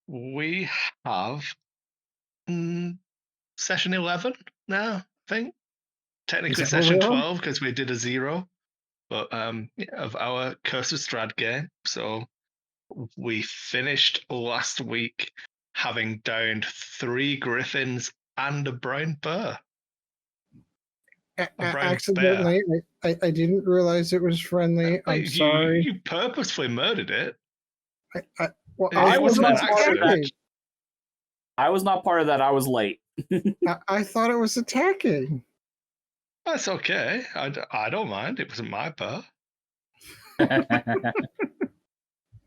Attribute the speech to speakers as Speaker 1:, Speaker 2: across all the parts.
Speaker 1: we have session 11 now, I think.
Speaker 2: Is
Speaker 1: Technically
Speaker 2: that where we
Speaker 1: session
Speaker 2: are?
Speaker 1: 12 because we did a 0, but of our Curse of Strahd game. So we finished last week having downed 3 griffins and a brown bear. A brown bear.
Speaker 2: Accidentally, I didn't realize it was friendly. I'm sorry.
Speaker 1: You purposefully murdered it.
Speaker 2: Well, I
Speaker 1: It
Speaker 2: thought
Speaker 1: wasn't
Speaker 2: it
Speaker 1: an
Speaker 2: was
Speaker 3: part of that.
Speaker 2: attacking.
Speaker 1: accident.
Speaker 3: I was not part of that. I was late.
Speaker 2: I thought it was attacking.
Speaker 1: That's okay. I don't mind. It wasn't my bear.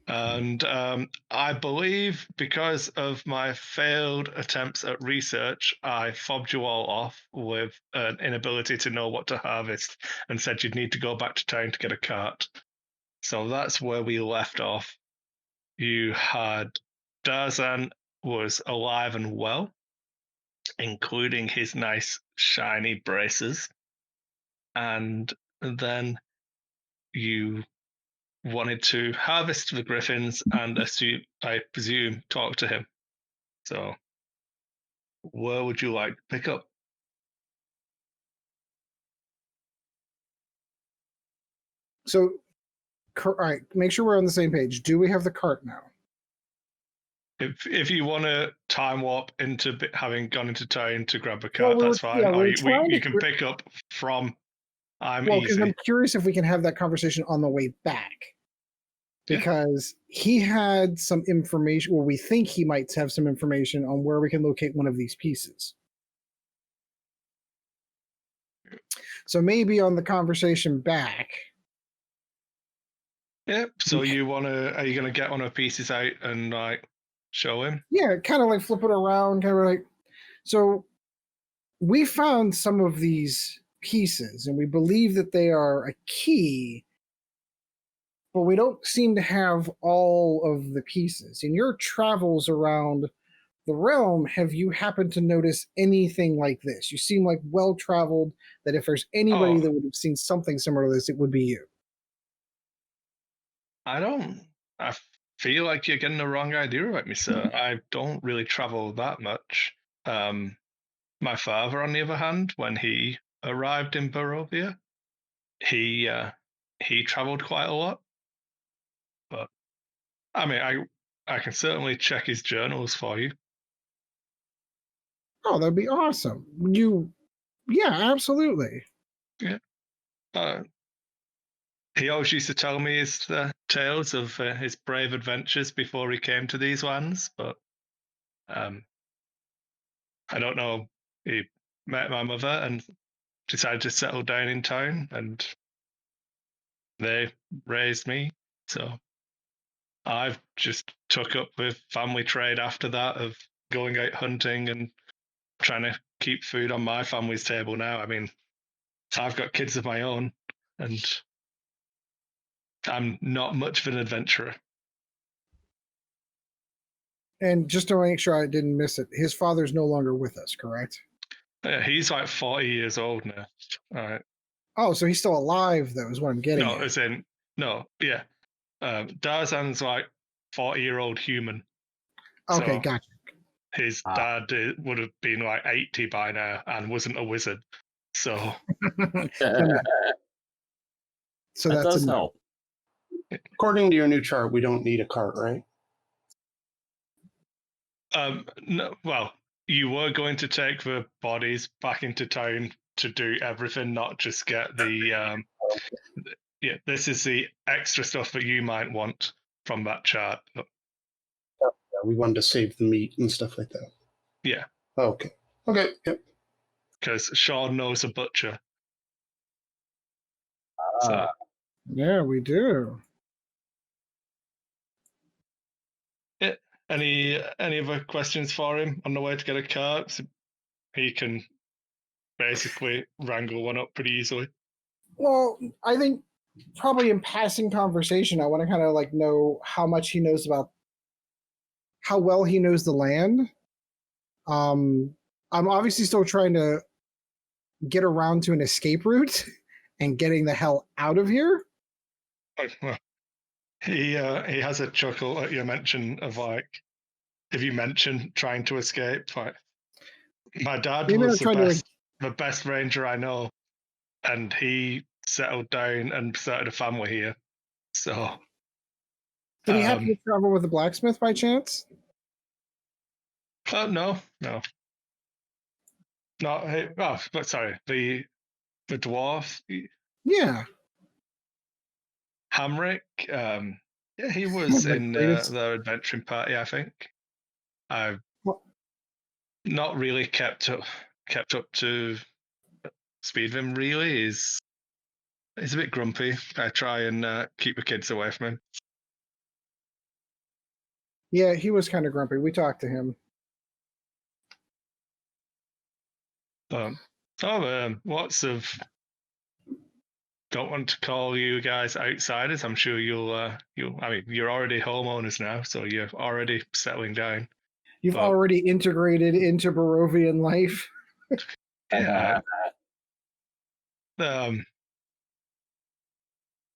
Speaker 1: And I believe because of my failed attempts at research, I fobbed you all off with an inability to know what to harvest and said you'd need to go back to town to get a cart. So that's where we left off. You had Darzan was alive and well, including his nice shiny braces. And then you wanted to harvest the griffins and I presume talk to him. So where would you like to pick up?
Speaker 2: So, all right, make sure we're on the same page. Do we have the cart now?
Speaker 1: If you want to time warp into having gone into town to grab a cart, that's fine.
Speaker 2: Yeah,
Speaker 1: Or
Speaker 2: we're trying
Speaker 1: you
Speaker 2: to.
Speaker 1: can pick up from
Speaker 2: Well, because
Speaker 1: easy.
Speaker 2: I'm curious if we can have that conversation on the way back.
Speaker 1: Yeah.
Speaker 2: Because he had some information, or we think he might have some information on where we can locate one of these pieces. So maybe on the conversation back.
Speaker 1: Yeah. So are you gonna get one of the pieces out and like show him?
Speaker 2: Yeah, kind of like flip it around, kind of like. So we found some of these pieces, and we believe that they are a key, but we don't seem to have all of the pieces. In your travels around the realm, have you happened to notice anything like this? You seem like well traveled, that if there's anybody that would have seen something similar to this, it would be you.
Speaker 1: I feel like you're getting the wrong idea about me, sir. I don't really travel that much. My father, on the other hand, when he arrived in Barovia, he traveled quite a lot. But I mean, I can certainly check his journals for you.
Speaker 2: Oh, that'd be awesome. Yeah, absolutely.
Speaker 1: Yeah. He always used to tell me his tales of his brave adventures before he came to these lands, but I don't know. He met my mother and decided to settle down in town, and they raised me. So I've just took up with family trade after that of going out hunting and trying to keep food on my family's table now. I mean, I've got kids of my own, and I'm not much of an adventurer.
Speaker 2: And just to make sure I didn't miss it, his father's no longer with us, correct?
Speaker 1: Yeah, he's like 40 years old now. All right.
Speaker 2: Oh, so he's still alive, though, is what I'm getting at.
Speaker 1: As in, no, yeah. Darzan's like 40-year-old human.
Speaker 2: Okay,
Speaker 1: So
Speaker 2: gotcha.
Speaker 1: his dad would have been like 80 by now and wasn't a wizard. So,
Speaker 2: So
Speaker 3: that
Speaker 2: that's
Speaker 3: does
Speaker 2: a no.
Speaker 3: help.
Speaker 4: According to your new chart, we don't need a cart, right?
Speaker 1: no, well, you were going to take the bodies back into town to do everything, not just get the. Yeah, this is the extra stuff that you might want from that chart.
Speaker 4: Yeah, we wanted to save the meat and stuff like that.
Speaker 1: Yeah.
Speaker 4: Okay. Okay. Yep.
Speaker 1: Because Sean knows a butcher. So.
Speaker 2: Yeah, we do.
Speaker 1: Yeah. Any other questions for him on the way to get a car? So he can basically wrangle one up pretty easily.
Speaker 2: Well, I think probably in passing conversation, I want to kind of like know how much he knows about how well he knows the land. I'm obviously still trying to get around to an escape route and getting the hell out of here.
Speaker 1: Well, he has a chuckle at your mention of like if you mention trying to escape, like my dad
Speaker 2: Maybe
Speaker 1: was
Speaker 2: I'm trying to.
Speaker 1: the best ranger I know, and he settled down and started a family here. So
Speaker 2: Did he happen to travel with a blacksmith by chance?
Speaker 1: oh no, no. Not oh, but sorry, the dwarf
Speaker 2: Yeah.
Speaker 1: Hamrick. Yeah, he
Speaker 2: One
Speaker 1: was
Speaker 2: of the
Speaker 1: in
Speaker 2: greatest.
Speaker 1: the adventuring party. I think I've
Speaker 2: Well,
Speaker 1: not really kept up to speed with him. Really, he's a bit grumpy. I try and keep the kids away from him.
Speaker 2: yeah, he was kind of grumpy. We talked to him.
Speaker 1: Oh, lots of don't want to call you guys outsiders. I'm sure you'll. I mean, you're already homeowners now, so you're already settling down.
Speaker 2: You've
Speaker 1: But
Speaker 2: already integrated into Barovian life.
Speaker 1: yeah,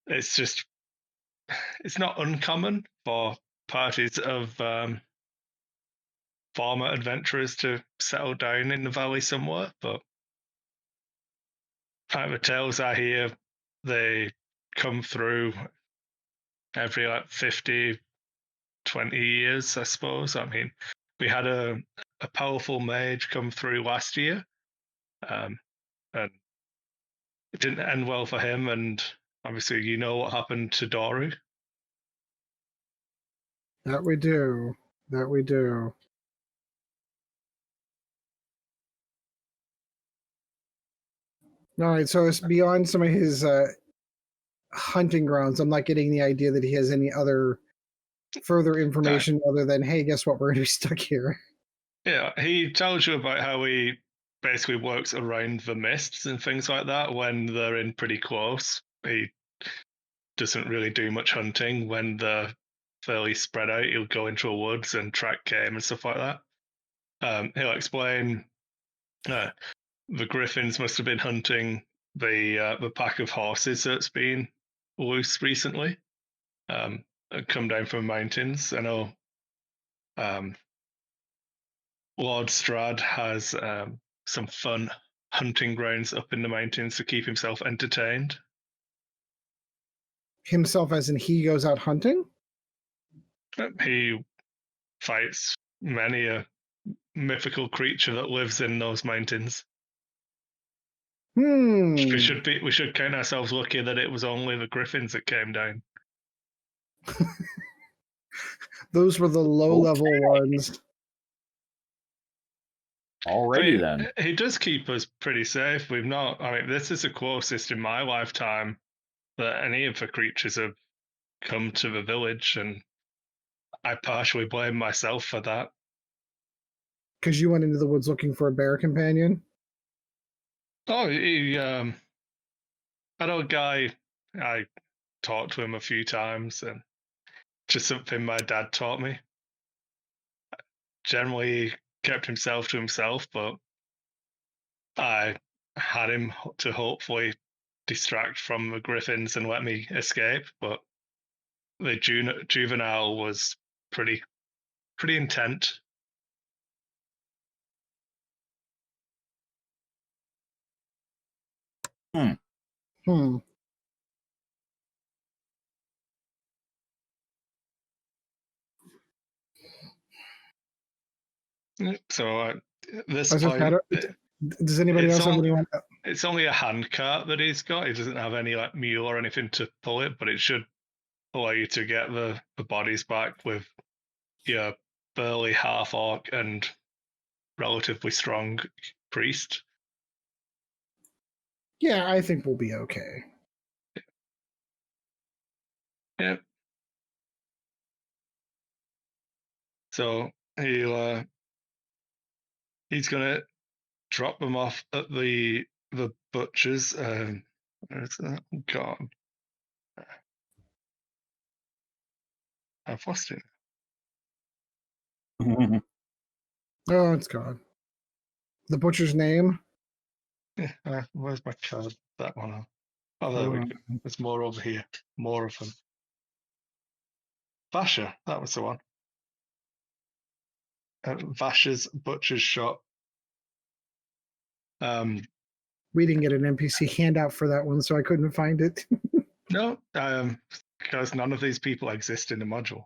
Speaker 1: it's just it's not uncommon for parties of former adventurers to settle down in the valley somewhere, but kind of the tales I hear, they come through every like 50, 20 years, I suppose. I mean, we had a powerful mage come through last year, and it didn't end well for him. And obviously, you know what happened to Doru.
Speaker 2: That we do. That we do. All right, so it's beyond some of his hunting grounds. I'm not getting the idea that he has any other further information other than, hey, guess what? We're going to be stuck here.
Speaker 1: Yeah, he tells you about how he basically works around the mists and things like that when they're in pretty close. He doesn't really do much hunting when they're fairly spread out. He'll go into a woods and track game and stuff like that. He'll explain the griffins must have been hunting the pack of horses that's been loose recently. Come down from the mountains. I know Lord Strad has some fun hunting grounds up in the mountains to keep himself entertained.
Speaker 2: Himself, as in he goes out hunting?
Speaker 1: He fights many a mythical creature that lives in those mountains. We should count ourselves lucky that it was only the griffins that came down.
Speaker 2: Those were the low-level ones.
Speaker 3: Alrighty then.
Speaker 1: He does keep us pretty safe. We've not. I mean, this is the closest in my lifetime that any of the creatures have come to the village, and I partially blame myself for that.
Speaker 2: Because you went into the woods looking for a bear companion?
Speaker 1: Oh, I know a guy. I talked to him a few times, and just something my dad taught me. Generally, kept himself to himself, but I had him to hopefully distract from the griffins and let me escape. But the juvenile was pretty intent.
Speaker 2: Hmm.
Speaker 1: So at this
Speaker 2: Does
Speaker 1: point,
Speaker 2: anybody else have anyone?
Speaker 1: it's only a hand cart that he's got. He doesn't have any like mule or anything to pull it, but it should allow you to get the bodies back with your burly half orc and relatively strong priest.
Speaker 2: Yeah, I think we'll be okay.
Speaker 1: Yeah. So he's gonna drop them off at the butcher's. Where's that gone? I've lost it.
Speaker 2: Oh, it's gone. The butcher's name?
Speaker 1: Yeah, where's my card? That one. Oh, there we go. There's more over here. More of them. Basher, that was the one. at Vash's butcher's shop.
Speaker 2: We didn't get an NPC handout for that one, so I couldn't find it.
Speaker 1: No, because none of these people exist in the module.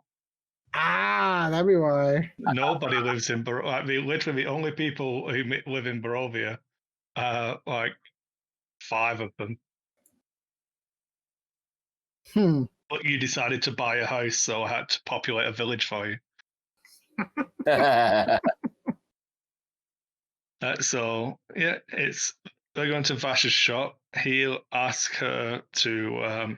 Speaker 2: That'd be why.
Speaker 1: Nobody lives in Barovia. Literally, the only people who live in Barovia are like 5 of them. But you decided to buy a house, so I had to populate a village for you. So yeah, they're going to Vash's shop. He'll ask her to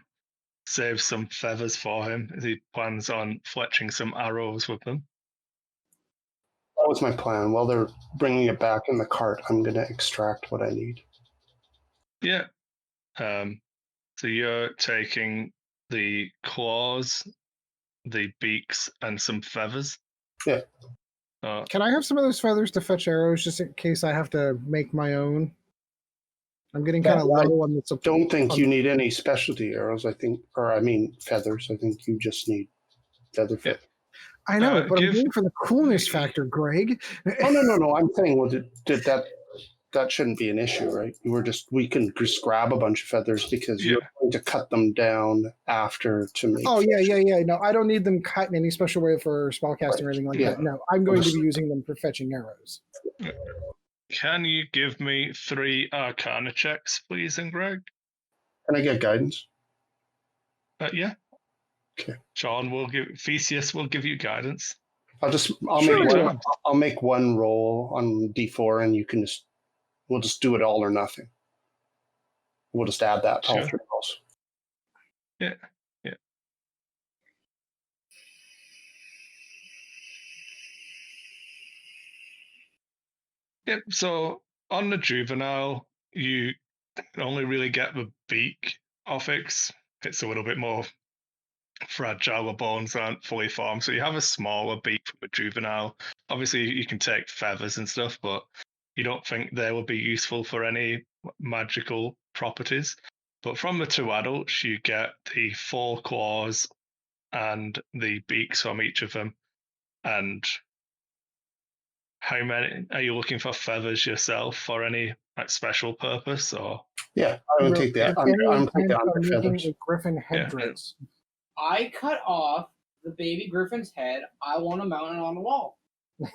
Speaker 1: save some feathers for him. He plans on fletching some arrows with them.
Speaker 4: That was my plan. While they're bringing it back in the cart, I'm going to extract what I need.
Speaker 1: Yeah. So you're taking the claws, the beaks, and some feathers.
Speaker 4: Yeah.
Speaker 2: Can I have some of those feathers to fetch arrows, just in case I have to make my own? I'm getting kind of low on the.
Speaker 4: Don't think you need any specialty arrows. Feathers. I think you just need feather.
Speaker 1: Yeah.
Speaker 2: I know, but I'm going for the coolness factor, Greg.
Speaker 4: Oh no! I'm saying, well, did that shouldn't be an issue, right? We can just grab a bunch of feathers because you're going to cut them down after to make.
Speaker 2: Oh yeah. No, I don't need them cut in any special way for spellcasting or anything like that. No, I'm going to be using them for fetching arrows.
Speaker 1: Can you give me 3 Arcana checks, please, and Greg?
Speaker 4: Can I get guidance?
Speaker 1: Yeah.
Speaker 4: Okay.
Speaker 1: Theseus will give you guidance.
Speaker 4: I'll make one roll on D4, and we'll just do it all or nothing. We'll just add that to all 3 rolls.
Speaker 1: Yeah. Yep. So on the juvenile, you only really get the beak off it. It's a little bit more fragile. The bones aren't fully formed, so you have a smaller beak from a juvenile. Obviously, you can take feathers and stuff, but you don't think they will be useful for any magical properties. But from the 2 adults, you get the 4 claws and the beaks from each of them. And how many are you looking for feathers yourself for any special purpose? Or
Speaker 4: yeah, I would take that. I'm taking the feathers.
Speaker 2: A griffin headdress.
Speaker 5: Yeah. I cut off the baby griffin's head. I want to mount it on the wall.
Speaker 2: I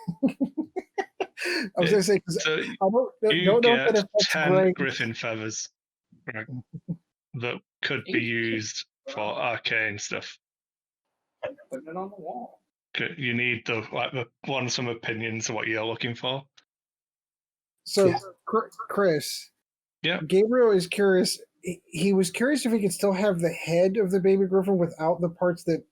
Speaker 2: was going to say, because
Speaker 1: so you get 10 griffin feathers that could be used for arcane stuff.
Speaker 5: Putting it on the wall.
Speaker 1: You need the ones from opinions of what you're looking for.
Speaker 2: So, Chris,
Speaker 1: yeah,
Speaker 2: Gabriel is curious. He was curious if he could still have the head of the baby griffin without the parts that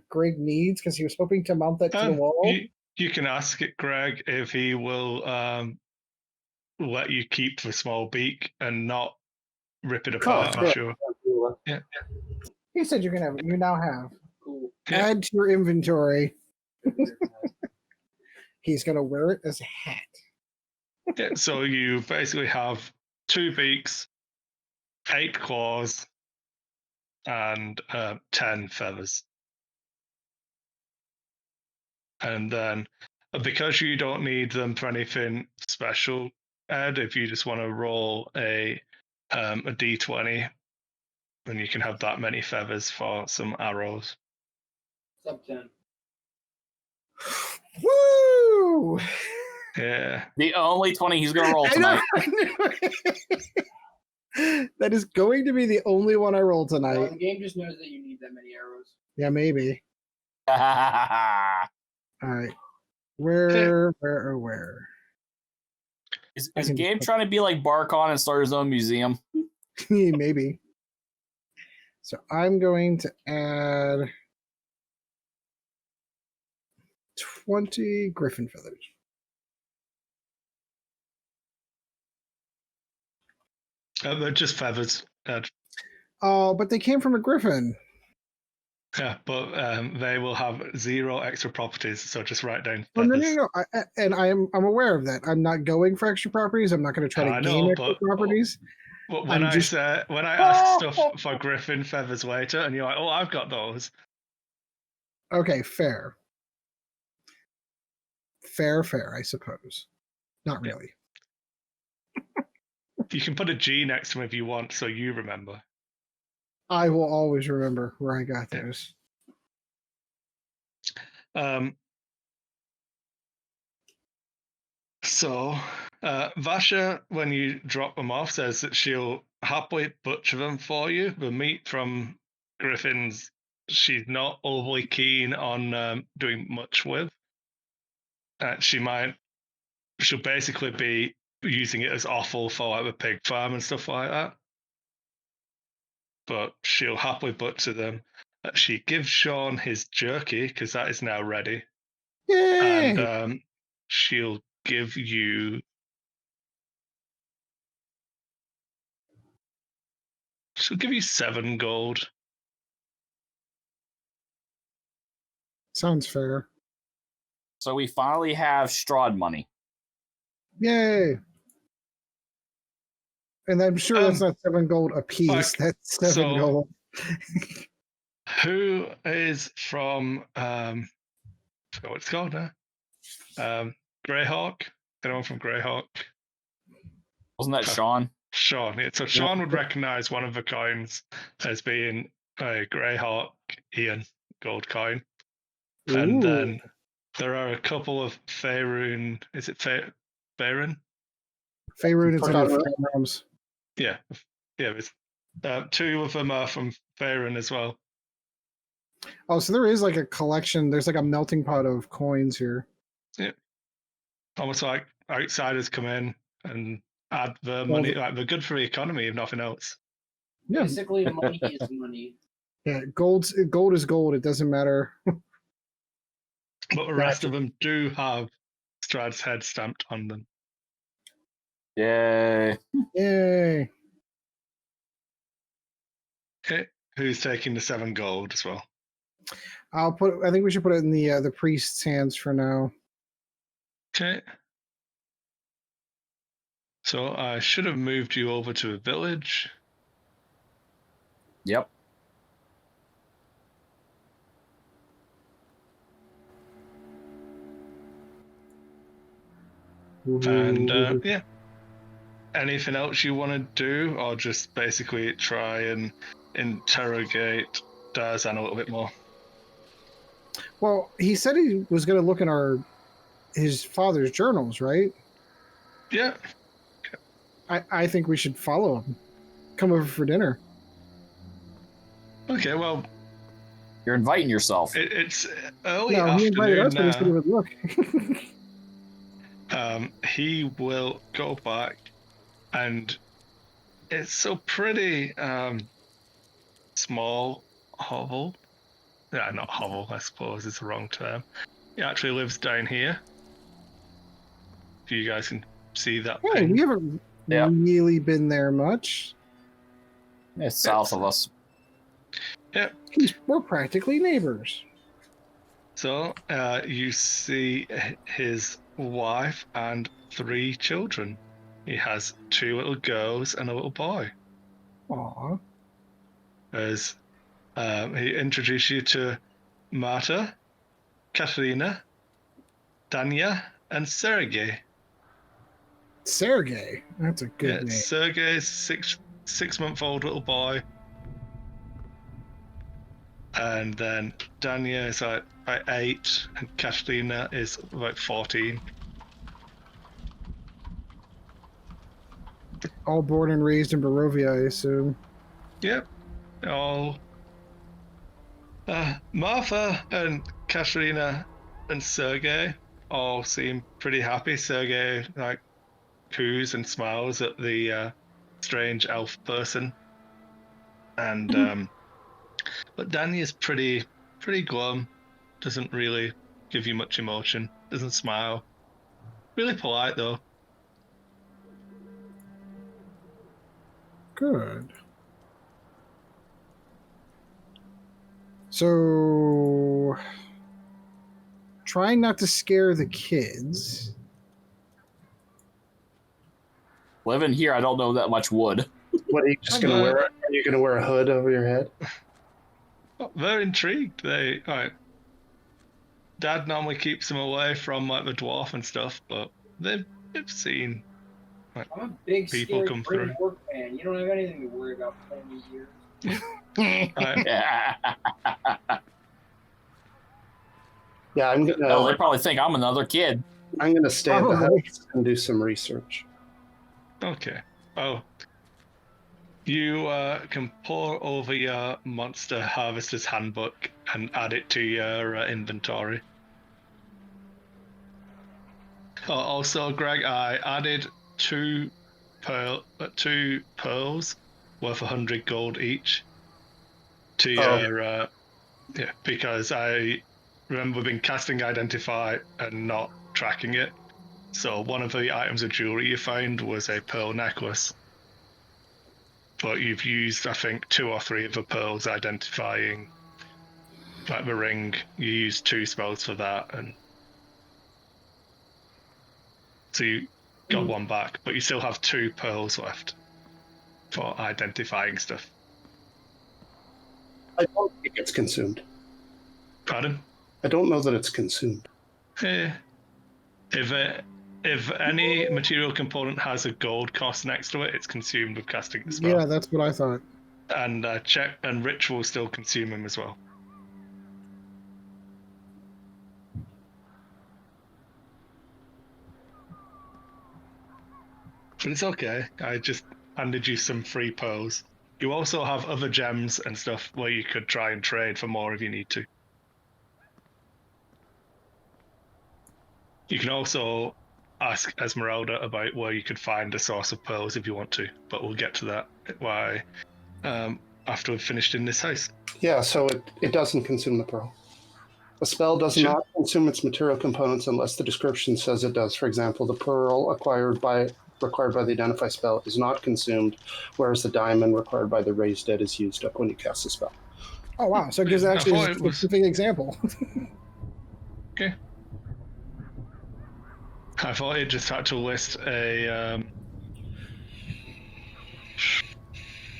Speaker 2: Greg needs, because he was hoping to mount that to the wall.
Speaker 1: You can ask it, Greg, if he will let you keep the small beak and not rip it apart. I'm sure. Yeah.
Speaker 2: He said you can have it. You now have.
Speaker 5: Cool.
Speaker 1: Yeah.
Speaker 2: Add to your inventory. He's going to wear it as a hat.
Speaker 1: Yeah, so you basically have 2 beaks, 8 claws, and 10 feathers. And then, because you don't need them for anything special, Ed, if you just want to roll a d20, then you can have that many feathers for some arrows.
Speaker 5: Sub 10.
Speaker 2: Woo!
Speaker 1: Yeah.
Speaker 3: The only 20 he's going to roll tonight.
Speaker 2: That is going to be the only one I roll tonight.
Speaker 5: Well, the game just knows that you need that many arrows.
Speaker 2: Yeah, maybe. All right. Where?
Speaker 3: Is the game trying to be like Barcon and start his own museum?
Speaker 2: Maybe. So I'm going to add 20 griffin feathers.
Speaker 1: They're just feathers, Ed.
Speaker 2: Oh, but they came from a griffin.
Speaker 1: Yeah, but they will have 0 extra properties, so just write down
Speaker 2: Oh,
Speaker 1: feathers.
Speaker 2: no. I'm aware of that. I'm not going for extra properties. I'm not going to try to gain extra properties.
Speaker 1: But when I ask stuff for griffin feathers later, and you're like, "Oh, I've got those."
Speaker 2: Okay, fair. fair, I suppose. Not
Speaker 1: Yeah.
Speaker 2: really.
Speaker 1: You can put a G next to him if you want, so you remember.
Speaker 2: I will always remember where I got
Speaker 1: Yeah.
Speaker 2: those.
Speaker 1: So, Vasha, when you drop them off, says that she'll happily butcher them for you. The meat from griffins, she's not overly keen on doing much with. She'll basically be using it as offal for like the pig farm and stuff like that. But she'll happily butcher them. She gives Sean his jerky because that is now ready,
Speaker 2: Yay!
Speaker 1: and she'll give you. She'll give you 7 gold.
Speaker 2: Sounds fair.
Speaker 3: So we finally have Strahd money.
Speaker 2: Yay! And I'm sure that's not 7 gold a piece. That's 7 gold.
Speaker 1: Who is from I forgot what it's called now? Greyhawk? Anyone from Greyhawk?
Speaker 3: Wasn't that Sean?
Speaker 1: Sean. Yeah, so Sean would recognize one of the coins as being a Greyhawk Ian gold coin. And then there are a couple of Faerun. Is it Faerun?
Speaker 2: Faerun is in realms.
Speaker 1: Yeah. There's 2 of them are from Faerun as well.
Speaker 2: Oh, so there is like a collection. There's like a melting pot of coins here.
Speaker 1: Yeah. Almost like outsiders come in and add their money. Like they're good for the economy, if nothing else.
Speaker 2: Yeah.
Speaker 5: Basically, money is money.
Speaker 2: Yeah, gold is gold. It doesn't matter.
Speaker 1: But the rest of them do have Strahd's head stamped on them.
Speaker 3: Yay.
Speaker 2: Yay.
Speaker 1: Okay. Who's taking the 7 gold as well?
Speaker 2: I think we should put it in the priest's hands for now.
Speaker 1: Okay. So I should have moved you over to a village.
Speaker 3: Yep.
Speaker 1: And yeah. Anything else you want to do, or just basically try and interrogate Darzan a little bit more?
Speaker 2: Well, he said he was going to look in his father's journals, right?
Speaker 1: Yeah.
Speaker 2: I think we should follow him. Come over for dinner.
Speaker 1: Okay, well,
Speaker 3: you're inviting yourself.
Speaker 1: It's early
Speaker 2: No, he invited us,
Speaker 1: afternoon
Speaker 2: but he said he would look.
Speaker 1: He will go back, and it's so pretty small hovel. Yeah, not hovel, I suppose is the wrong term. He actually lives down here. If you guys can see that.
Speaker 2: Hey, we haven't really been there much.
Speaker 3: It's south of us.
Speaker 1: Yeah.
Speaker 2: We're practically neighbors.
Speaker 1: So you see his wife and 3 children. He has 2 little girls and a little boy.
Speaker 2: Aww.
Speaker 1: As he introduced you to Marta, Katerina, Danya, and Sergei.
Speaker 2: Sergei, that's a good name.
Speaker 1: Sergei's 6-month-old little boy. And then Danya is like 8, and Katerina is like 14.
Speaker 2: All born and raised in Barovia, I assume.
Speaker 1: Yep. All. Martha and Katerina and Sergei all seem pretty happy. Sergei like coos and smiles at the strange elf person, and but Danny is pretty glum. Doesn't really give you much emotion. Doesn't smile. Really polite though.
Speaker 2: Good. So, trying not to scare the kids.
Speaker 3: Living here, I don't know that much wood.
Speaker 4: What are you just gonna wear? Are you gonna wear a hood over your head?
Speaker 1: Oh, they're intrigued. They like. Dad normally keeps them away from like the dwarf and stuff, but they've seen
Speaker 5: I'm a big
Speaker 1: people
Speaker 5: scary
Speaker 1: come
Speaker 5: Green
Speaker 1: through.
Speaker 5: Orc fan. You don't have anything to worry about playing these years.
Speaker 1: I,
Speaker 4: Yeah, I'm
Speaker 3: Oh, they
Speaker 4: gonna
Speaker 3: probably think I'm another kid.
Speaker 4: stay at the
Speaker 2: Probably.
Speaker 4: house and do some research.
Speaker 1: okay. Oh. You can pour over your Monster Harvester's Handbook and add it to your inventory. Oh, also, Greg, I added two pearls worth 100 gold each to your yeah, because I remember being casting Identify and not tracking it. So one of the items of jewelry you found was a pearl necklace. But you've used, I think, 2 or 3 of the pearls identifying like the ring. You used 2 spells for that, and so you got 1 back, but you still have 2 pearls left for identifying stuff.
Speaker 4: I don't think it's consumed.
Speaker 1: Pardon?
Speaker 4: I don't know that it's consumed.
Speaker 1: If any material component has a gold cost next to it, it's consumed with casting the spell.
Speaker 2: Yeah, that's what I thought.
Speaker 1: And check and ritual still consume them as well. But it's okay. I just handed you some free pearls. You also have other gems and stuff where you could try and trade for more if you need to. You can also ask Esmeralda about where you could find a source of pearls if you want to, but we'll get to that after we've finished in this house.
Speaker 4: Yeah, so it doesn't consume the pearl. A spell does
Speaker 1: Sure.
Speaker 4: not consume its material components unless the description says it does. For example, the pearl required by the Identify spell is not consumed, whereas the diamond required by the Raise Dead is used up when you cast the spell.
Speaker 2: Oh wow! So it gives
Speaker 1: I
Speaker 2: actually
Speaker 1: thought
Speaker 2: a
Speaker 1: it was-
Speaker 2: specific example.
Speaker 1: Okay. I thought it just had to list a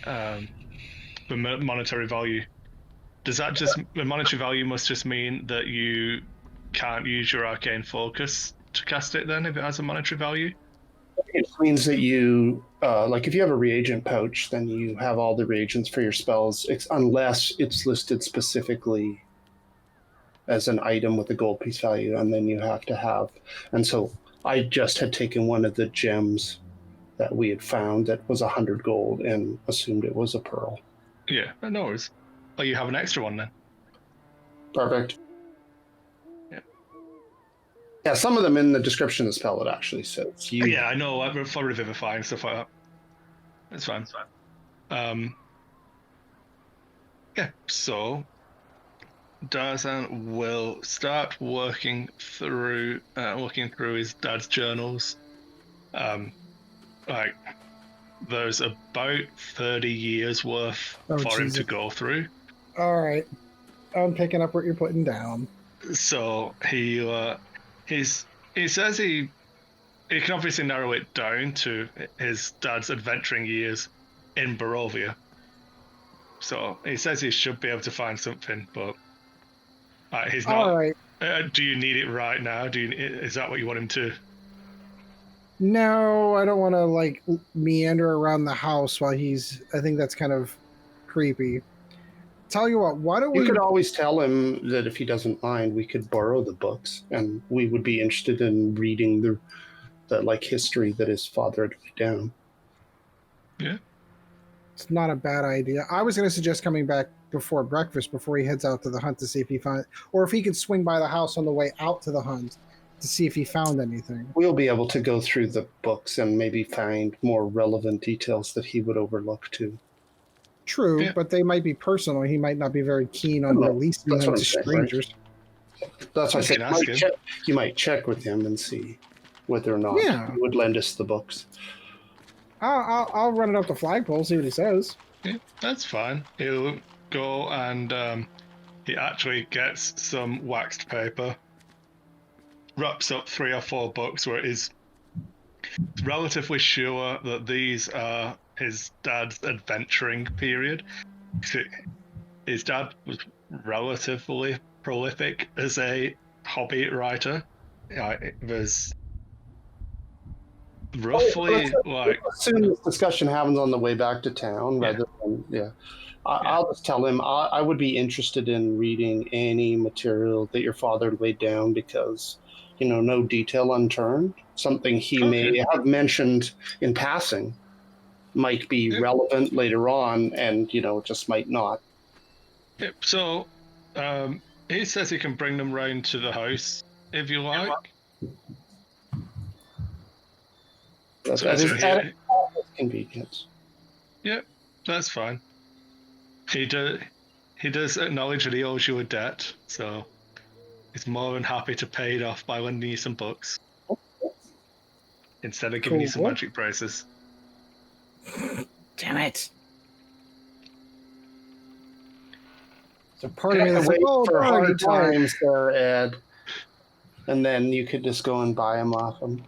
Speaker 1: the monetary value. Does that just the monetary value must just mean that you can't use your arcane focus to cast it then if it has a monetary value?
Speaker 4: It means that you, like if you have a reagent pouch, then you have all the reagents for your spells, unless it's listed specifically as an item with a gold piece value, and then you have to have. And so I just had taken one of the gems that we had found that was 100 gold and assumed it was a pearl.
Speaker 1: Yeah, no worries. Oh, you have an extra one then.
Speaker 4: Perfect.
Speaker 1: Yeah.
Speaker 4: Yeah, some of them in the description of the spell it actually says.
Speaker 1: Yeah, I know. For Revivify and stuff like that. That's fine. Yeah, so Darzan will start working through his dad's journals. Like there's about 30 years worth
Speaker 2: Oh,
Speaker 1: for him
Speaker 2: Jesus.
Speaker 1: to go through.
Speaker 2: All right, I'm picking up what you're putting down.
Speaker 1: So he says he can obviously narrow it down to his dad's adventuring years in Barovia. So he says he should be able to find something, but he's not.
Speaker 2: All right.
Speaker 1: Do you need it right now? Is that what you want him to?
Speaker 2: No, I don't want to like meander around the house while he's. I think that's kind of creepy. Tell you what, why don't
Speaker 4: You
Speaker 2: we?
Speaker 4: could always tell him that if he doesn't mind, we could borrow the books, and we would be interested in reading the like history that his father had put down.
Speaker 1: Yeah.
Speaker 2: It's not a bad idea. I was going to suggest coming back before breakfast, before he heads out to the hunt, to see if he found, or if he could swing by the house on the way out to the hunt to see if he found anything.
Speaker 4: We'll be able to go through the books and maybe find more relevant details that he would overlook too.
Speaker 2: True,
Speaker 1: Yeah.
Speaker 2: but they might be personal. He might not be very keen on
Speaker 4: Well,
Speaker 2: releasing
Speaker 4: that's
Speaker 2: them
Speaker 4: what
Speaker 2: to
Speaker 4: I'm saying, right?
Speaker 2: strangers.
Speaker 4: That's why I
Speaker 1: You
Speaker 4: said
Speaker 1: can ask him.
Speaker 4: you might check with him and see whether or not
Speaker 2: Yeah.
Speaker 4: he would lend us the books.
Speaker 2: I'll run it up the flagpole, see what he says.
Speaker 1: Yeah, that's fine. He'll go and he actually gets some waxed paper, wraps up 3 or 4 books where it is relatively sure that these are his dad's adventuring period. His dad was relatively prolific as a hobby writer. There's roughly like
Speaker 4: Assume this discussion happens on the way back to town rather than I'll just tell him I would be interested in reading any material that your father laid down because no detail unturned. Something he may have mentioned in passing might be relevant later on, and just might not.
Speaker 1: Yep. So he says he can bring them round to the house if you like.
Speaker 4: That
Speaker 1: So
Speaker 4: is
Speaker 1: it's-
Speaker 4: at his convenience.
Speaker 1: Yep, that's fine. He does acknowledge that he owes you a debt, so he's more than happy to pay it off by lending you some books instead of giving you some
Speaker 2: Cool.
Speaker 1: magic braces.
Speaker 2: Damn it. So part of me that's
Speaker 4: Wait
Speaker 2: like, oh,
Speaker 4: for
Speaker 2: darn,
Speaker 4: hard
Speaker 2: he died.
Speaker 4: times there, Ed. And then you could just go and buy him off him.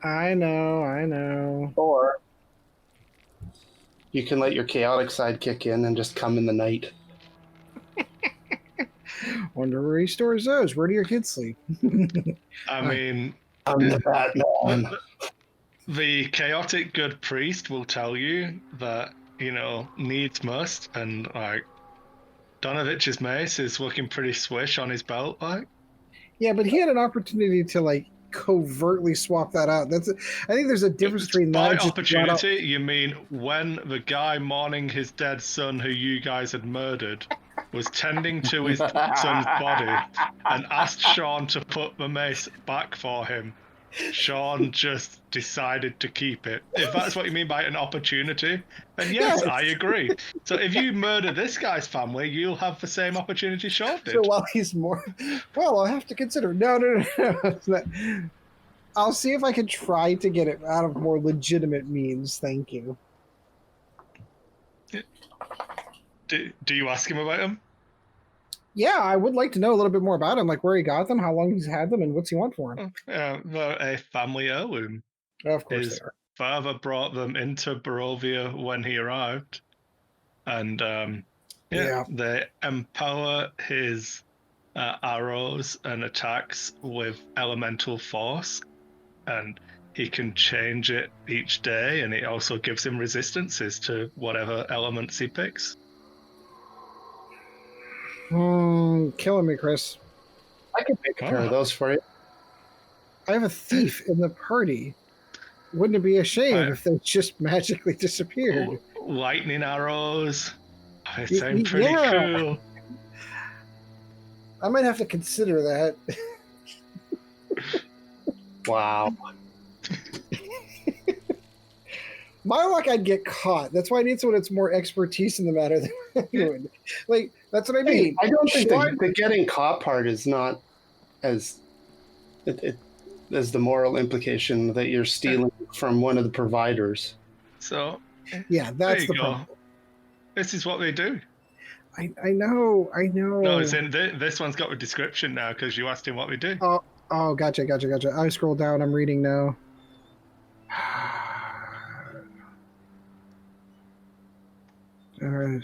Speaker 2: I know.
Speaker 4: Or you can let your chaotic side kick in and just come in the night.
Speaker 2: Wonder where he stores those. Where do your kids sleep?
Speaker 1: I mean,
Speaker 4: I'm the Batman.
Speaker 1: the chaotic good priest will tell you that, needs must, and like Donovich's mace is looking pretty swish on his belt, like.
Speaker 2: Yeah, but he had an opportunity to covertly swap that out. I think there's a difference between that
Speaker 1: By
Speaker 2: and just flat out-
Speaker 1: opportunity, you mean when the guy mourning his dead son who you guys had murdered was tending to his son's body and asked Sean to put the mace back for him. Sean just decided to keep it. If that's what you mean by an opportunity, then yes, I agree. So if you murder this guy's family, you'll have the same opportunity Sean did.
Speaker 2: So while he's more, well, I'll have to consider. No. It's not- I'll see if I can try to get it out of more legitimate means. Thank you.
Speaker 1: Do you ask him about him?
Speaker 2: Yeah, I would like to know a little bit more about him, like where he got them, how long he's had them, and what's he want for them.
Speaker 1: They're a family heirloom.
Speaker 2: Of course
Speaker 1: His
Speaker 2: they are.
Speaker 1: father brought them into Barovia when he arrived, and
Speaker 2: Yeah.
Speaker 1: they empower his arrows and attacks with elemental force, and he can change it each day, and it also gives him resistances to whatever elements he picks.
Speaker 2: Killing me, Chris.
Speaker 4: I can make a pair of those for you.
Speaker 2: I have a thief in the party. Wouldn't it be a shame if they just magically disappeared?
Speaker 1: Lightning arrows. They sound pretty
Speaker 2: Yeah.
Speaker 1: cool.
Speaker 2: I might have to consider that.
Speaker 4: Wow.
Speaker 2: My luck, I'd get caught. That's why I need someone that's more expertise in the matter than I would. That's what I mean.
Speaker 4: I don't think
Speaker 2: Sean-
Speaker 4: the getting caught part is not as as the moral implication that you're stealing from one of the providers.
Speaker 1: So
Speaker 2: Yeah,
Speaker 1: there
Speaker 2: that's
Speaker 1: you
Speaker 2: the
Speaker 1: go.
Speaker 2: problem.
Speaker 1: This is what they do.
Speaker 2: I know.
Speaker 1: No, it's in this one's got a description now because you asked him what we do.
Speaker 2: Oh, gotcha. I scrolled down. I'm reading now. All right.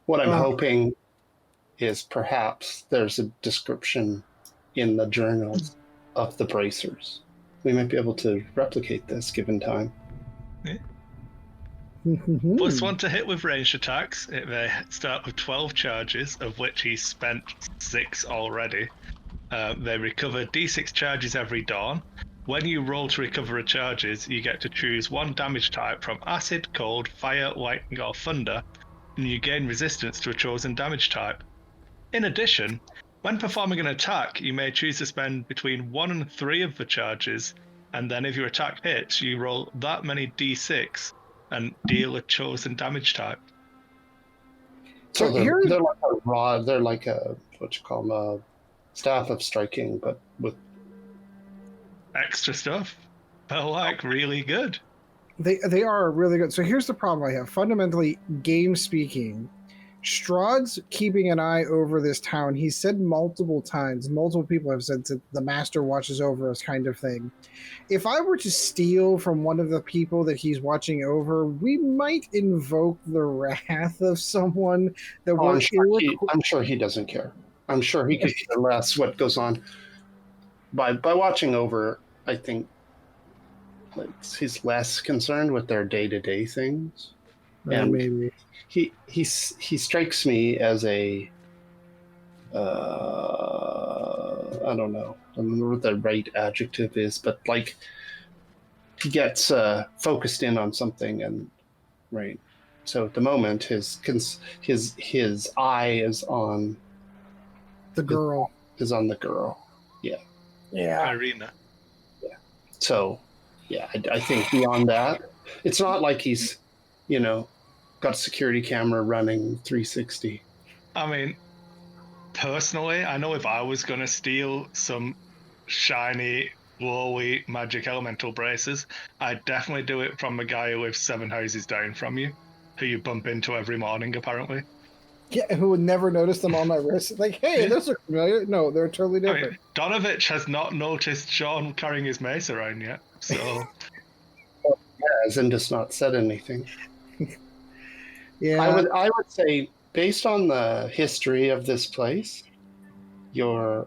Speaker 4: What I'm
Speaker 2: Oh.
Speaker 4: hoping is perhaps there's a description in the journals of the bracers. We might be able to replicate this given time.
Speaker 1: Plus one to hit with ranged attacks. They start with 12 charges, of which he's spent 6 already. They recover d6 charges every dawn. When you roll to recover a charges, you get to choose one damage type from acid, cold, fire, lightning, or thunder, and you gain resistance to a chosen damage type. In addition, when performing an attack, you may choose to spend between 1 and 3 of the charges, and then if your attack hits, you roll that many d6 and deal a chosen damage type.
Speaker 4: So
Speaker 2: here's-
Speaker 4: they're like a rod. They're like a what you call them, a staff of striking, but with
Speaker 1: Extra stuff. They're like really good.
Speaker 2: They are really good. So here's the problem I have. Fundamentally, game speaking, Strahd's keeping an eye over this town. He said multiple times, multiple people have said that the master watches over us, kind of thing. If I were to steal from one of the people that he's watching over, we might invoke the wrath of someone that
Speaker 4: Oh,
Speaker 2: will
Speaker 4: I'm sure he doesn't care. I'm sure he could care less what goes on. By watching over, I think he's less concerned with their day-to-day things. And
Speaker 2: maybe.
Speaker 4: He strikes me as a I don't know what the right adjective is, but like he gets focused in on something, and right. So at the moment, his eye is on
Speaker 2: The girl.
Speaker 4: is on the girl.
Speaker 2: Yeah.
Speaker 1: Irina.
Speaker 4: So yeah, I think beyond that, it's not like he's got a security camera running 360.
Speaker 1: I mean, personally, I know if I was going to steal some shiny, glowy magic elemental braces, I'd definitely do it from a guy who lives 7 houses down from you, who you bump into every morning, apparently.
Speaker 2: Yeah, who would never notice them on my wrist. Like, hey, those are familiar. No, they're totally different.
Speaker 1: I mean, Donovich has not noticed Sean carrying his mace around yet, so...
Speaker 4: Has and just not said anything.
Speaker 2: Yeah.
Speaker 4: I would say, based on the history of this place, your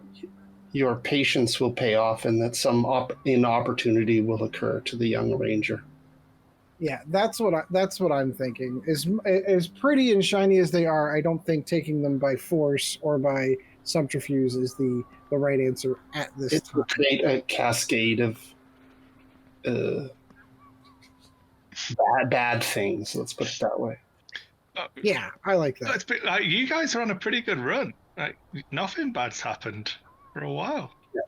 Speaker 4: patience will pay off, and that some inopportunity will occur to the young ranger.
Speaker 2: Yeah, that's what I'm thinking. As pretty and shiny as they are, I don't think taking them by force or by subterfuge is the right answer at this
Speaker 4: It
Speaker 2: time.
Speaker 4: will create a cascade of bad things. Let's put it that way.
Speaker 2: Yeah, I like that.
Speaker 1: You guys are on a pretty good run. Like, nothing bad's happened for a while.
Speaker 2: Yeah,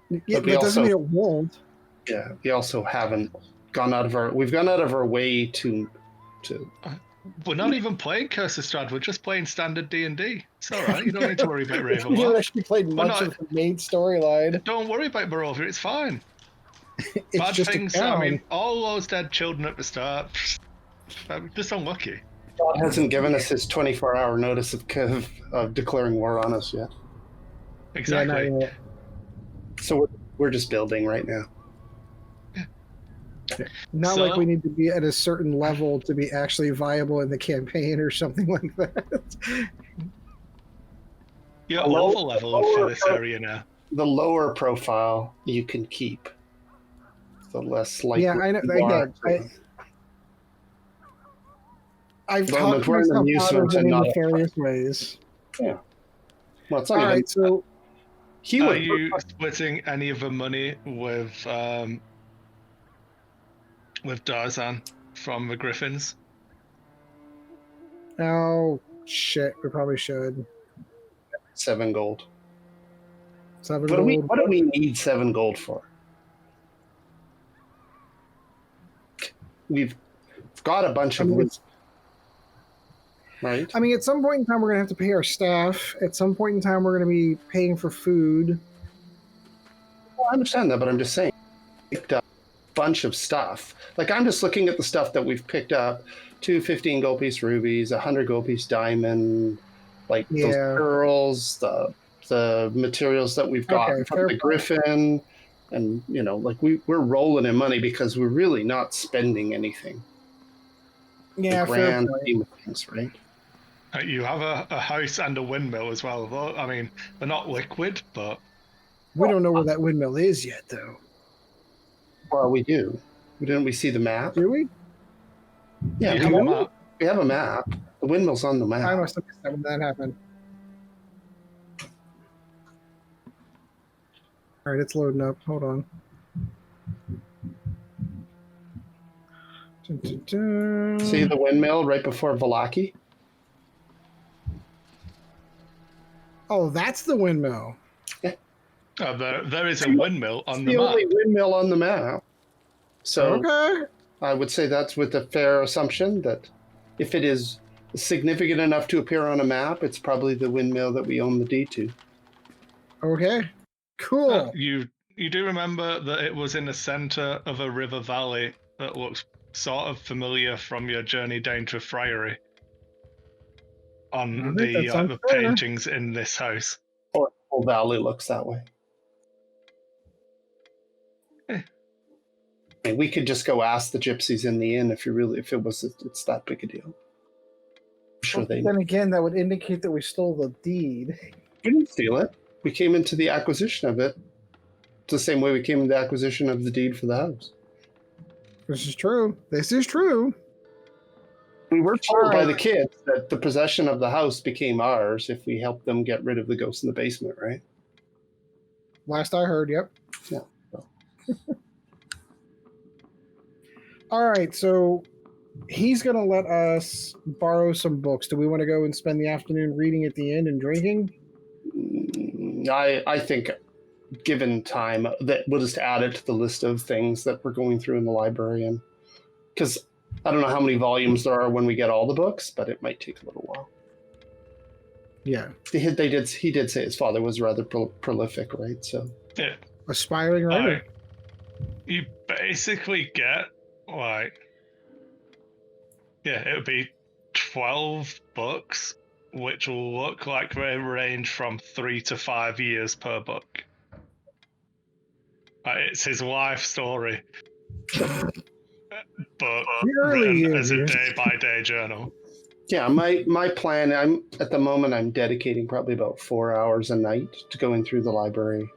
Speaker 4: But we
Speaker 2: that doesn't
Speaker 4: also-
Speaker 2: mean it won't.
Speaker 4: Yeah, we also haven't gone out of our. We've gone out of our way to.
Speaker 1: We're not even playing Curse of Strahd, we're just playing standard D&D. It's alright, you don't need to worry about
Speaker 2: We haven't
Speaker 1: Ravenloft.
Speaker 2: actually played much
Speaker 1: not-
Speaker 2: of the main storyline.
Speaker 1: Don't worry about Barovia, it's fine.
Speaker 2: It's
Speaker 1: Bad
Speaker 2: just
Speaker 1: things,
Speaker 2: a town.
Speaker 1: I mean, all those dead children at the start, just unlucky.
Speaker 4: God hasn't given us his 24-hour notice of declaring war on us yet.
Speaker 1: Exactly.
Speaker 2: Yeah, not yet.
Speaker 4: So we're just building right now.
Speaker 2: Not like
Speaker 1: So-
Speaker 2: we need to be at a certain level to be actually viable in the campaign or something like that.
Speaker 1: You're
Speaker 4: Low-
Speaker 1: over leveled for this area now.
Speaker 4: The lower profile you can keep. The less likely.
Speaker 2: Yeah, I know.
Speaker 4: you are
Speaker 2: Again,
Speaker 4: to-
Speaker 2: I've
Speaker 4: Well,
Speaker 2: talked
Speaker 4: if we're in
Speaker 2: myself out
Speaker 4: amusement
Speaker 2: of it
Speaker 4: and
Speaker 2: in
Speaker 4: not-
Speaker 2: nefarious ways.
Speaker 4: Well, it's
Speaker 2: All
Speaker 4: not even.
Speaker 2: right, so
Speaker 4: He
Speaker 1: Are
Speaker 4: would.
Speaker 1: you splitting any of the money with Darzan from the Griffins?
Speaker 2: oh shit, we probably should.
Speaker 4: 7 gold.
Speaker 2: 7
Speaker 4: What do
Speaker 2: gold.
Speaker 4: we need 7 gold for? We've got a bunch of loot, right?
Speaker 2: I mean, at some point in time, we're gonna have to pay our staff. At some point in time, we're gonna be paying for food.
Speaker 4: Well, I understand that, but I'm just saying, picked up a bunch of stuff. Like, I'm just looking at the stuff that we've picked up: 2 15 gold piece rubies, 100 gold piece diamond, like those
Speaker 2: Yeah.
Speaker 4: pearls, the materials that we've got
Speaker 2: Okay,
Speaker 4: from
Speaker 2: fair
Speaker 4: the
Speaker 2: point.
Speaker 4: Griffin, and like we're rolling in money because we're really not spending anything.
Speaker 2: Yeah,
Speaker 4: the
Speaker 2: fair
Speaker 4: grand
Speaker 2: point.
Speaker 4: scheme of things, right?
Speaker 1: You have a house and a windmill as well. Though, I mean, they're not liquid, but
Speaker 2: We don't know where that windmill is yet, though.
Speaker 4: Well, we do. Didn't we see the map?
Speaker 2: Do we?
Speaker 4: Yeah,
Speaker 1: you
Speaker 4: we
Speaker 1: have a
Speaker 4: have,
Speaker 1: map.
Speaker 4: we have a map. The windmill's on the
Speaker 2: I
Speaker 4: map.
Speaker 2: must have missed that when that happened. All right, it's loading up. Hold on. Dun, dun, dun.
Speaker 4: See the windmill right before Valaki?
Speaker 2: Oh, that's the windmill.
Speaker 1: There is a windmill on
Speaker 4: It's
Speaker 1: the
Speaker 4: the
Speaker 1: map.
Speaker 4: only windmill on the map. So
Speaker 2: Okay.
Speaker 4: I would say that's with a fair assumption that if it is significant enough to appear on a map, it's probably the windmill that we own the deed to.
Speaker 2: Okay. Cool.
Speaker 1: You do remember that it was in the center of a river valley that looks sort of familiar from your journey down to Friary. on
Speaker 2: I think that
Speaker 1: the
Speaker 2: sounds
Speaker 1: the
Speaker 2: fair.
Speaker 1: paintings in this house.
Speaker 4: Or the whole valley looks that way.
Speaker 1: Eh.
Speaker 4: I mean, we could just go ask the gypsies in the inn if it's that big a deal. I'm sure
Speaker 2: But
Speaker 4: they
Speaker 2: then again, that would indicate that we stole the deed.
Speaker 4: We didn't steal it. We came into the acquisition of it. It's the same way we came into the acquisition of the deed for the house.
Speaker 2: This is true. This is true.
Speaker 4: We were told by
Speaker 2: Alright.
Speaker 4: the kids that the possession of the house became ours if we helped them get rid of the ghost in the basement, right?
Speaker 2: Last I heard, yep.
Speaker 4: Yeah.
Speaker 2: All right, so he's going to let us borrow some books. Do we want to go and spend the afternoon reading at the inn and drinking?
Speaker 4: I think, given time, that we'll just add it to the list of things that we're going through in the library, and because I don't know how many volumes there are when we get all the books, but it might take a little while.
Speaker 2: Yeah.
Speaker 4: He did say his father was rather prolific, right? So
Speaker 1: Yeah.
Speaker 2: Aspiring writer.
Speaker 1: Alright. You basically get it would be 12 books, which will look like they range from 3 to 5 years per book. It's his life story, but
Speaker 2: Really
Speaker 1: written as a
Speaker 2: is.
Speaker 1: day-by-day journal.
Speaker 4: yeah, my plan. I'm dedicating probably about 4 hours a night to going through the library,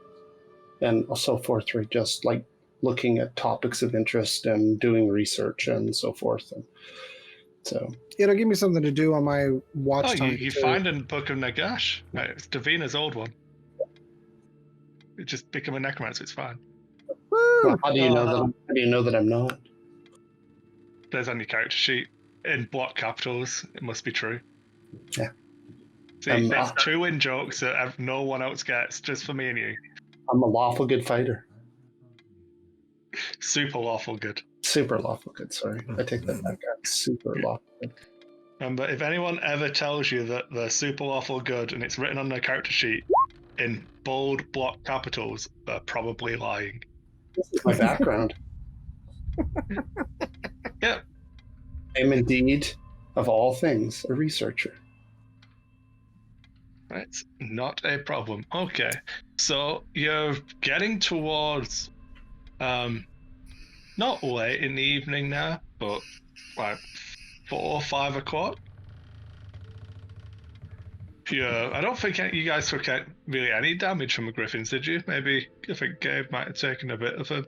Speaker 4: and so forth through just like looking at topics of interest and doing research and so forth. And so
Speaker 2: It'll give me something to do on my watch
Speaker 1: Oh,
Speaker 2: time.
Speaker 1: you
Speaker 2: too.
Speaker 1: find in Book of Nagash. Right, it's Davina's old one. You just become a necromancer, it's fine.
Speaker 2: Woo!
Speaker 4: well, how do you know that I'm not?
Speaker 1: There's on your character sheet. In block capitals, it must be true.
Speaker 4: Yeah.
Speaker 1: See, there's 2 in jokes that no one else gets, just for me and you.
Speaker 4: I'm a lawful good fighter.
Speaker 1: Super lawful good.
Speaker 4: Super lawful good. Sorry, I take that back. I'm super lawful good.
Speaker 1: Remember, if anyone ever tells you that they're super lawful good and it's written on their character sheet in bold block capitals, they're probably lying.
Speaker 4: This is my background.
Speaker 1: Yep.
Speaker 4: I am indeed, of all things, a researcher.
Speaker 1: It's not a problem. Okay, so you're getting towards, not late in the evening now, but like 4 or 5 o'clock. Yeah, I don't think you guys took really any damage from the griffins, did you? Maybe I think Gabe might have taken a bit of a.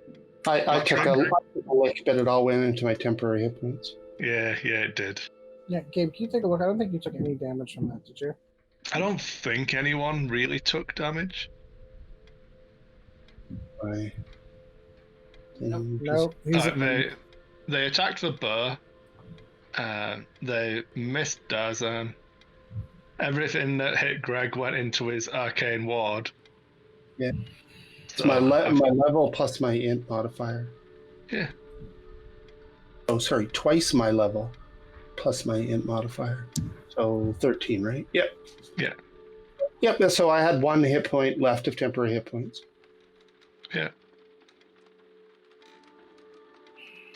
Speaker 4: I took a lick, but it all went into my temporary hit points.
Speaker 1: Yeah, it did.
Speaker 2: Yeah, Gabe, can you take a look? I don't think you took any damage from that, did you?
Speaker 1: I don't think anyone really took damage.
Speaker 4: Right.
Speaker 2: No, he's at me.
Speaker 1: They attacked the bear. They missed Dazan. Everything that hit Greg went into his arcane ward.
Speaker 4: Yeah.
Speaker 1: So,
Speaker 4: my level plus my int modifier.
Speaker 1: Yeah.
Speaker 4: Oh, sorry, twice my level plus my int modifier. So 13, right? Yep.
Speaker 1: Yeah.
Speaker 4: Yep, so I had 1 hit point left of temporary hit points.
Speaker 1: Yeah.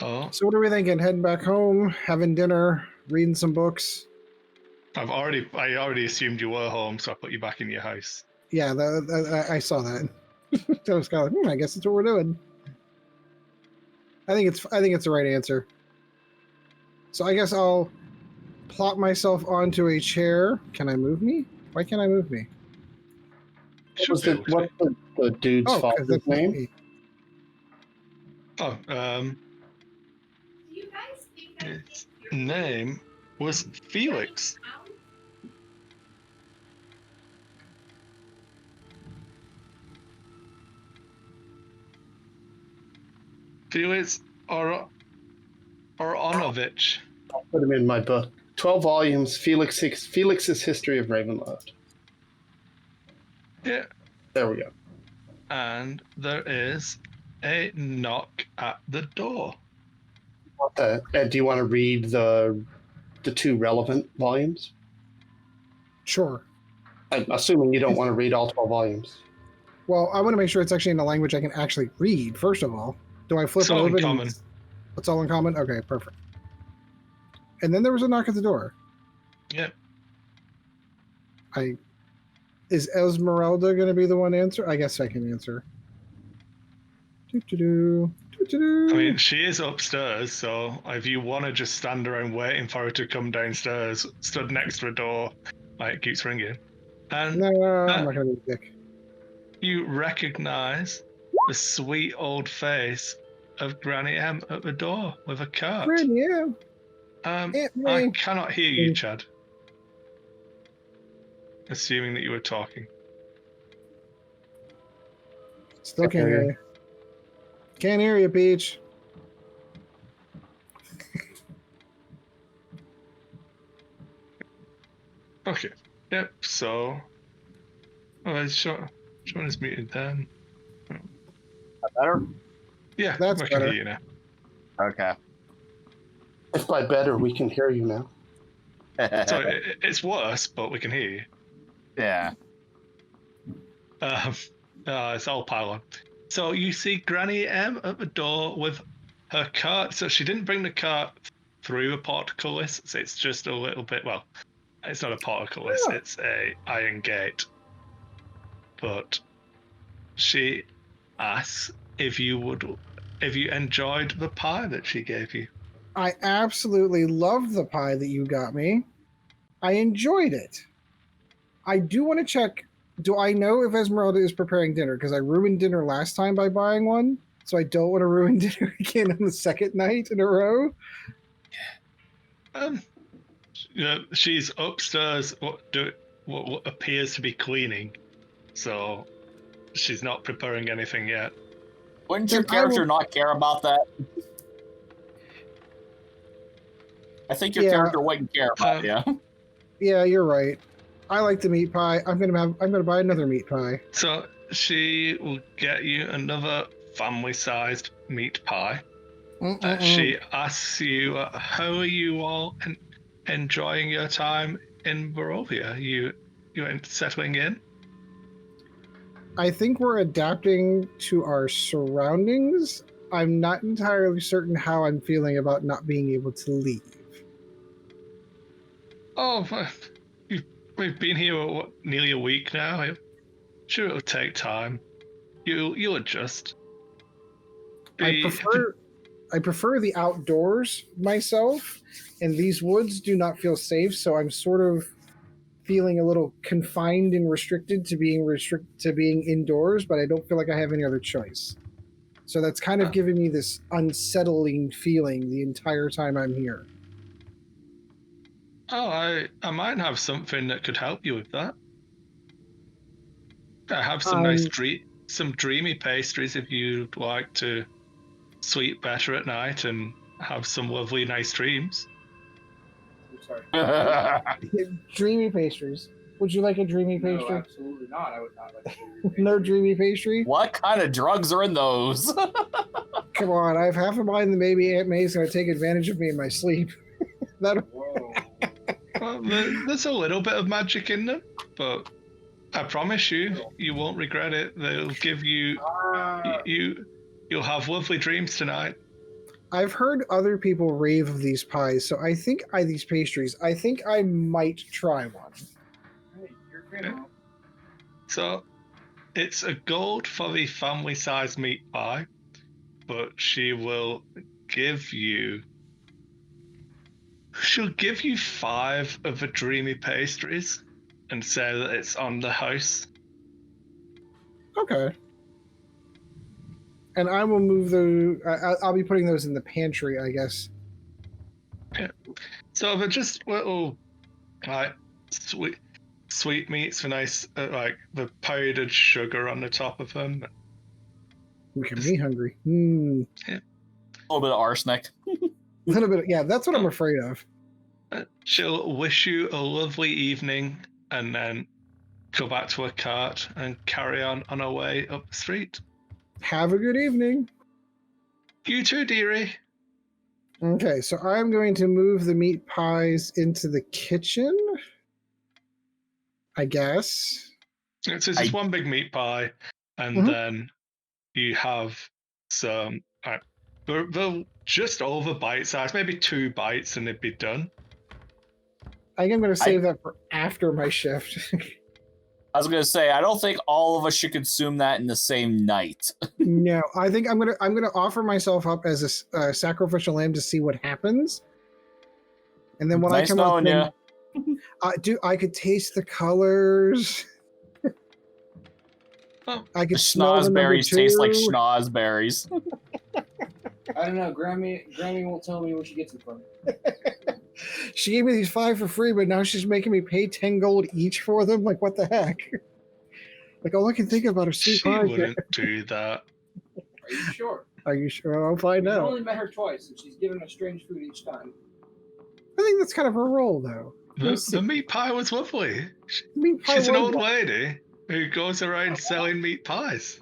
Speaker 1: Oh,
Speaker 2: So what are we thinking? Heading back home, having dinner, reading some books?
Speaker 1: I already assumed you were home, so I put you back in your house.
Speaker 2: Yeah, I saw that. I was kind of like, I guess that's what we're doing. I think it's the right answer. So I guess I'll plop myself onto a chair. Can I move me? Why can't I move me?
Speaker 4: What's the dude's
Speaker 2: 'cause
Speaker 4: father's
Speaker 2: that's
Speaker 4: name?
Speaker 2: me.
Speaker 1: Oh, his name was Felix. Felix Oronovich.
Speaker 4: I'll put him in my book. 12 volumes, Felix's History of Ravenloft.
Speaker 1: Yeah.
Speaker 4: There we go.
Speaker 1: And there is a knock at the door.
Speaker 4: Ed, do you want to read the 2 relevant volumes?
Speaker 2: Sure.
Speaker 4: I'm assuming you don't want to read all 12 volumes.
Speaker 2: Well, I want to make sure it's actually in a language I can actually read, first of all. Do I flip
Speaker 1: It's
Speaker 2: it
Speaker 1: all
Speaker 2: over?
Speaker 1: in common.
Speaker 2: It's all in common? Okay, perfect. And then there was a knock at the door.
Speaker 1: Yep.
Speaker 2: Is Esmeralda going to be the one to answer? I guess I can answer. Doo-doo-doo, doo-doo-doo.
Speaker 1: I mean, she is upstairs, so if you want to just stand around waiting for her to come downstairs, stood next to a door, like it keeps ringing, and
Speaker 2: No, I'm not going to be a dick.
Speaker 1: you recognize the sweet old face of Granny M at the door with a cart.
Speaker 2: Granny, yeah.
Speaker 1: I
Speaker 2: May.
Speaker 1: cannot hear you, Chad. Assuming that you were talking.
Speaker 2: Still can't hear you. Can't hear you, Peach.
Speaker 1: Okay. Yep. So, Sean is muted then.
Speaker 3: Better?
Speaker 1: Yeah,
Speaker 2: That's
Speaker 1: I can
Speaker 2: better.
Speaker 1: hear you now.
Speaker 3: Okay.
Speaker 4: If by better, we can hear you now.
Speaker 1: So it's worse, but we can hear you.
Speaker 3: Yeah.
Speaker 1: It's all pile on. So you see Granny M at the door with her cart. So she didn't bring the cart through a portcullis. So it's just a little bit. Well, it's not a portcullis.
Speaker 2: Yeah.
Speaker 1: It's a iron gate. But she asks if you enjoyed the pie that she gave you.
Speaker 2: I absolutely loved the pie that you got me. I enjoyed it. I do want to check. Do I know if Esmeralda is preparing dinner? Because I ruined dinner last time by buying one. So I don't want to ruin dinner again on the second night in a row.
Speaker 1: She's upstairs. What appears to be cleaning. So she's not preparing anything yet.
Speaker 3: Wouldn't your
Speaker 2: Then I
Speaker 3: character
Speaker 2: will-
Speaker 3: not care about that? I think your
Speaker 2: Yeah.
Speaker 3: character wouldn't care about it.
Speaker 2: Yeah, you're right. I like the meat pie. I'm gonna buy another meat pie.
Speaker 1: So she will get you another family-sized meat pie. She asks you, "How are you all enjoying your time in Barovia? You settling in?"
Speaker 2: I think we're adapting to our surroundings. I'm not entirely certain how I'm feeling about not being able to leave.
Speaker 1: Oh, we've been here nearly a week now. I'm sure it'll take time. You'll adjust.
Speaker 2: I prefer the outdoors myself, and these woods do not feel safe, so I'm sort of feeling a little confined and restricted to being indoors, but I don't feel like I have any other choice. So that's kind of giving me this unsettling feeling the entire time I'm here.
Speaker 1: Oh, I might have something that could help you with that. I have some some dreamy pastries if you'd like to sleep better at night and have some lovely, nice dreams.
Speaker 5: I'm sorry.
Speaker 2: Dreamy pastries. Would you like a dreamy
Speaker 5: No,
Speaker 2: pastry?
Speaker 5: absolutely not. I would not like to.
Speaker 2: No dreamy pastry?
Speaker 3: What kind of drugs are in those?
Speaker 2: Come on, I have half a mind that maybe Aunt May's going to take advantage of me in my sleep.
Speaker 5: Whoa.
Speaker 1: Well, there's a little bit of magic in them, but I promise you, you won't regret it. They'll give you you'll have lovely dreams tonight.
Speaker 2: I've heard other people rave of these pies, so I think these pastries. I think I might try one.
Speaker 5: Hey, you're great. Mom.
Speaker 1: So, it's a gold for the family-sized meat pie, but she'll give you 5 of the dreamy pastries and say that it's on the house.
Speaker 2: Okay. And I will move those. I'll be putting those in the pantry, I guess.
Speaker 1: So they're just little, like, sweet meats with nice, like, the powdered sugar on the top of them.
Speaker 2: Making me hungry.
Speaker 3: A little bit of arsenic.
Speaker 2: A little bit. Yeah, that's what I'm afraid of.
Speaker 1: She'll wish you a lovely evening and then go back to her cart and carry on her way up the street.
Speaker 2: Have a good evening.
Speaker 1: You too, dearie.
Speaker 2: Okay, so I'm going to move the meat pies into the kitchen, I guess.
Speaker 1: So it's just one big meat pie, and
Speaker 2: Mhm.
Speaker 1: then you have some. They're just over bite size, maybe 2 bites, and they'd be done.
Speaker 2: I think I'm going to save that for after my shift.
Speaker 3: I was gonna say, I don't think all of us should consume that in the same night.
Speaker 2: No, I think I'm gonna offer myself up as a sacrificial lamb to see what happens, and then when
Speaker 3: Nice
Speaker 2: I come out,
Speaker 3: knowing
Speaker 2: then, I could taste the colors.
Speaker 1: Oh,
Speaker 2: I
Speaker 3: The
Speaker 2: could smell the number
Speaker 3: schnozberries taste like
Speaker 2: two.
Speaker 3: schnozberries.
Speaker 5: I don't know. Grammy won't tell me where she gets it from.
Speaker 2: She gave me these 5 for free, but now she's making me pay 10 gold each for them. Like, what the heck? Like, all I can think about are sweet
Speaker 1: she
Speaker 2: pies.
Speaker 1: wouldn't do that.
Speaker 5: Are you sure?
Speaker 2: Are you sure? I'll find
Speaker 5: I've
Speaker 2: out.
Speaker 5: only met her twice, and she's given us strange food each time.
Speaker 2: I think that's kind of her role, though.
Speaker 1: The meat pie was lovely.
Speaker 2: Meat pie
Speaker 1: She's an
Speaker 2: was
Speaker 1: old
Speaker 2: like-
Speaker 1: lady who goes around selling meat pies.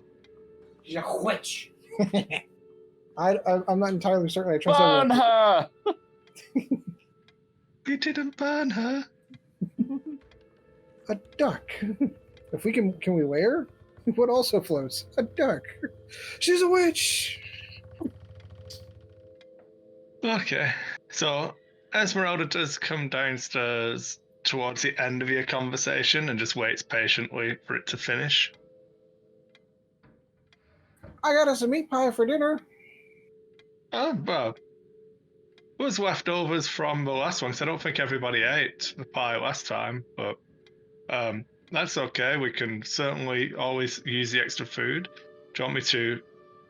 Speaker 5: She's a witch.
Speaker 2: I'm not entirely certain. I trust
Speaker 3: Burn
Speaker 2: everyone.
Speaker 3: her!
Speaker 1: You didn't burn her.
Speaker 2: A duck. If we can we wear? What also floats? A duck. She's a witch.
Speaker 1: Okay, so Esmeralda does come downstairs towards the end of your conversation and just waits patiently for it to finish.
Speaker 2: I got us a meat pie for dinner.
Speaker 1: Oh, well, it was leftovers from the last one, because I don't think everybody ate the pie last time, but that's okay. We can certainly always use the extra food. Do you want me to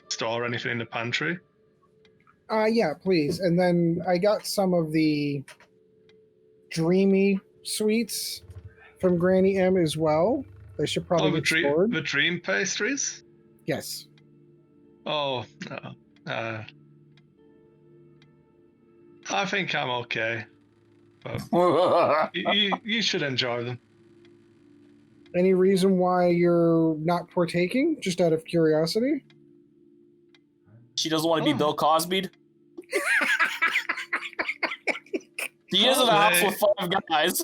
Speaker 1: store anything in the pantry?
Speaker 2: Yeah, please. And then I got some of the dreamy sweets from Granny M as well. They should probably
Speaker 1: the,
Speaker 2: get stored.
Speaker 1: the dream pastries?
Speaker 2: Yes.
Speaker 1: Oh, no. I think I'm okay. You should enjoy them.
Speaker 2: Any reason why you're not partaking? Just out of curiosity?
Speaker 3: She doesn't want to be
Speaker 1: Oh.
Speaker 3: Bill Cosby. He is in a house with 5 guys.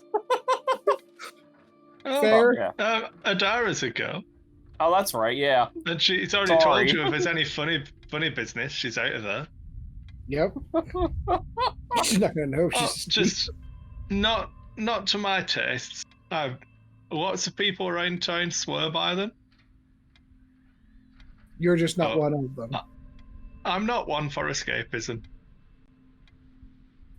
Speaker 1: Oh,
Speaker 2: Fair.
Speaker 3: Yeah.
Speaker 1: Adara's a girl.
Speaker 3: Oh, that's right. Yeah.
Speaker 1: And she's already
Speaker 3: Sorry.
Speaker 1: told you if there's any funny business, she's out of there.
Speaker 2: Yep. She's not gonna know.
Speaker 1: Oh,
Speaker 2: She's
Speaker 1: just not to my tastes. Lots of people around town swear by them.
Speaker 2: You're just not
Speaker 1: Oh.
Speaker 2: one of them.
Speaker 1: I'm not one for escapism.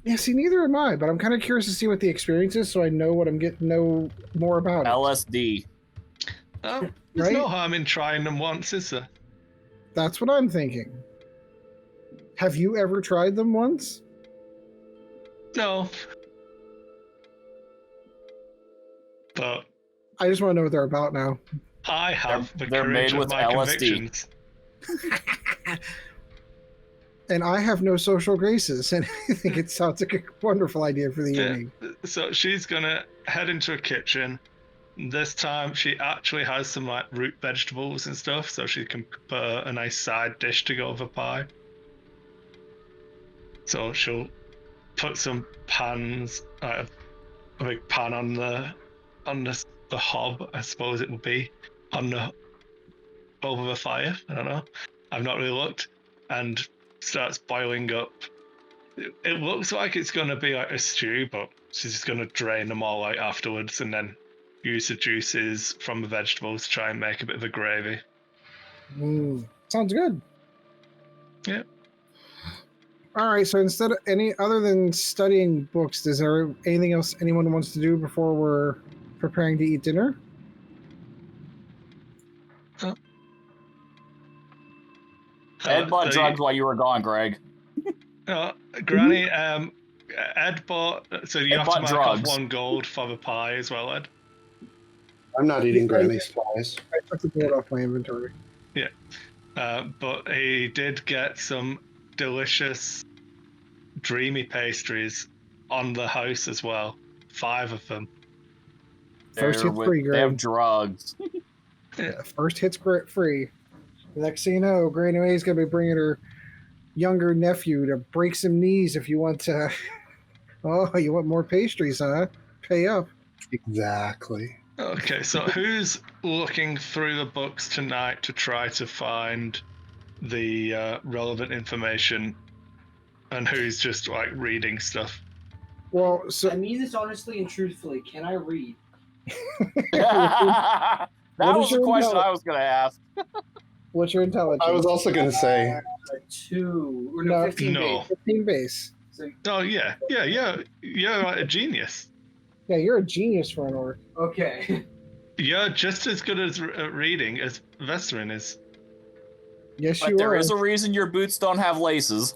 Speaker 2: Yeah, see, neither am I. But I'm kind of curious to see what the experience is, so I know what I'm getting know more about it.
Speaker 3: LSD.
Speaker 1: Oh, there's
Speaker 2: Right?
Speaker 1: no harm in trying them once, is there?
Speaker 2: That's what I'm thinking. Have you ever tried them once?
Speaker 1: No. But
Speaker 2: I just want to know what they're about now.
Speaker 1: I have the
Speaker 3: They're
Speaker 1: courage
Speaker 3: made
Speaker 1: of
Speaker 3: with
Speaker 1: my
Speaker 3: LSD.
Speaker 1: convictions.
Speaker 2: And I have no social graces, and I think it sounds like a wonderful idea for the
Speaker 1: Yeah.
Speaker 2: evening.
Speaker 1: So she's gonna head into a kitchen. This time she actually has some like root vegetables and stuff, so she can prepare a nice side dish to go with a pie. So she'll put some pans, a big pan on the hob, I suppose it would be, over the fire. I don't know. I've not really looked, and starts boiling up. It looks like it's gonna be like a stew, but she's just gonna drain them all out afterwards, and then use the juices from the vegetables to try and make a bit of a gravy.
Speaker 2: Sounds good.
Speaker 1: Yeah.
Speaker 2: All right. So instead of other than studying books, is there anything else anyone wants to do before we're preparing to eat dinner?
Speaker 3: Ed bought drugs while you were gone, Greg.
Speaker 1: Granny, Ed bought. So you
Speaker 3: Ed
Speaker 1: have to
Speaker 3: bought
Speaker 1: mark off
Speaker 3: drugs.
Speaker 1: 1 gold for the pie as well, Ed.
Speaker 4: I'm not eating Granny's flies.
Speaker 2: I took the board off my inventory.
Speaker 1: But he did get some delicious, dreamy pastries on the house as well. 5 of them.
Speaker 2: First hit free,
Speaker 3: They have
Speaker 2: Greg.
Speaker 3: drugs.
Speaker 2: Yeah, first hit's free. Next thing you know, Granny Mae's gonna be bringing her younger nephew to break some knees if you want to. Oh, you want more pastries, huh? Pay up.
Speaker 4: Exactly.
Speaker 1: Okay, so who's looking through the books tonight to try to find the relevant information, and who's just like reading stuff?
Speaker 2: Well, so
Speaker 5: I mean this honestly and truthfully. Can I read?
Speaker 3: That
Speaker 2: What is
Speaker 3: was the
Speaker 2: your
Speaker 3: question
Speaker 2: intel-
Speaker 3: I was going to ask.
Speaker 2: what's your intelligence?
Speaker 4: I was also going to say,
Speaker 5: A 2 or
Speaker 2: No.
Speaker 5: 15
Speaker 1: No.
Speaker 5: base.
Speaker 2: 15 base.
Speaker 5: So,
Speaker 1: Oh yeah, you're like a genius.
Speaker 2: Yeah, you're a genius for an orc.
Speaker 5: okay.
Speaker 1: You're just as good as reading as Vesserin is.
Speaker 2: Yes,
Speaker 3: But
Speaker 2: you
Speaker 3: there
Speaker 2: are.
Speaker 3: is a reason your boots don't have laces.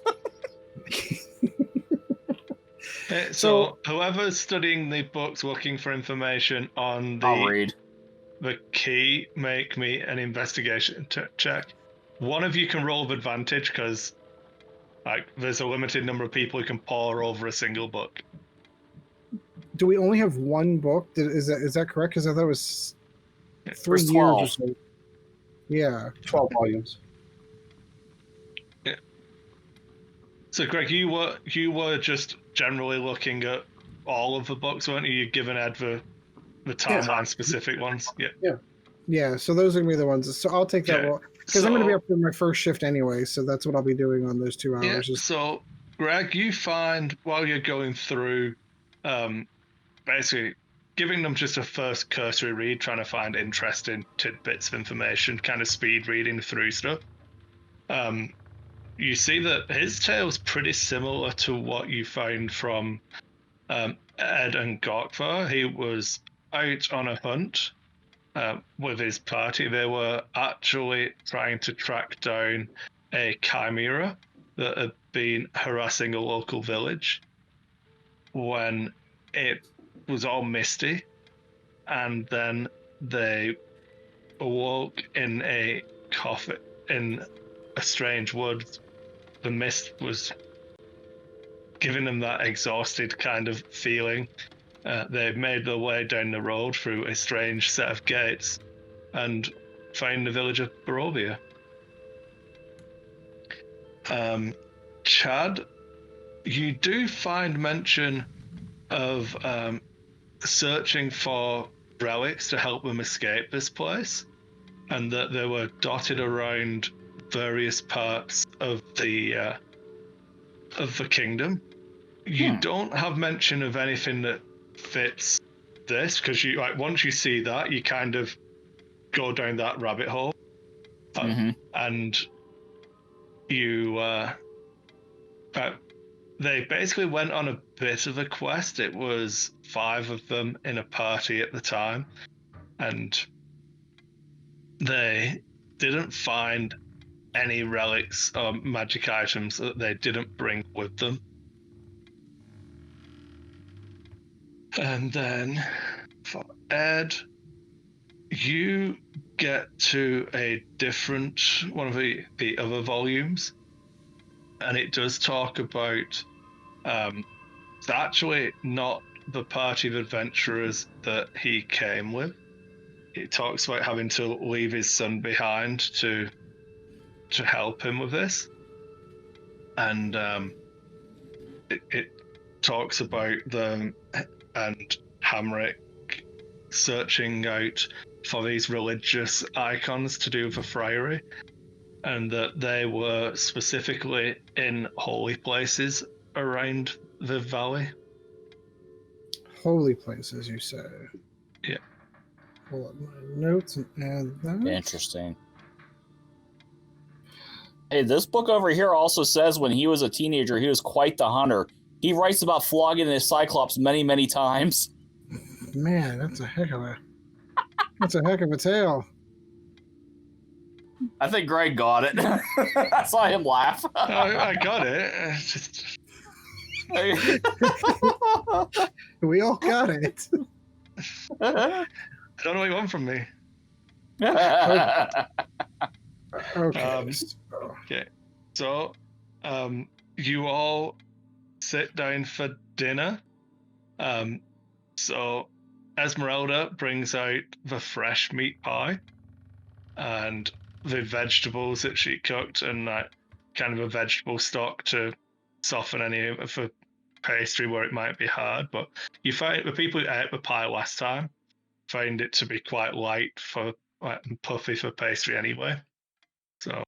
Speaker 1: So whoever's studying the books looking for information on
Speaker 3: I'll
Speaker 1: the
Speaker 3: read.
Speaker 1: key, make me an investigation check. One of you can roll with advantage because like there's a limited number of people who can pore over a single book.
Speaker 2: Do we only have one book? Is that correct? Because I thought it was 3
Speaker 3: There's
Speaker 2: years or
Speaker 3: 12.
Speaker 2: so. Yeah.
Speaker 4: 12 volumes.
Speaker 1: So Greg, you were just generally looking at all of the books, weren't you? You'd given Ed the timeline specific ones. Yeah.
Speaker 2: Yeah, so those are going to be the ones. So I'll take that
Speaker 1: Okay.
Speaker 2: role. Because I'm going to be
Speaker 1: So-
Speaker 2: up for my first shift anyway, so that's what I'll be doing on those 2
Speaker 1: Yeah.
Speaker 2: hours. is-
Speaker 1: So, Greg, you find while you're going through, basically giving them just a first cursory read, trying to find interesting tidbits of information, kind of speed reading through stuff. You see that his tale's pretty similar to what you found from Ed and Gokvar. He was out on a hunt with his party. They were actually trying to track down a chimera that had been harassing a local village when it was all misty, and then they awoke in a coffin in a strange woods. The mist was giving them that exhausted kind of feeling. They made their way down the road through a strange set of gates and found the village of Barovia. Chad, you do find mention of searching for relics to help them escape this place, and that they were dotted around various parts of the kingdom. You don't have mention of anything that fits this, because you once you see that, you kind of go down that rabbit hole, and you they basically went on a bit of a quest. It was 5 of them in a party at the time, and they didn't find any relics or magic items that they didn't bring with them. And then for Ed, you get to a different one of the other volumes, and it does talk about it's actually not the party of adventurers that he came with. It talks about having to leave his son behind to help him with this, and it talks about them and Hamrick searching out for these religious icons to do with the friary, and that they were specifically in holy places around the valley.
Speaker 2: Holy places, you say?
Speaker 1: Yeah.
Speaker 2: Pull up my notes and add that.
Speaker 3: Interesting. Hey, this book over here also says when he was a teenager, he was quite the hunter. He writes about flogging his cyclops many, many times.
Speaker 2: Man, that's a heck of a tale.
Speaker 3: I think Greg got it. I saw him laugh.
Speaker 1: I got it. It's just
Speaker 2: We all got it.
Speaker 1: I don't know what you want from me.
Speaker 2: Okay.
Speaker 1: Okay, so you all sit down for dinner. So Esmeralda brings out the fresh meat pie and the vegetables that she cooked, and that kind of a vegetable stock to soften any of the pastry where it might be hard. But you find the people who ate the pie last time find it to be quite light and puffy for pastry anyway, so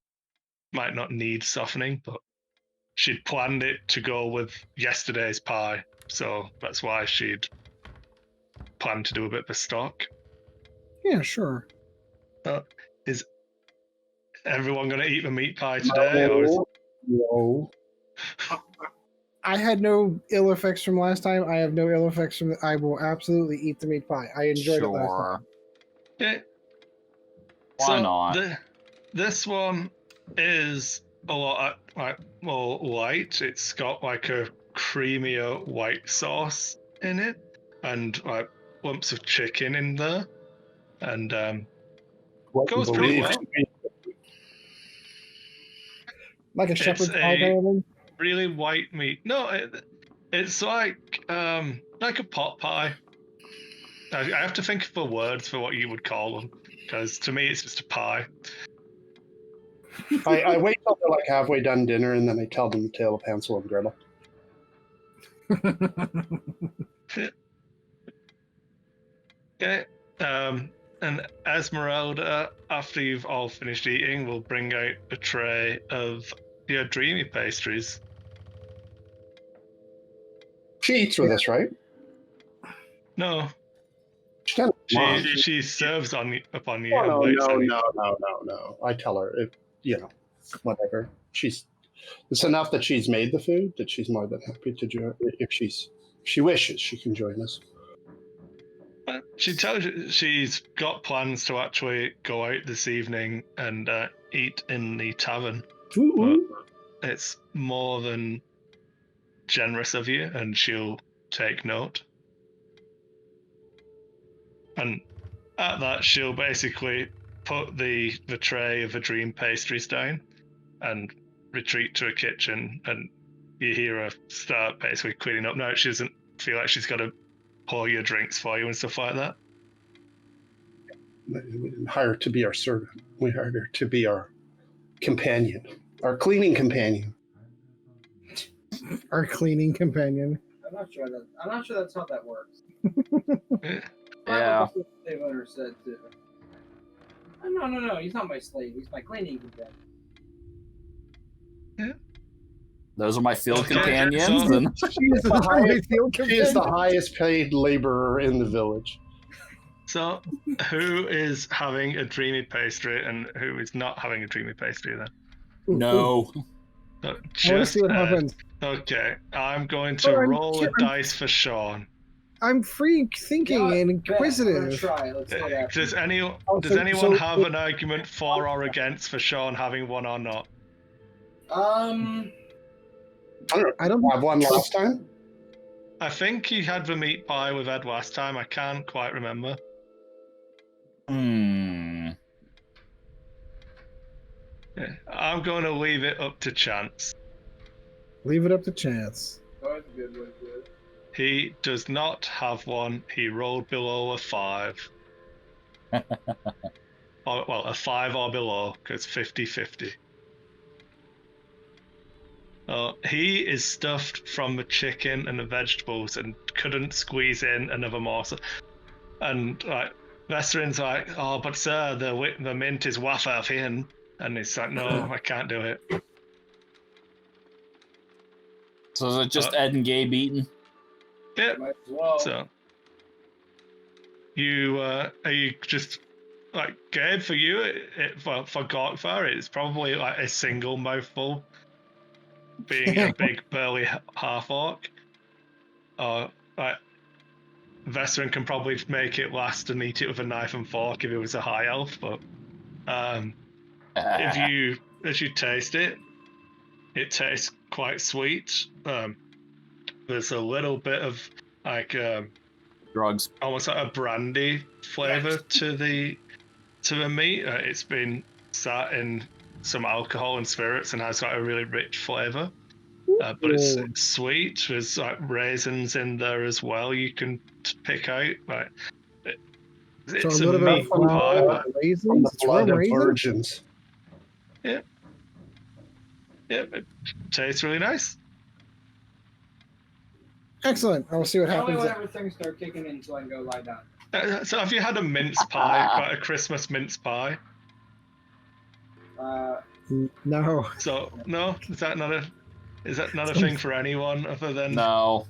Speaker 1: might not need softening. But she'd planned it to go with yesterday's pie, so that's why she'd planned to do a bit of a stock.
Speaker 2: Yeah, sure.
Speaker 1: Is everyone going to eat the meat pie today? Or is...
Speaker 4: No.
Speaker 2: I had no ill effects from last time. I have no ill effects from. I will absolutely eat the meat pie. I enjoyed it last time.
Speaker 1: Yeah.
Speaker 3: Why not?
Speaker 1: This one is a lot more light. It's got like a creamier white sauce in it, and like lumps of chicken in there, and goes pretty well.
Speaker 2: Like a shepherd's pie kind of thing.
Speaker 1: Really white meat. No, it's like a pot pie. I have to think of the words for what you would call them, because to me it's just a pie.
Speaker 4: I wait till they're like halfway done dinner, and then I tell them the tale of Hansel and Gretel.
Speaker 1: Okay. And Esmeralda, after you've all finished eating, will bring out a tray of your dreamy pastries.
Speaker 4: She eats with us, right?
Speaker 1: No, she serves upon you.
Speaker 4: Oh, no. I tell her, whatever. It's enough that she's made the food that she's more than happy to join. If she wishes, she can join us.
Speaker 1: She tells you she's got plans to actually go out this evening and eat in the tavern. But it's more than generous of you, and she'll take note. And at that, she'll basically put the tray of the dream pastries down and retreat to a kitchen, and you hear her start basically cleaning up. Now she doesn't feel like she's got to pour your drinks for you and stuff like that.
Speaker 4: We didn't hire her to be our servant. We hired her to be our companion, our cleaning companion.
Speaker 2: Our cleaning companion.
Speaker 5: I'm not sure that's how that works.
Speaker 3: Yeah.
Speaker 5: Slave owner said too. No. He's not my slave. He's my cleaning companion.
Speaker 1: Yeah.
Speaker 3: Those are my field
Speaker 1: Okay,
Speaker 3: companions.
Speaker 1: so-
Speaker 3: And
Speaker 4: She is the highest paid laborer in the village.
Speaker 1: So, who is having a dreamy pastry and who is not having a dreamy pastry then?
Speaker 3: no.
Speaker 1: So
Speaker 2: I want to see what happens.
Speaker 1: Okay, I'm going to
Speaker 2: Well, I'm
Speaker 1: roll a
Speaker 2: sure-
Speaker 1: dice for Sean.
Speaker 2: I'm free thinking and
Speaker 5: I'm
Speaker 2: inquisitive.
Speaker 5: gonna try. Let's see what happens.
Speaker 1: Does anyone
Speaker 2: so-
Speaker 1: have an argument for or against for Sean having one or not?
Speaker 4: I don't
Speaker 2: I don't.
Speaker 4: have one last time.
Speaker 1: I think he had the meat pie with Ed last time. I can't quite remember.
Speaker 3: Hmm.
Speaker 1: Yeah, I'm going to leave it up to chance.
Speaker 2: Leave it up to chance.
Speaker 5: Oh, that's good. That's good.
Speaker 1: He does not have one. He rolled below a 5. Well, a 5 or below, because 50-50. He is stuffed from the chicken and the vegetables and couldn't squeeze in another morsel. And like Vesterin's like, "Oh, but sir, the mint is wafer thin," and he's like, "No, I can't do it."
Speaker 3: So is it just Ed and Gabe eating?
Speaker 1: Yep.
Speaker 5: Might as well.
Speaker 1: So you are you just like Gabe? For you, for Gorkvar, it's probably like a single mouthful, being a big burly half orc. Or like Vesserin can probably make it last and eat it with a knife and fork if it was a high elf. But as you taste it, it tastes quite sweet. There's a little bit of like
Speaker 3: Drugs.
Speaker 1: almost like a brandy flavor to the meat. It's been sat in some alcohol and spirits and has got a really rich flavor. But it's sweet. There's like raisins in there as well. You can pick out like it's
Speaker 2: So a little bit
Speaker 1: meat
Speaker 2: of
Speaker 1: pie.
Speaker 2: flour,
Speaker 4: From
Speaker 2: raisins,
Speaker 4: the blood of
Speaker 2: raisins.
Speaker 4: virgins.
Speaker 1: Yeah, it tastes really nice.
Speaker 2: Excellent. I'll see what
Speaker 5: Tell me
Speaker 2: happens.
Speaker 5: whenever things start kicking in so I can go lie down.
Speaker 1: So have you had a mince pie, like a Christmas mince pie?
Speaker 2: No.
Speaker 1: So no, is that not a Is that not a thing for anyone other than?
Speaker 3: No.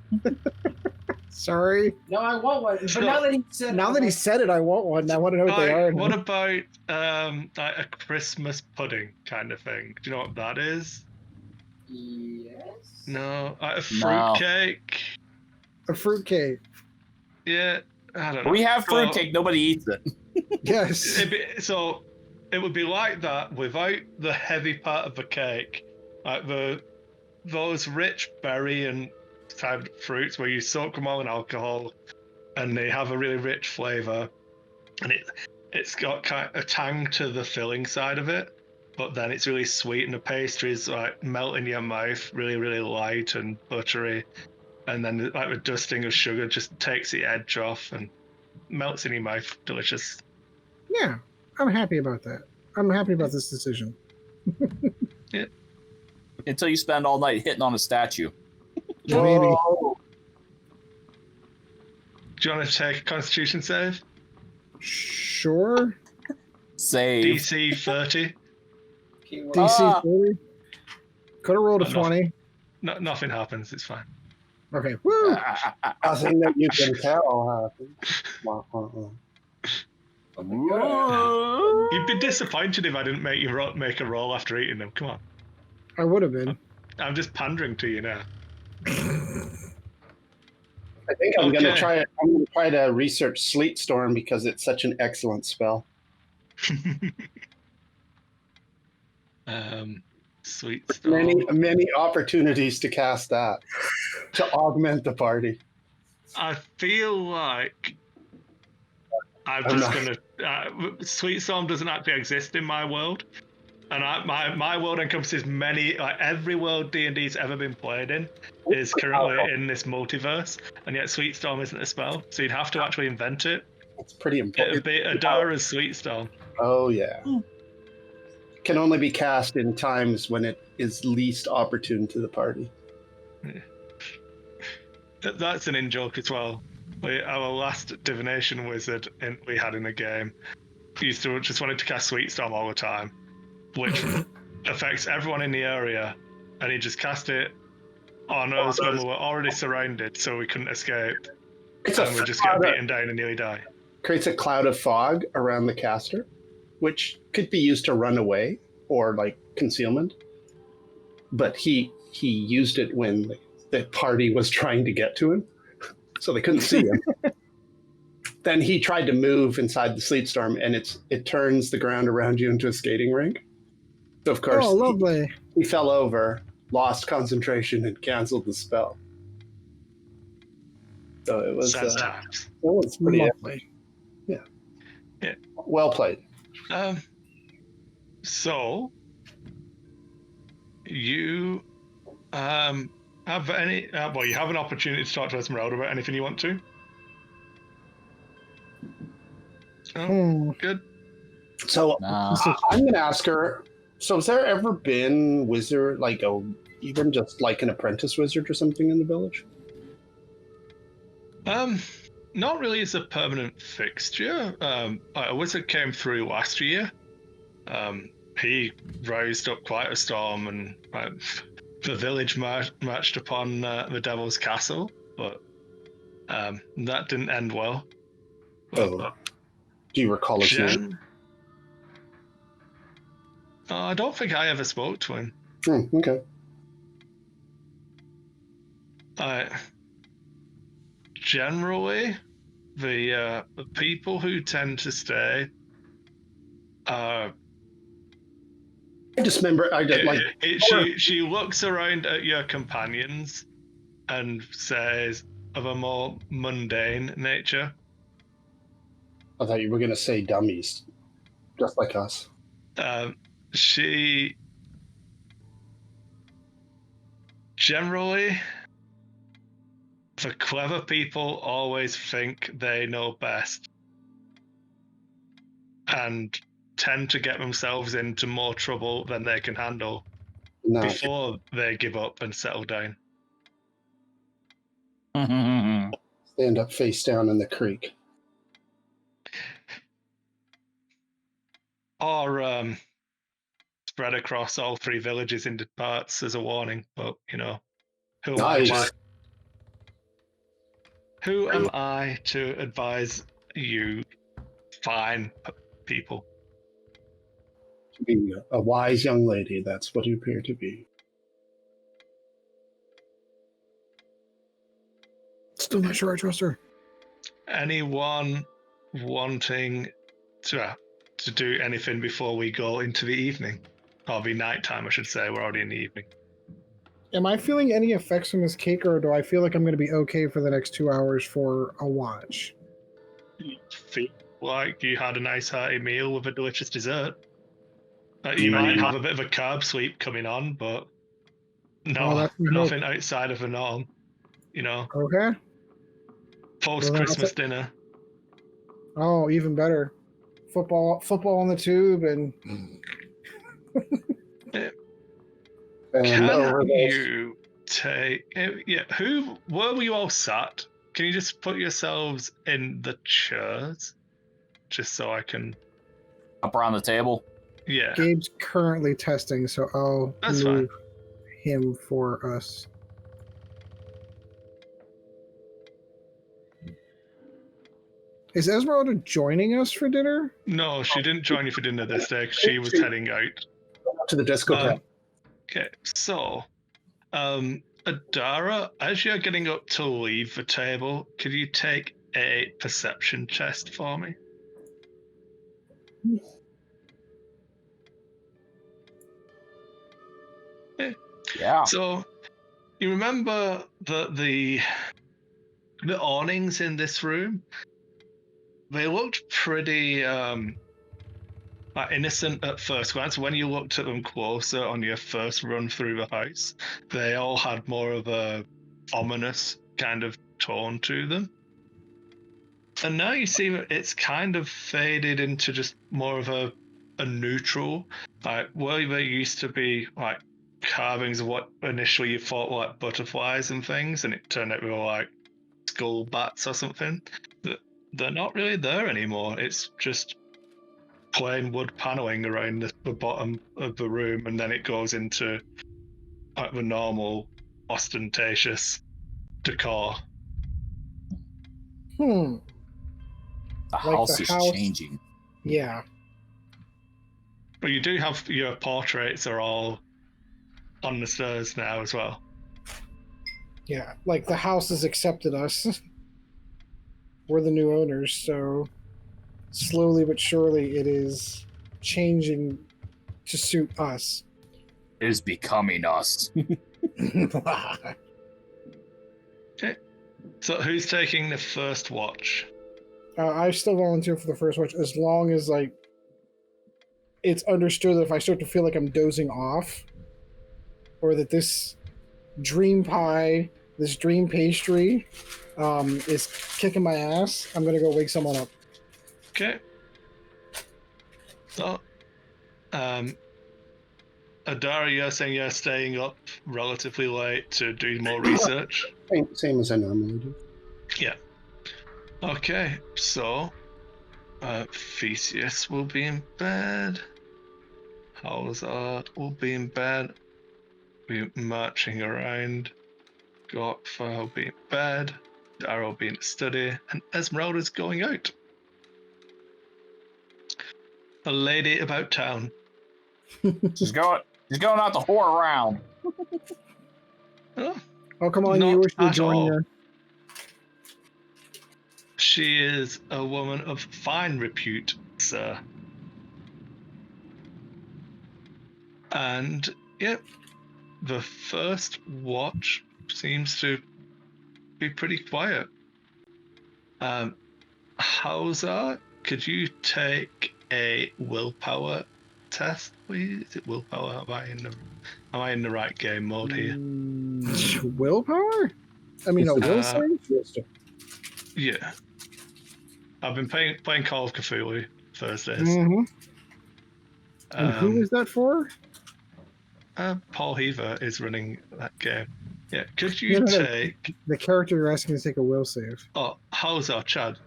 Speaker 2: Sorry.
Speaker 5: No, I want one. But now that he said
Speaker 2: Now that he said it, I want one. I want to know what they are.
Speaker 1: What
Speaker 2: now.
Speaker 1: about like a Christmas pudding kind of thing? Do you know what that is?
Speaker 5: Yes.
Speaker 1: No, like a
Speaker 3: No.
Speaker 1: fruitcake.
Speaker 2: A fruitcake.
Speaker 1: Yeah, I don't know.
Speaker 3: We have
Speaker 1: So,
Speaker 3: fruitcake. Nobody eats it.
Speaker 2: Yes.
Speaker 1: So it would be like that without the heavy part of the cake, like those rich berry and type fruits where you soak them all in alcohol, and they have a really rich flavor, and it's got kind of a tang to the filling side of it, but then it's really sweet, and the pastry is like melt in your mouth, really really light and buttery, and then like the dusting of sugar just takes the edge off and melts in your mouth. Delicious.
Speaker 2: Yeah, I'm happy about that. I'm happy about this decision.
Speaker 3: Until you spend all night hitting on a statue.
Speaker 2: Yeah, maybe.
Speaker 1: Do you want to take a Constitution save?
Speaker 2: Sure.
Speaker 3: Save.
Speaker 1: DC 30.
Speaker 5: Keyword.
Speaker 2: DC 40. Could have rolled a
Speaker 1: Oh,
Speaker 2: 20.
Speaker 1: Nothing happens. It's fine.
Speaker 2: Okay. Woo!
Speaker 4: Nothing that you can tell happens.
Speaker 1: You'd be disappointed if I didn't make you make a roll after eating them. Come on.
Speaker 2: I would have been.
Speaker 1: I'm just pandering to you now.
Speaker 4: I think I'm gonna
Speaker 1: Okay.
Speaker 4: try it. I'm gonna try to research Sleet Storm because it's such an excellent spell.
Speaker 1: Sweet stuff.
Speaker 4: Many opportunities to cast that to augment the party.
Speaker 1: I feel like I'm
Speaker 4: I'm
Speaker 1: just
Speaker 4: not-
Speaker 1: gonna. Sweet Storm doesn't actually exist in my world, and my world encompasses many. Like every world D&D's ever been played in is currently in this multiverse, and yet Sweet Storm isn't a spell, so you'd have to actually invent it.
Speaker 4: It's pretty important.
Speaker 1: It'd be Adara's Sweet Storm.
Speaker 4: Oh yeah. Can only be cast in times when it is least opportune to the party.
Speaker 1: That's an in-joke as well. Our last divination wizard we had in the game used to just wanted to cast Sweet Storm all the time, which affects everyone in the area, and he just cast it on us when we were already surrounded, so we couldn't escape, and we just get beaten down and nearly die.
Speaker 4: Creates a cloud of fog around the caster, which could be used to run away or like concealment. But he used it when the party was trying to get to him, so they couldn't see him. Then he tried to move inside the Sleet Storm, and it turns the ground around you into a skating rink. So of course,
Speaker 2: Oh, lovely.
Speaker 4: he fell over, lost concentration, and canceled the spell. So it was
Speaker 1: Sad times.
Speaker 4: it was pretty
Speaker 2: Lovely.
Speaker 4: well played.
Speaker 1: So you have any? Well, you have an opportunity to talk to Esmeralda about anything you want to. Oh, good.
Speaker 4: So
Speaker 3: Nah.
Speaker 4: I'm going to ask her. So, has there ever been wizard even just like an apprentice wizard or something in the village?
Speaker 1: Not really as a permanent fixture. A wizard came through last year. He roused up quite a storm, and the village marched upon the Devil's Castle, but that didn't end well.
Speaker 4: Oh, do you recall his name?
Speaker 1: Jen? I don't think I ever spoke to him.
Speaker 4: Okay.
Speaker 1: Generally, the people who tend to stay
Speaker 4: I just remember
Speaker 1: she looks around at your companions and says of a more mundane nature.
Speaker 4: I thought you were going to say dummies, just like us.
Speaker 1: She generally, the clever people always think they know best and tend to get themselves into more trouble than they can handle
Speaker 4: No,
Speaker 1: before they give up and settle down.
Speaker 4: they end up face down in the creek.
Speaker 1: Or spread across all 3 villages into parts as a warning. But you know, who am
Speaker 4: Nice.
Speaker 1: who am I to advise you fine people?
Speaker 4: To be a wise young lady, that's what you appear to be.
Speaker 2: Still not sure I trust her.
Speaker 1: Anyone wanting to do anything before we go into the evening? Or the nighttime, I should say. We're already in the evening.
Speaker 2: Am I feeling any effects from this cake, or do I feel like I'm going to be okay for the next 2 hours for a watch?
Speaker 1: You feel like you had a nice hearty meal with a delicious dessert. You might have a bit of a carb sweep coming on, but no, nothing outside of the norm. You know,
Speaker 2: Okay.
Speaker 1: post-Christmas dinner.
Speaker 2: Oh, even better. Football on the tube, and
Speaker 1: Can you take? Yeah, where were you all sat? Can you just put yourselves in the chairs, just so I can?
Speaker 3: Up around the table.
Speaker 1: Yeah,
Speaker 2: Gabe's currently testing, so I'll
Speaker 1: That's
Speaker 2: move him for us. Is Esmeralda joining us for dinner?
Speaker 1: no, she didn't join you for dinner this day. 'Cause she was heading out.
Speaker 4: To the discotheque.
Speaker 1: Okay, so, Adara, as you're getting up to leave the table, could you take a perception test for me?
Speaker 3: Yeah.
Speaker 1: So, you remember the awnings in this room? They looked pretty innocent at first glance. When you looked at them closer on your first run through the house, they all had more of a ominous kind of tone to them. And now you see that it's kind of faded into just more of a neutral. Like where there used to be like carvings of what initially you thought were like butterflies and things, and it turned out they were like skull bats or something. They're not really there anymore. It's just plain wood paneling around the bottom of the room, and then it goes into like the normal ostentatious decor.
Speaker 2: Hmm.
Speaker 3: The
Speaker 2: Like
Speaker 3: house
Speaker 2: the
Speaker 3: is
Speaker 2: house.
Speaker 3: changing.
Speaker 2: Yeah.
Speaker 1: But you do have your portraits are all on the stairs now as well.
Speaker 2: Yeah. Like the house has accepted us. We're the new owners, so slowly but surely it is changing to suit us.
Speaker 3: It is becoming us.
Speaker 1: Okay. So who's taking the first watch?
Speaker 2: I still volunteer for the first watch as long as like it's understood that if I start to feel like I'm dozing off, or that this dream pie, this dream pastry, is kicking my ass, I'm gonna go wake someone up.
Speaker 1: Okay. So, Adara, you're saying you're staying up relatively late to do more research?
Speaker 4: Same as I normally do.
Speaker 1: Yeah. Okay, so Theseus will be in bed. Halzard will be in bed. We're marching around. Gorkfa will be in bed. Dara will be in the study. And Esmeralda's going out. A lady about town.
Speaker 3: She's going out to whore around.
Speaker 2: Oh, come on,
Speaker 1: Not
Speaker 2: you wish you
Speaker 1: at
Speaker 2: joined
Speaker 1: all.
Speaker 2: her.
Speaker 1: She is a woman of fine repute, sir. And, yep, the first watch seems to be pretty quiet. Hauser, could you take a willpower test, please? Is it willpower? Am I in the right game mode here?
Speaker 2: Willpower? I mean, a will save?
Speaker 1: Yeah. I've been playing Call of Cthulhu Thursdays.
Speaker 2: Mm-hmm. And who is that for?
Speaker 1: Paul Heaver is running that game. Yeah, could you take...
Speaker 2: The character you're asking to take a will save.
Speaker 1: Oh, Hauser, Chad,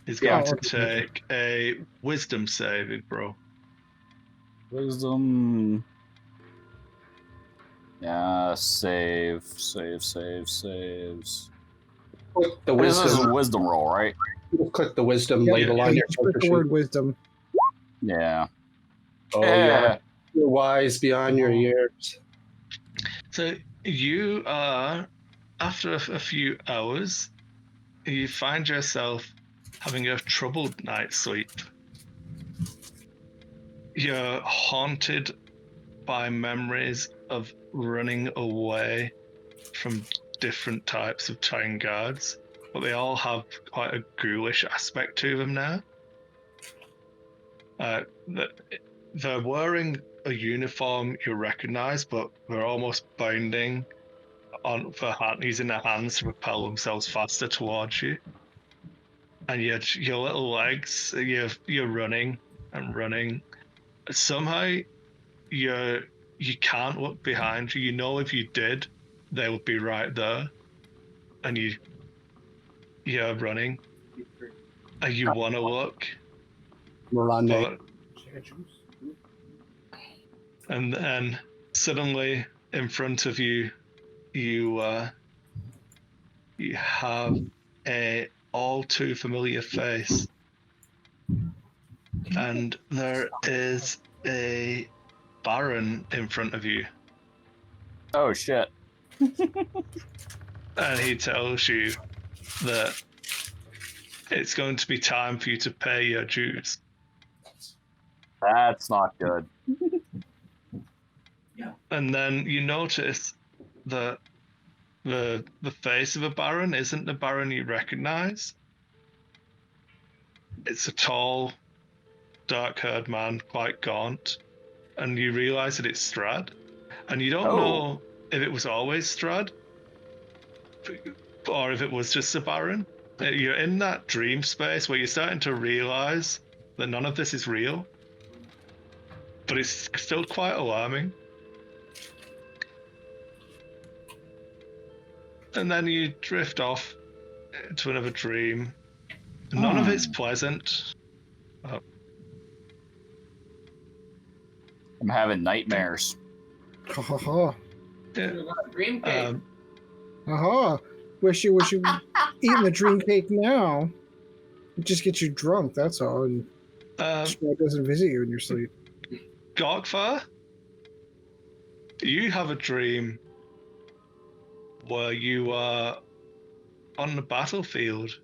Speaker 1: is going to take a wisdom saving, bro.
Speaker 3: Wisdom. Yeah, saves.
Speaker 4: Click the
Speaker 3: This is
Speaker 4: wisdom.
Speaker 3: a wisdom roll, right?
Speaker 4: Click the wisdom
Speaker 2: Yeah,
Speaker 4: label
Speaker 2: yeah,
Speaker 4: on
Speaker 2: you
Speaker 4: your
Speaker 2: just put
Speaker 4: character
Speaker 2: the
Speaker 4: sheet.
Speaker 2: word wisdom.
Speaker 3: Yeah.
Speaker 4: Oh, you're wise beyond your years.
Speaker 1: So you are, after a few hours, you find yourself having a troubled night's sleep. You're haunted by memories of running away from different types of Chain Guards, but they all have quite a ghoulish aspect to them now. They're wearing a uniform you recognize, but they're almost binding on using their hands to propel themselves faster towards you. And yet your little legs, you're running and running. Somehow you can't look behind you. You know if you did, they would be right there. And you're running. And you want to look,
Speaker 4: Miranda.
Speaker 1: but and then suddenly in front of you, you have a all too familiar face, and there is a Baron in front of you,
Speaker 3: Oh shit.
Speaker 1: and he tells you that it's going to be time for you to pay your dues.
Speaker 3: That's not good.
Speaker 1: And then you notice that the face of a Baron isn't the Baron you recognize. It's a tall, dark-haired man, quite gaunt, and you realize that it's Strahd. And you don't know if it was always Strahd, or if it was just a Baron. You're in that dream space where you're starting to realize that none of this is real, but it's still quite alarming. And then you drift off into another dream. None of it's pleasant.
Speaker 3: I'm having nightmares.
Speaker 2: Ha ha ha.
Speaker 5: Dream cake.
Speaker 2: Aha. Wish you eating the dream cake now. It just gets you drunk, that's all. And Strahd doesn't visit you in your sleep.
Speaker 1: Gorkvar, you have a dream where you are on the battlefield.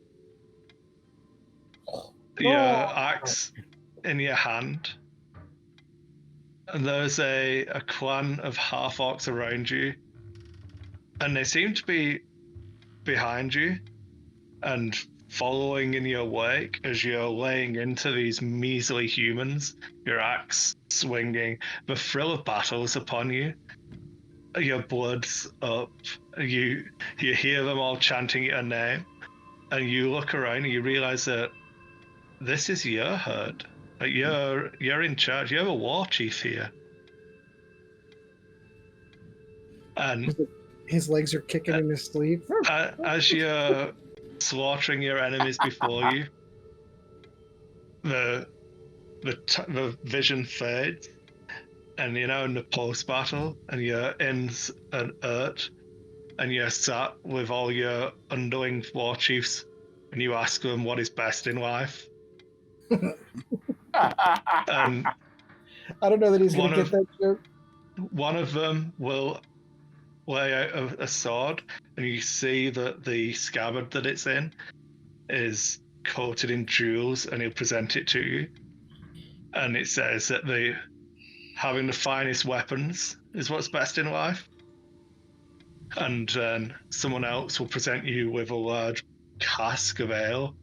Speaker 1: Your axe in your hand. And there's a clan of half-orcs around you. And they seem to be behind you and following in your wake as you're laying into these measly humans, your axe swinging, the thrill of battles upon you. Your blood's up. You hear them all chanting your name, and you look around and you realize that this is your herd. Like you're in charge. You're a war chief here. And
Speaker 2: his legs are kicking in his sleep.
Speaker 1: As you're slaughtering your enemies before you, the vision fades, and you're now in the post battle, and you're in an Urt, and you're sat with all your underling war chiefs, and you ask them what is best in life. And
Speaker 2: I don't know that he's going to get that joke.
Speaker 1: One of them will lay out a sword, and you see that the scabbard that it's in is coated in jewels, and he'll present it to you. And it says that having the finest weapons is what's best in life. And then someone else will present you with a large cask of ale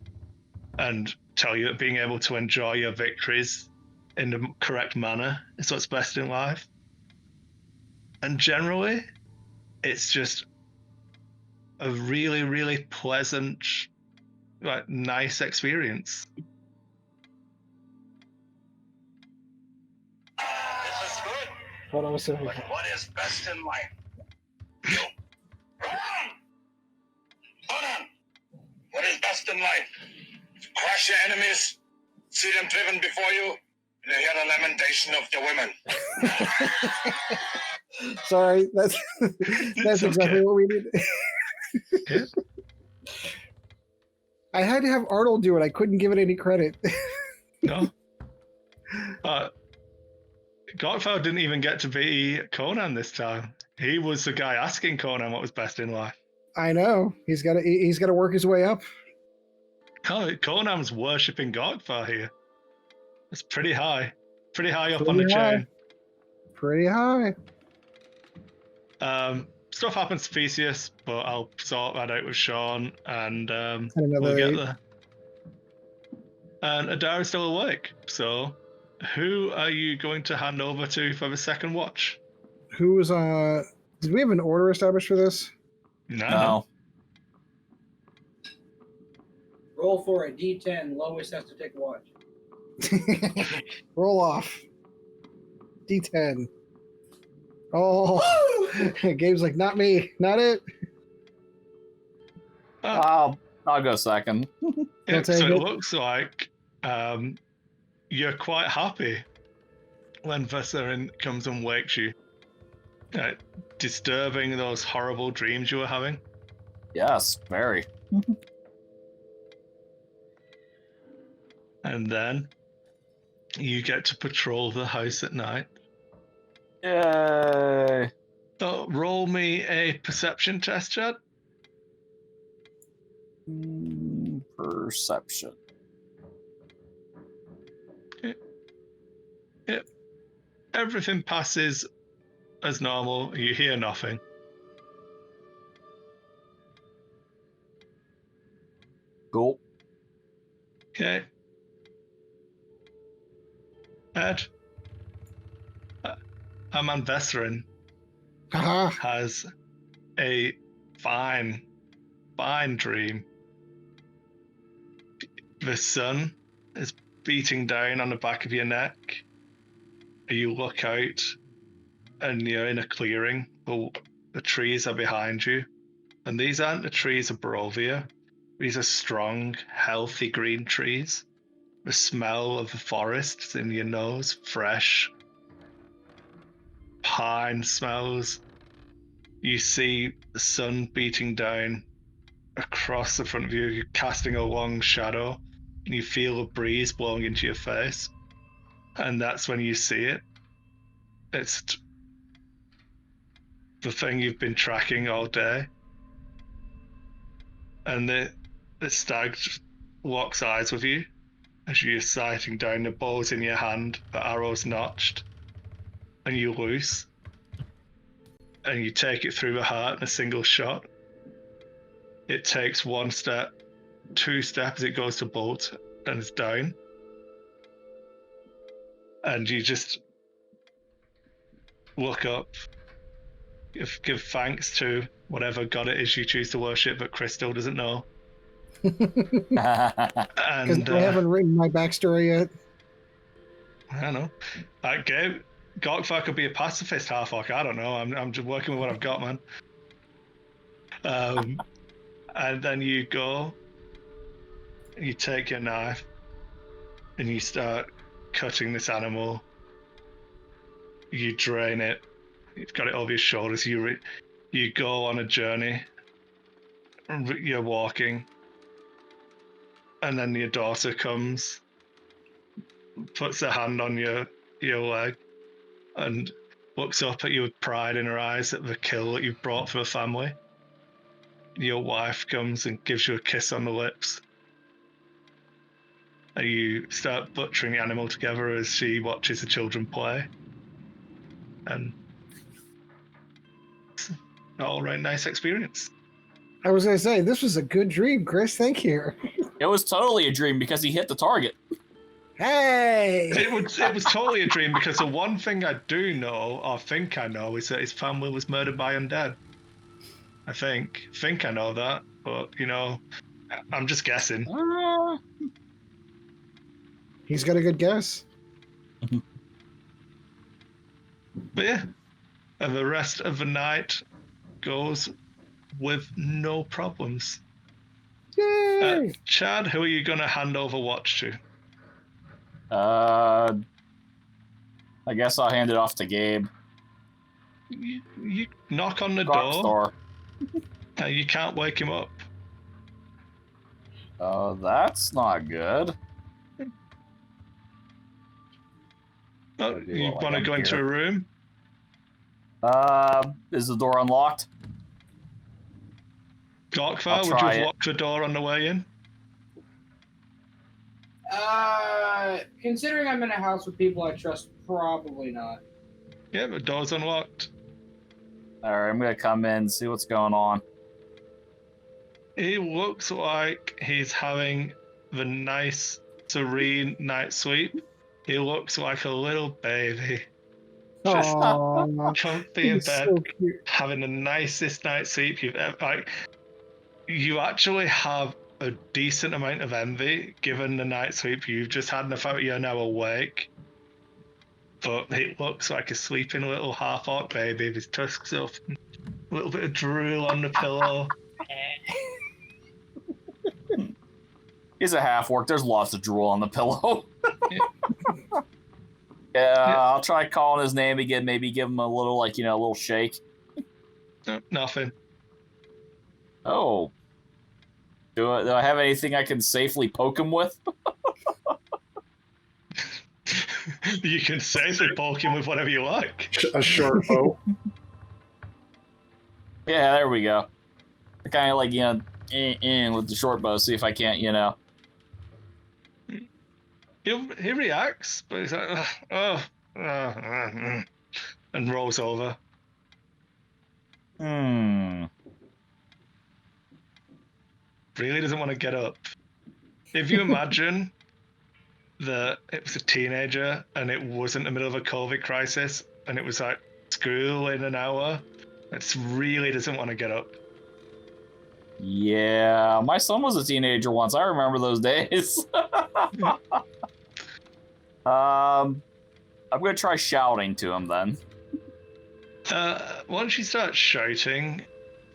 Speaker 1: and tell you that being able to enjoy your victories in the correct manner is what's best in life. And generally, it's just a really, really pleasant, nice experience.
Speaker 6: This is good.
Speaker 2: Hold on a second.
Speaker 6: But what is best in life? You. Conan, what is best in life? Crush your enemies, see them driven before you, and you hear the lamentation of your women.
Speaker 2: Sorry, that's exactly
Speaker 1: okay.
Speaker 2: what we did.
Speaker 1: Yeah.
Speaker 2: I had to have Arnold do it. I couldn't give it any credit.
Speaker 1: No. Godfather didn't even get to be Conan this time. He was the guy asking Conan what was best in life.
Speaker 2: I know he's got to work his way up.
Speaker 1: Conan's worshipping Godfather here. It's pretty high up on
Speaker 2: Pretty
Speaker 1: the
Speaker 2: high.
Speaker 1: chain.
Speaker 2: Pretty high.
Speaker 1: Stuff happens to Theseus, but I'll sort that out with Sean, and
Speaker 2: Another
Speaker 1: we'll get
Speaker 2: 8.
Speaker 1: there. And Adar is still awake, so who are you going to hand over to for the second watch?
Speaker 2: Who was did we have an order established for this?
Speaker 1: No.
Speaker 5: Roll for a D10. Lowest has to take watch.
Speaker 2: Roll off. D10. Oh, Gabe's like, not me, not it.
Speaker 3: I'll go second.
Speaker 1: Yeah, so
Speaker 2: take
Speaker 1: it
Speaker 2: it.
Speaker 1: looks like you're quite happy when Vesserin comes and wakes you, disturbing those horrible dreams you were having.
Speaker 3: Yes, very.
Speaker 1: And then you get to patrol the house at night.
Speaker 3: Yay.
Speaker 1: So roll me a perception test, Chad.
Speaker 3: Perception.
Speaker 1: Yep. Everything passes as normal. You hear nothing.
Speaker 3: Cool.
Speaker 1: Okay. Ed. Aman Vesserin
Speaker 2: Haha.
Speaker 1: has a fine dream. The sun is beating down on the back of your neck. You look out and you're in a clearing. The trees are behind you. And these aren't the trees of Barovia. These are strong, healthy green trees. The smell of the forest is in your nose, fresh. Pine smells. You see the sun beating down across the front of you. You're casting a long shadow. And you feel a breeze blowing into your face. And that's when you see it. It's the thing you've been tracking all day. And the stag locks eyes with you as you're sighting down. The bow's in your hand, the arrow's notched, and you loose. And you take it through the heart in a single shot. It takes 1 step, 2 steps, it goes to bolt, and it's down. And you just look up, give thanks to whatever god it is you choose to worship, but Chris still doesn't know.
Speaker 2: Because
Speaker 1: And
Speaker 2: I haven't written my backstory yet.
Speaker 1: I don't know. Gabe, Gorkvar could be a pacifist half-orc. I don't know. I'm just working with what I've got, man. And then you go, you take your knife, and you start cutting this animal. You drain it. You've got it over your shoulders. You go on a journey. You're walking, and then your daughter comes, puts her hand on your leg, and looks up at you with pride in her eyes at the kill that you've brought for the family. Your wife comes and gives you a kiss on the lips. And you start butchering the animal together as she watches the children play. And it's an all right nice experience.
Speaker 2: I was going to say, this was a good dream, Chris. Thank you.
Speaker 3: It was totally a dream because he hit the target.
Speaker 2: Hey!
Speaker 1: It was totally a dream because the one thing I do know, or think I know, is that his family was murdered by undead. I think I know that, but I'm just guessing.
Speaker 2: He's got a good guess.
Speaker 1: But yeah, and the rest of the night goes with no problems.
Speaker 2: Yay!
Speaker 1: Chad, who are you going to hand over watch to?
Speaker 3: I guess I'll hand it off to Gabe.
Speaker 1: You knock on the
Speaker 3: Gark's
Speaker 1: door,
Speaker 3: door.
Speaker 1: you can't wake him up.
Speaker 3: That's not good.
Speaker 1: Oh,
Speaker 3: Do
Speaker 1: you
Speaker 3: what, like
Speaker 1: want to
Speaker 3: I'm
Speaker 1: go into
Speaker 3: here?
Speaker 1: a room?
Speaker 3: Is the door unlocked?
Speaker 1: Gorkvar, would you
Speaker 3: try
Speaker 1: have
Speaker 3: it.
Speaker 1: locked the door on the way in?
Speaker 5: Considering I'm in a house with people I trust, probably not.
Speaker 1: Yeah, the door's unlocked.
Speaker 3: All right, I'm gonna come in and see what's going on.
Speaker 1: He looks like he's having the nice, serene night sleep. He looks like a little baby, just
Speaker 2: Aw,
Speaker 1: comfy in
Speaker 2: he's
Speaker 1: bed,
Speaker 2: so cute.
Speaker 1: having the nicest night's sleep you've ever. Like, you actually have a decent amount of envy given the night's sleep you've just had and the fact that you're now awake. But it looks like a sleeping little half-orc baby with his tusks up, and a little bit of drool on the pillow.
Speaker 3: He's a half orc. There's lots of drool on the pillow. Yeah, I'll try calling his name again. Maybe give him a little, like, a little shake.
Speaker 1: No, nothing.
Speaker 3: Oh. Do I have anything I can safely poke him with?
Speaker 1: You can safely poke him with whatever you like.
Speaker 4: A short bow.
Speaker 3: Yeah, there we go. Kind of like, with the short bow, see if I can't,
Speaker 1: He reacts, but he's like, and rolls over. Really doesn't want to get up. If you imagine that it was a teenager and it wasn't the middle of a COVID crisis and it was like school in an hour, it really doesn't want to get up.
Speaker 3: Yeah, my son was a teenager once. I remember those days. I'm going to try shouting to him then.
Speaker 1: Once you start shouting,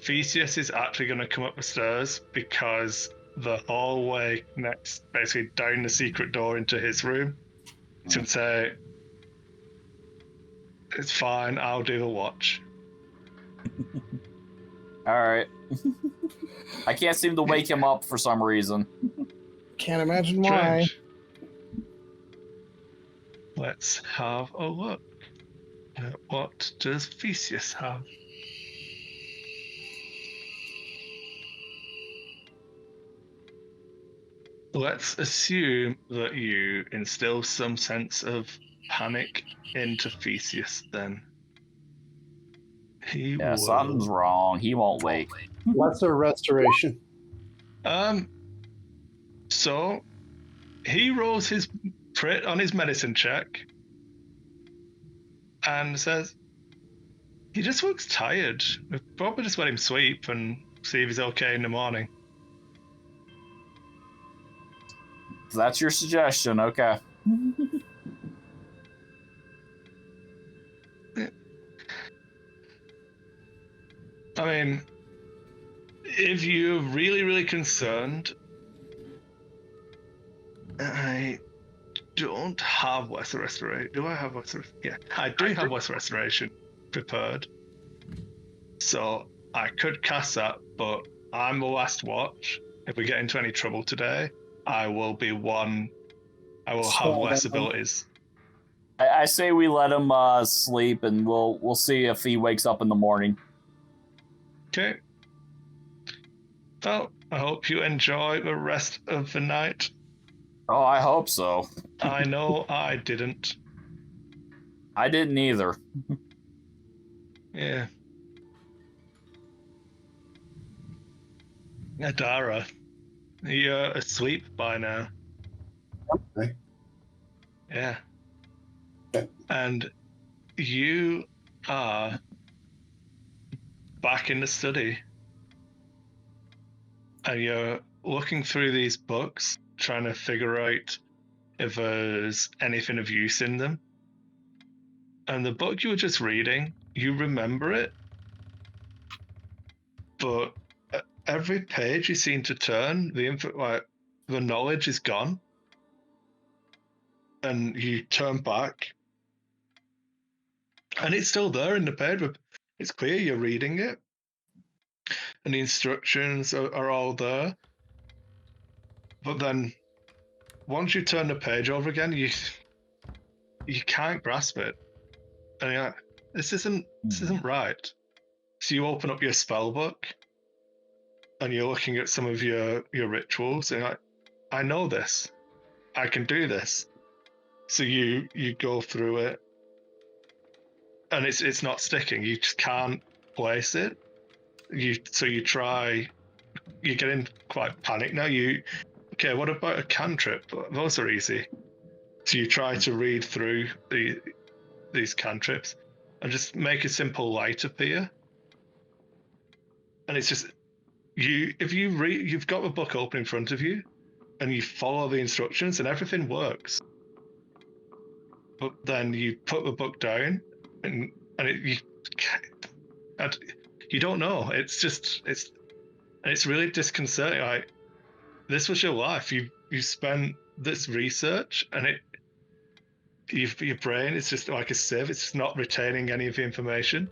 Speaker 1: Theseus is actually going to come up the stairs because the hallway next, basically down the secret door into his room, he's going to say, "It's fine, I'll do the watch."
Speaker 3: All right. I can't seem to wake him up for some reason.
Speaker 2: Can't imagine why.
Speaker 1: Strange. Let's have a look. What does Theseus have? Let's assume that you instill some sense of panic into Theseus then. He
Speaker 3: Yeah,
Speaker 1: will.
Speaker 3: something's wrong. He won't wake.
Speaker 4: Lesser restoration.
Speaker 1: So he rolls his crit on his medicine check and says he just looks tired. We'll probably just let him sleep and see if he's okay in the morning.
Speaker 3: That's your suggestion. Okay.
Speaker 1: I mean, if you're really, really concerned, I don't have Lesser Restoration. Do I have Lesser Restoration? Yeah, I do have Lesser Restoration prepared. So I could cast that, but I'm the last watch. If we get into any trouble today, I will be one. I will have less abilities.
Speaker 3: I say we let him sleep, and we'll see if he wakes up in the morning.
Speaker 1: Okay. Well, I hope you enjoy the rest of the night.
Speaker 3: Oh, I hope so.
Speaker 1: I know I didn't.
Speaker 3: I didn't either.
Speaker 1: Yeah. Adara, you're asleep by now.
Speaker 4: Okay.
Speaker 1: Yeah.
Speaker 4: Okay.
Speaker 1: And you are back in the study. And you're looking through these books, trying to figure out if there's anything of use in them. And the book you were just reading, you remember it, but every page you seem to turn, the knowledge is gone. And you turn back, And it's still there in the page. It's clear you're reading it. And the instructions are all there. But then once you turn the page over again, you can't grasp it. And you're like, this isn't right. So you open up your spell book and you're looking at some of your rituals, and you're like, I know this. I can do this. So you go through it, and it's not sticking. You just can't place it. You try. You're getting quite panicked now. Okay? What about a cantrip? Those are easy. So you try to read through these cantrips and just make a simple light appear. And it's just if you read, you've got the book open in front of you, and you follow the instructions, and everything works. But then you put the book down, and you don't know. It's really disconcerting. Like, this was your life. You spent this research, and your brain is just like a sieve. It's just not retaining any of the information.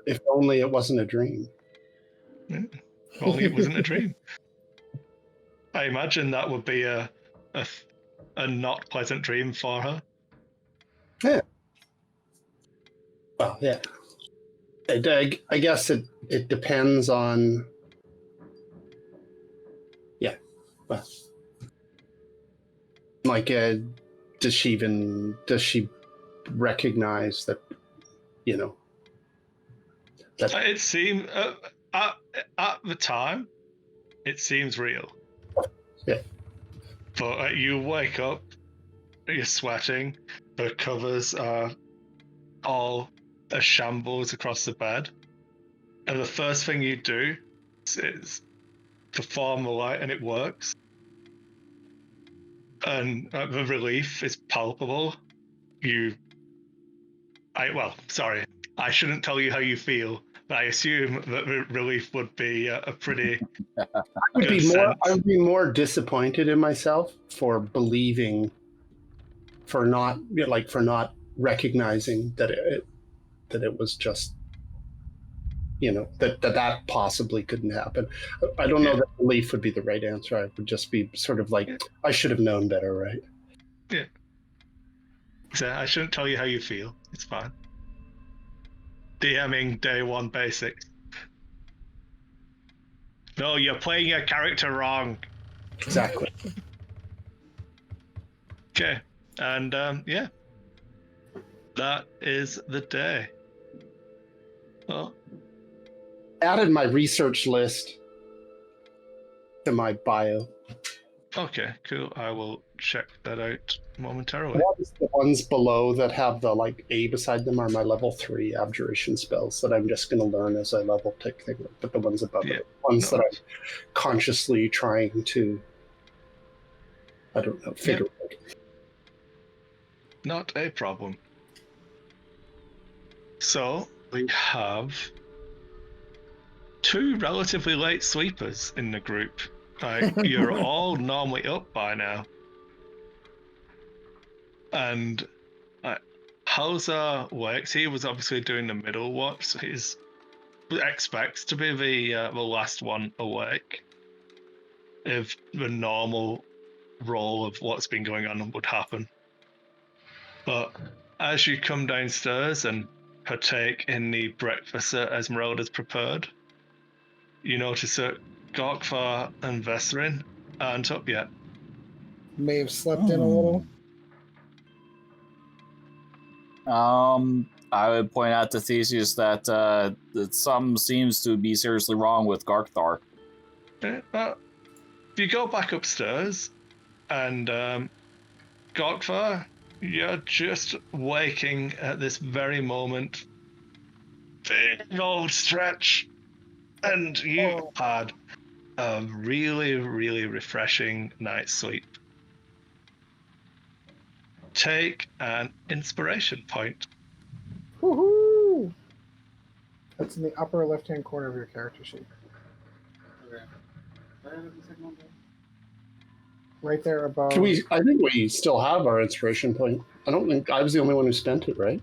Speaker 4: If only it wasn't a dream.
Speaker 1: Yeah. Only it wasn't a dream. I imagine that would be a not pleasant dream for her.
Speaker 4: Yeah. Well, yeah. I guess it depends on. Yeah. Well, like, does she recognize that? You know. That
Speaker 1: It seems at the time, it seems real.
Speaker 4: Yeah.
Speaker 1: But you wake up, you're sweating, the covers are all a shambles across the bed, and the first thing you do is perform the light, and it works. And the relief is palpable. I shouldn't tell you how you feel, but I assume that the relief would be a pretty.
Speaker 4: I would be more disappointed in myself for believing, for not recognizing that it was just, that possibly couldn't happen. I don't know that belief would be the right answer. I would just be sort of like, I should have known better, right?
Speaker 1: Yeah. So I shouldn't tell you how you feel. It's fine. DMing day one basics. No, you're playing your character wrong.
Speaker 4: Exactly.
Speaker 1: Okay, and yeah, that is the day. Well,
Speaker 4: added my research list to my bio.
Speaker 1: Okay, cool. I will check that out momentarily.
Speaker 4: The ones below that have the A beside them are my level 3 abjuration spells that I'm just going to learn as I level tick things. But the ones above it, ones that I'm consciously trying to, figure out.
Speaker 1: Not a problem. So we have 2 relatively late sleepers in the group. You're all normally up by now. And Hauser wakes. He was obviously doing the middle watch, so he expects to be the last one awake if the normal role of what's been going on would happen. But as you come downstairs and partake in the breakfast that Esmeralda's prepared, you notice that Gorkvar and Vesserin aren't up yet.
Speaker 2: May have slept in a little.
Speaker 3: I would point out to Theseus that something seems to be seriously wrong with Garkthar.
Speaker 1: If you go back upstairs, and Gorkvar, you're just waking at this very moment. Big old stretch, and you had a really, really refreshing night's sleep. Take an inspiration point.
Speaker 2: Woohoo! That's in the upper left-hand corner of your character sheet.
Speaker 5: Okay.
Speaker 2: right there above.
Speaker 4: I think we still have our inspiration point. I don't think I was the only one who spent it, right?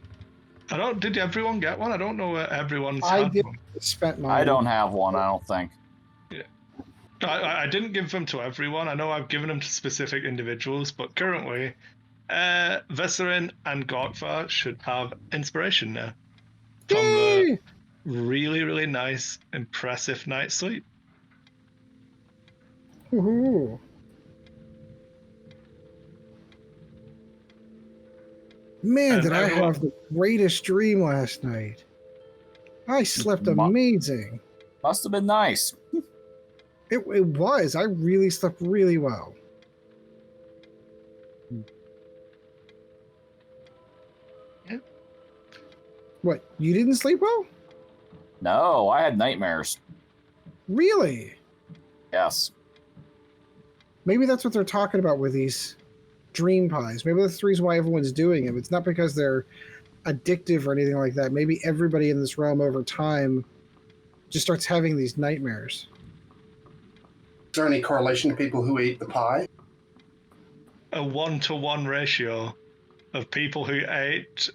Speaker 1: Did everyone get one? I don't know where everyone's
Speaker 2: I
Speaker 1: had
Speaker 2: did
Speaker 1: one.
Speaker 2: spent mine.
Speaker 3: I don't have one, I don't think.
Speaker 1: I didn't give them to everyone. I know I've given them to specific individuals, but currently, Vesserin and Gorkvar should have inspiration now from the
Speaker 2: Yay!
Speaker 1: really, really nice, impressive night's sleep.
Speaker 2: Woohoo. Man,
Speaker 1: And
Speaker 2: did I
Speaker 1: everyone-
Speaker 2: have the greatest dream last night. I slept amazing.
Speaker 3: Must have been nice.
Speaker 2: It was. I really slept really well.
Speaker 1: Yeah.
Speaker 2: What? You didn't sleep well?
Speaker 3: No, I had nightmares.
Speaker 2: Really?
Speaker 3: Yes.
Speaker 2: Maybe that's what they're talking about with these dream pies. Maybe that's the reason why everyone's doing them. It's not because they're addictive or anything like that. Maybe everybody in this realm over time just starts having these nightmares.
Speaker 4: Is there any correlation to people who ate the pie?
Speaker 1: A 1-to-1 ratio of people who ate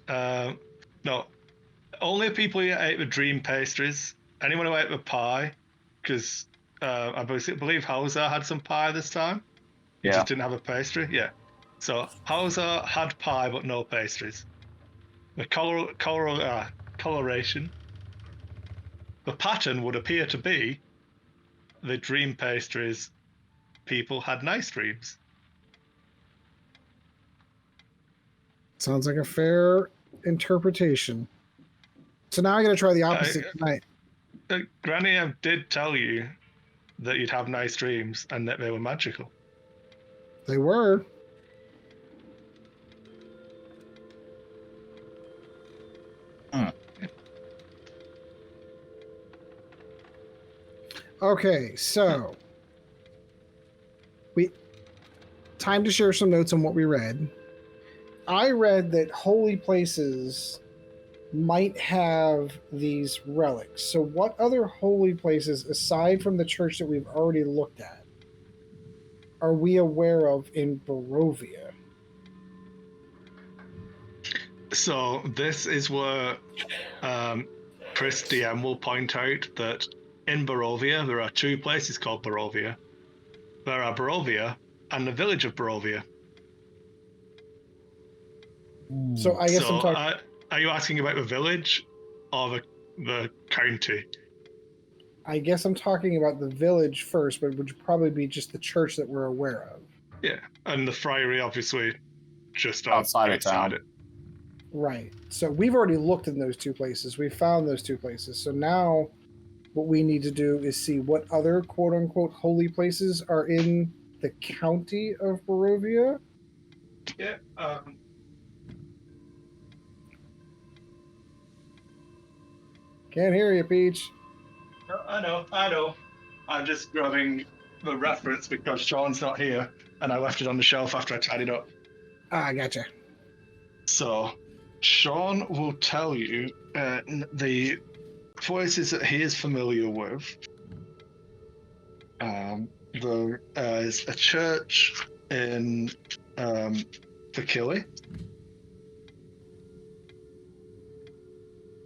Speaker 1: only people who ate the dream pastries. Anyone who ate the pie, because I believe Hauser had some pie this time. He
Speaker 3: Yeah.
Speaker 1: just didn't have a pastry. Yeah. So Hauser had pie but no pastries. The coloration. The pattern would appear to be the dream pastries. People had nice dreams.
Speaker 2: Sounds like a fair interpretation. So now I got to try the opposite tonight.
Speaker 1: Granny did tell you that you'd have nice dreams and that they were magical.
Speaker 2: They were. Okay, so time to share some notes on what we read. I read that holy places might have these relics. So what other holy places, aside from the church that we've already looked at, are we aware of in Barovia?
Speaker 1: So this is where Chris DM will point out that in Barovia there are two places called Barovia. There are Barovia and the village of Barovia.
Speaker 2: So I guess I'm
Speaker 1: So
Speaker 2: talking.
Speaker 1: are you asking about the village or the county?
Speaker 2: I guess I'm talking about the village first, but it would probably be just the church that we're aware of.
Speaker 1: Yeah, and the friary obviously just
Speaker 3: Outside of town.
Speaker 1: it.
Speaker 2: Right. So we've already looked in those two places. We found those two places. So now what we need to do is see what other quote unquote holy places are in the county of Barovia.
Speaker 1: Yeah.
Speaker 2: Can't hear you, Peach.
Speaker 1: No, I know. I'm just grabbing the reference because Sean's not here and I left it on the shelf after I tidied up.
Speaker 2: Ah, gotcha.
Speaker 1: So, Sean will tell you the places that he is familiar with. There is a church in Vakili.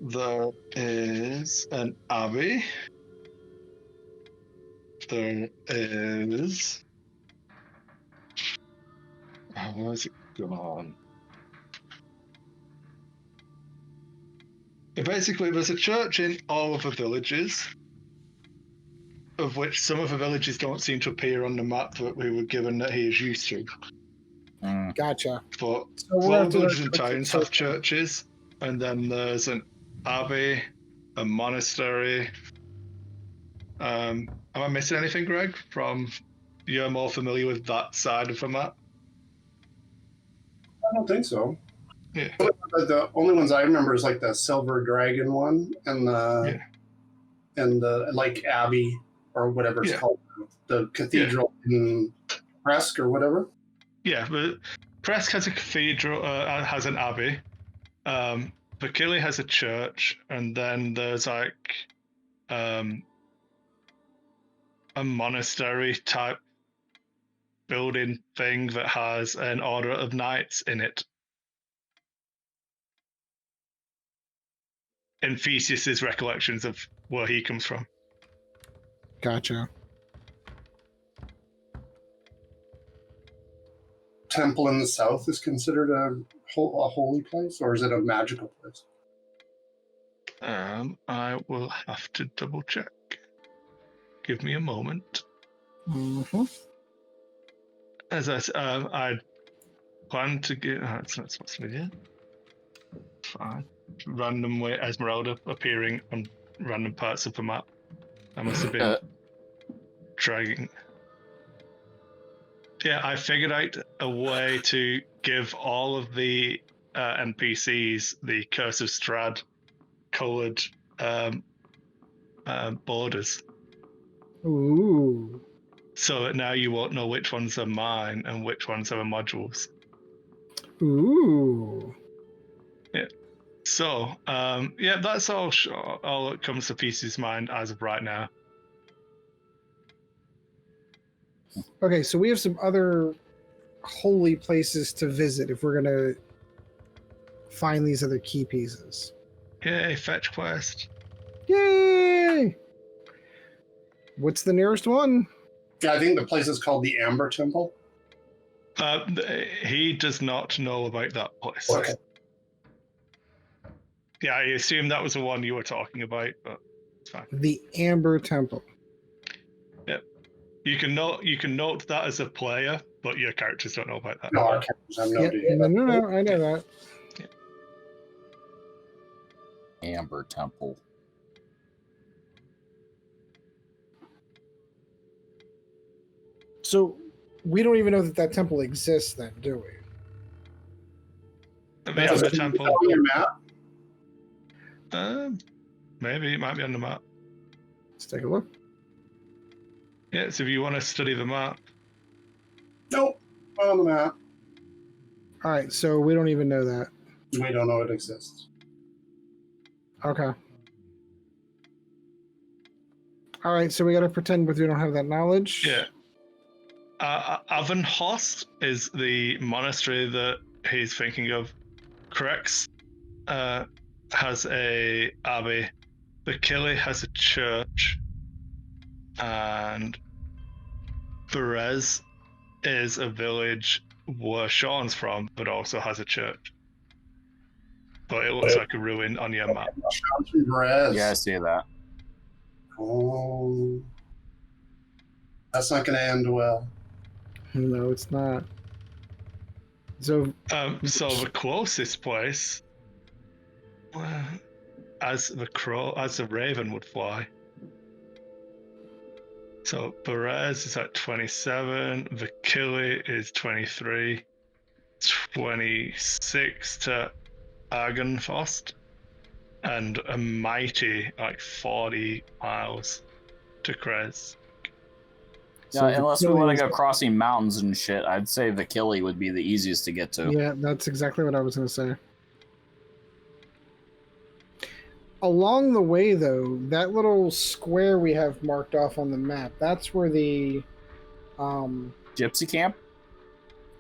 Speaker 1: There is an abbey. There is. Where's it gone? Basically, there's a church in all of the villages, of which some of the villages don't seem to appear on the map that we were given that he is used to.
Speaker 2: Gotcha.
Speaker 1: But
Speaker 2: So we'll
Speaker 1: all
Speaker 2: have to
Speaker 1: villages
Speaker 2: look
Speaker 1: and
Speaker 2: at the
Speaker 1: towns have
Speaker 2: church.
Speaker 1: churches, and then there's an abbey, a monastery. Am I missing anything, Greg? You're more familiar with that side of the map?
Speaker 4: I don't think so.
Speaker 1: Yeah.
Speaker 4: The only ones I remember is like the Silver Dragon one and the like Abbey or whatever it's
Speaker 1: Yeah.
Speaker 4: called, the cathedral in Presk or whatever.
Speaker 1: Yeah, but Presk has a cathedral, has an abbey. Vakili has a church, and then there's like a monastery type building thing that has an order of knights in it. In Theseus's recollections of where he comes from.
Speaker 2: Gotcha.
Speaker 4: Temple in the south is considered a holy place, or is it a magical place?
Speaker 1: I will have to double check. Give me a moment.
Speaker 2: Mm-hmm.
Speaker 1: As I plan to get. It's not supposed to be here. Fine. Randomly, Esmeralda appearing on random parts of the map. I must have been dragging. Yeah, I figured out a way to give all of the NPCs the Curse of Strahd colored borders.
Speaker 2: Ooh.
Speaker 1: So that now you won't know which ones are mine and which ones are the modules.
Speaker 2: Ooh.
Speaker 1: Yeah. So, yeah, that's all that comes to Theseus' mind as of right now.
Speaker 2: Okay, so we have some other holy places to visit if we're gonna find these other key pieces.
Speaker 1: Yay, fetch quest.
Speaker 2: Yay! What's the nearest one?
Speaker 4: Yeah, I think the place is called the Amber Temple.
Speaker 1: He does not know about that place.
Speaker 4: Okay.
Speaker 1: Yeah, I assume that was the one you were talking about, but it's fine.
Speaker 2: The Amber Temple.
Speaker 1: You can note that as a player, but your characters don't know about that.
Speaker 4: No, our characters have no
Speaker 2: Yep.
Speaker 4: idea.
Speaker 2: No, I know that.
Speaker 3: Amber Temple.
Speaker 2: So we don't even know that temple exists then, do we?
Speaker 1: The Amber Temple.
Speaker 4: On your map?
Speaker 1: Maybe it might be on the map.
Speaker 2: Let's take a look.
Speaker 1: Yeah, so if you want to study the map.
Speaker 4: Nope, not on the map.
Speaker 2: All right, so we don't even know that.
Speaker 4: We don't know it exists.
Speaker 2: Okay. All right, so we got to pretend we don't have that knowledge.
Speaker 1: Yeah. Avenhost is the monastery that he's thinking of. Crex has a abbey. The Killy has a church. And Perez is a village where Sean's from, but also has a church. But it looks like a ruin on your map.
Speaker 3: Yeah, I see that.
Speaker 4: Oh, that's not going to end well.
Speaker 2: No, it's not. So
Speaker 1: the closest place, as the raven would fly. So Perez is at 27, Vakili is 23, 26 to Argenfost, and a mighty 40 miles to Krez.
Speaker 3: Yeah, unless we
Speaker 2: Vakili
Speaker 3: want to
Speaker 2: is-
Speaker 3: go crossing mountains and shit, I'd say Vakili would be the easiest to get to.
Speaker 2: Yeah, that's exactly what I was going to say. Along the way, though, that little square we have marked off on the map, that's where the,
Speaker 3: Gypsy camp?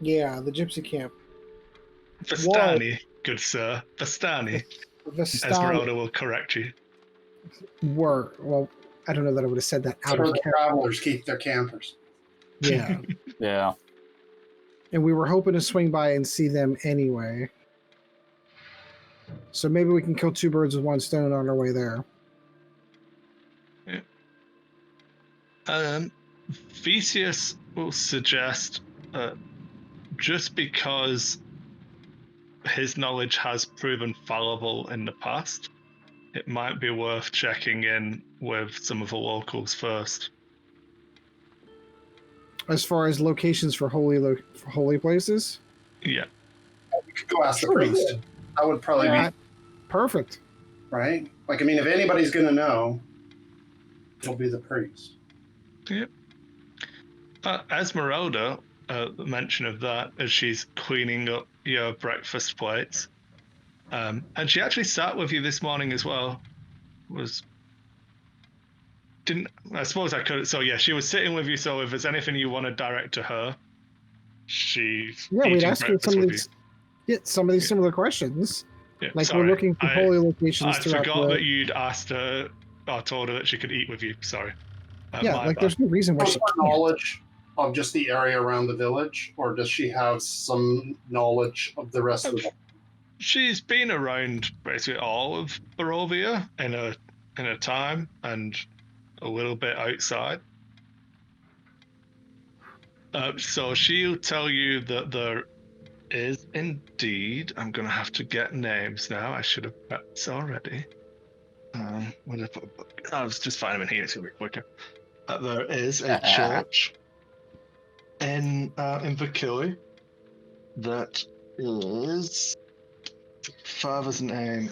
Speaker 2: yeah, the gypsy camp.
Speaker 1: Vastani, good sir. Vastani.
Speaker 2: Vastani
Speaker 1: Esmeralda will correct you.
Speaker 2: were, well, I don't know that I would have said that
Speaker 4: That's
Speaker 2: out
Speaker 4: where
Speaker 2: of
Speaker 4: the
Speaker 2: character.
Speaker 4: travelers keep their campers.
Speaker 2: Yeah.
Speaker 3: Yeah.
Speaker 2: And we were hoping to swing by and see them anyway. So maybe we can kill two birds with one stone on our way there.
Speaker 1: Theseus will suggest just because his knowledge has proven fallible in the past, it might be worth checking in with some of the locals first.
Speaker 2: As far as locations for holy places?
Speaker 1: Yeah.
Speaker 4: You could go ask the
Speaker 2: Sure.
Speaker 4: priest. That would probably be
Speaker 2: Perfect.
Speaker 4: right. Like, I mean, if anybody's going to know, it'll be the priest.
Speaker 1: Esmeralda, mention of that as she's cleaning up your breakfast plates. And she actually sat with you this morning as well. I suppose I could. So yeah, she was sitting with you. So if there's anything you want to direct to her, she's
Speaker 2: Yeah, we'd
Speaker 1: eating
Speaker 2: ask her
Speaker 1: breakfast with
Speaker 2: some of these
Speaker 1: Yeah.
Speaker 2: similar questions.
Speaker 1: you. Yeah,
Speaker 2: Like
Speaker 1: sorry.
Speaker 2: we're looking for holy locations
Speaker 1: I
Speaker 2: throughout
Speaker 1: forgot
Speaker 2: the.
Speaker 1: that you'd asked her or told her that she could eat with you. Sorry.
Speaker 2: Yeah,
Speaker 1: My
Speaker 2: like
Speaker 1: bad.
Speaker 2: there's no reason why
Speaker 4: What's
Speaker 2: she
Speaker 4: her
Speaker 2: can't.
Speaker 4: knowledge of just the area around the village, or does she have some knowledge of the rest of the?
Speaker 1: She's been around basically all of Barovia in a time and a little bit outside. So she'll tell you that there is indeed. I'm gonna have to get names now. I should have prepped this already. Where did I put a book? I was just finding them in here. It's gonna be quicker. There is a church in Vakili that is father's name.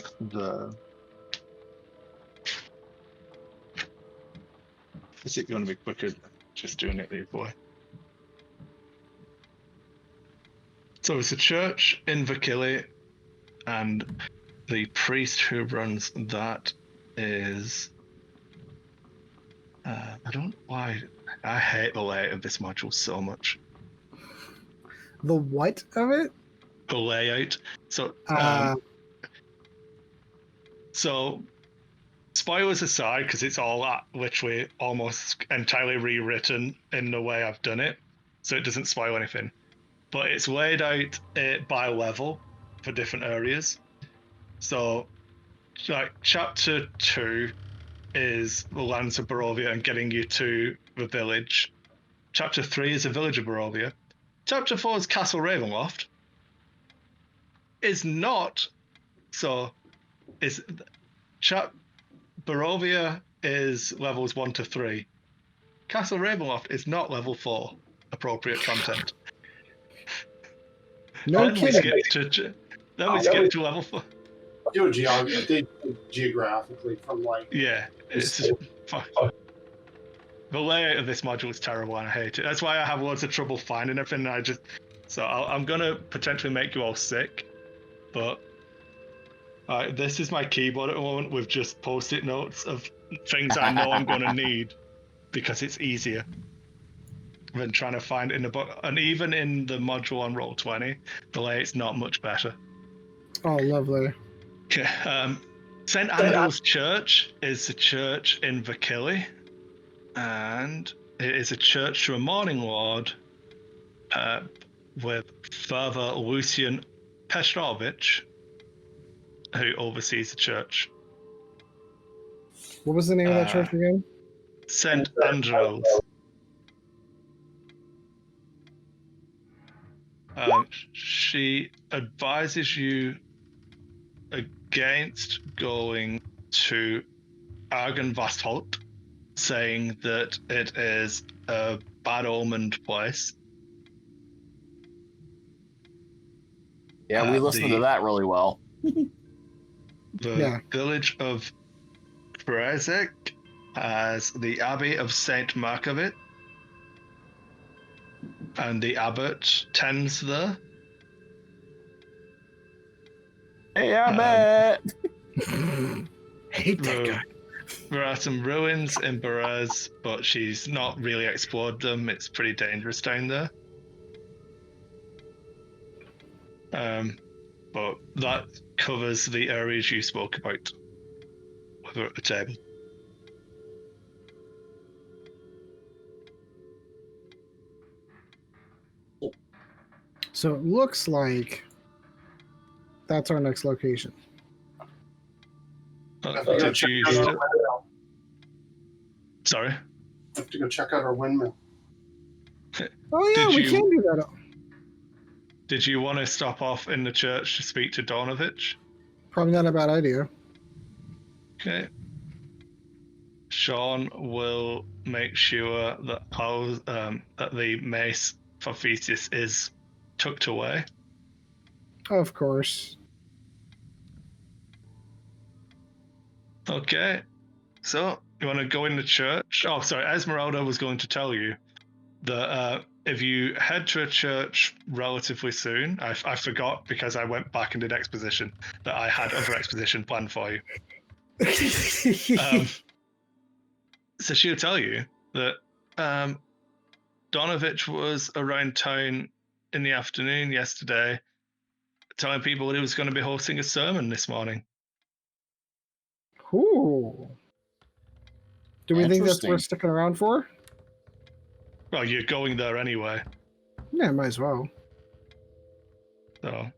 Speaker 1: Is it going to be quicker just doing it the other way? So it's a church in Vakili, and the priest who runs that is. I don't know why. I hate the layout of this module so much.
Speaker 2: The what of it?
Speaker 1: The layout. So, so spoilers aside, because it's all literally almost entirely rewritten in the way I've done it, so it doesn't spoil anything. But it's laid out by level for different areas. So, like chapter 2 is the lands of Barovia and getting you to the village. Chapter 3 is the village of Barovia. Chapter 4 is Castle Ravenloft. Is not so. Is Barovia is levels 1 to 3. Castle Ravenloft is not level 4 appropriate content.
Speaker 2: No
Speaker 1: Then we
Speaker 2: kidding.
Speaker 1: skip to level 4.
Speaker 4: Do it geographically from like.
Speaker 1: Yeah, it's just, fuck. The layout of this module is terrible and I hate it. That's why I have loads of trouble finding everything. I'm gonna potentially make you all sick, but this is my keyboard at the moment with just post-it notes of things I know I'm gonna need because it's easier than trying to find in the book. And even in the module on Roll20, the layout's not much better.
Speaker 2: Oh, lovely.
Speaker 1: Okay. St. Andrew's Church is a church in Vakili, and it is a church to a Morning Lord with Father Lucian Petrovich, who oversees the church.
Speaker 2: What was the name of that church again?
Speaker 1: St. Andrew's. She advises you against going to Argenvastholt, saying that it is a bad omened place.
Speaker 3: Yeah, we listened to that really well.
Speaker 1: The village of Brezek has the Abbey of St. Markovit, and the abbot tends there.
Speaker 3: Hey, Abbot!
Speaker 2: Hate that guy.
Speaker 1: There are some ruins in Berez, but she's not really explored them. It's pretty dangerous down there. But that covers the areas you spoke about with her at the table.
Speaker 2: So it looks like that's our next location.
Speaker 1: Sorry?
Speaker 4: I have to go check out our windmill.
Speaker 2: Oh yeah, we can do that.
Speaker 1: Did you want to stop off in the church to speak to Donovich?
Speaker 2: Probably not a bad idea.
Speaker 1: Okay. Sean will make sure that that the mace for Theseus is tucked away.
Speaker 2: Of course.
Speaker 1: Okay. So, you want to go in the church? Oh, sorry. Esmeralda was going to tell you that if you head to a church relatively soon, I forgot because I went back and did exposition that I had other exposition planned for you. So she'll tell you that Donovich was around town in the afternoon yesterday, telling people that he was going to be hosting a sermon this morning.
Speaker 2: Ooh. Do we think that's
Speaker 3: Interesting.
Speaker 2: worth sticking around for?
Speaker 1: Well, you're going there anyway,
Speaker 2: Yeah, might as well.
Speaker 1: so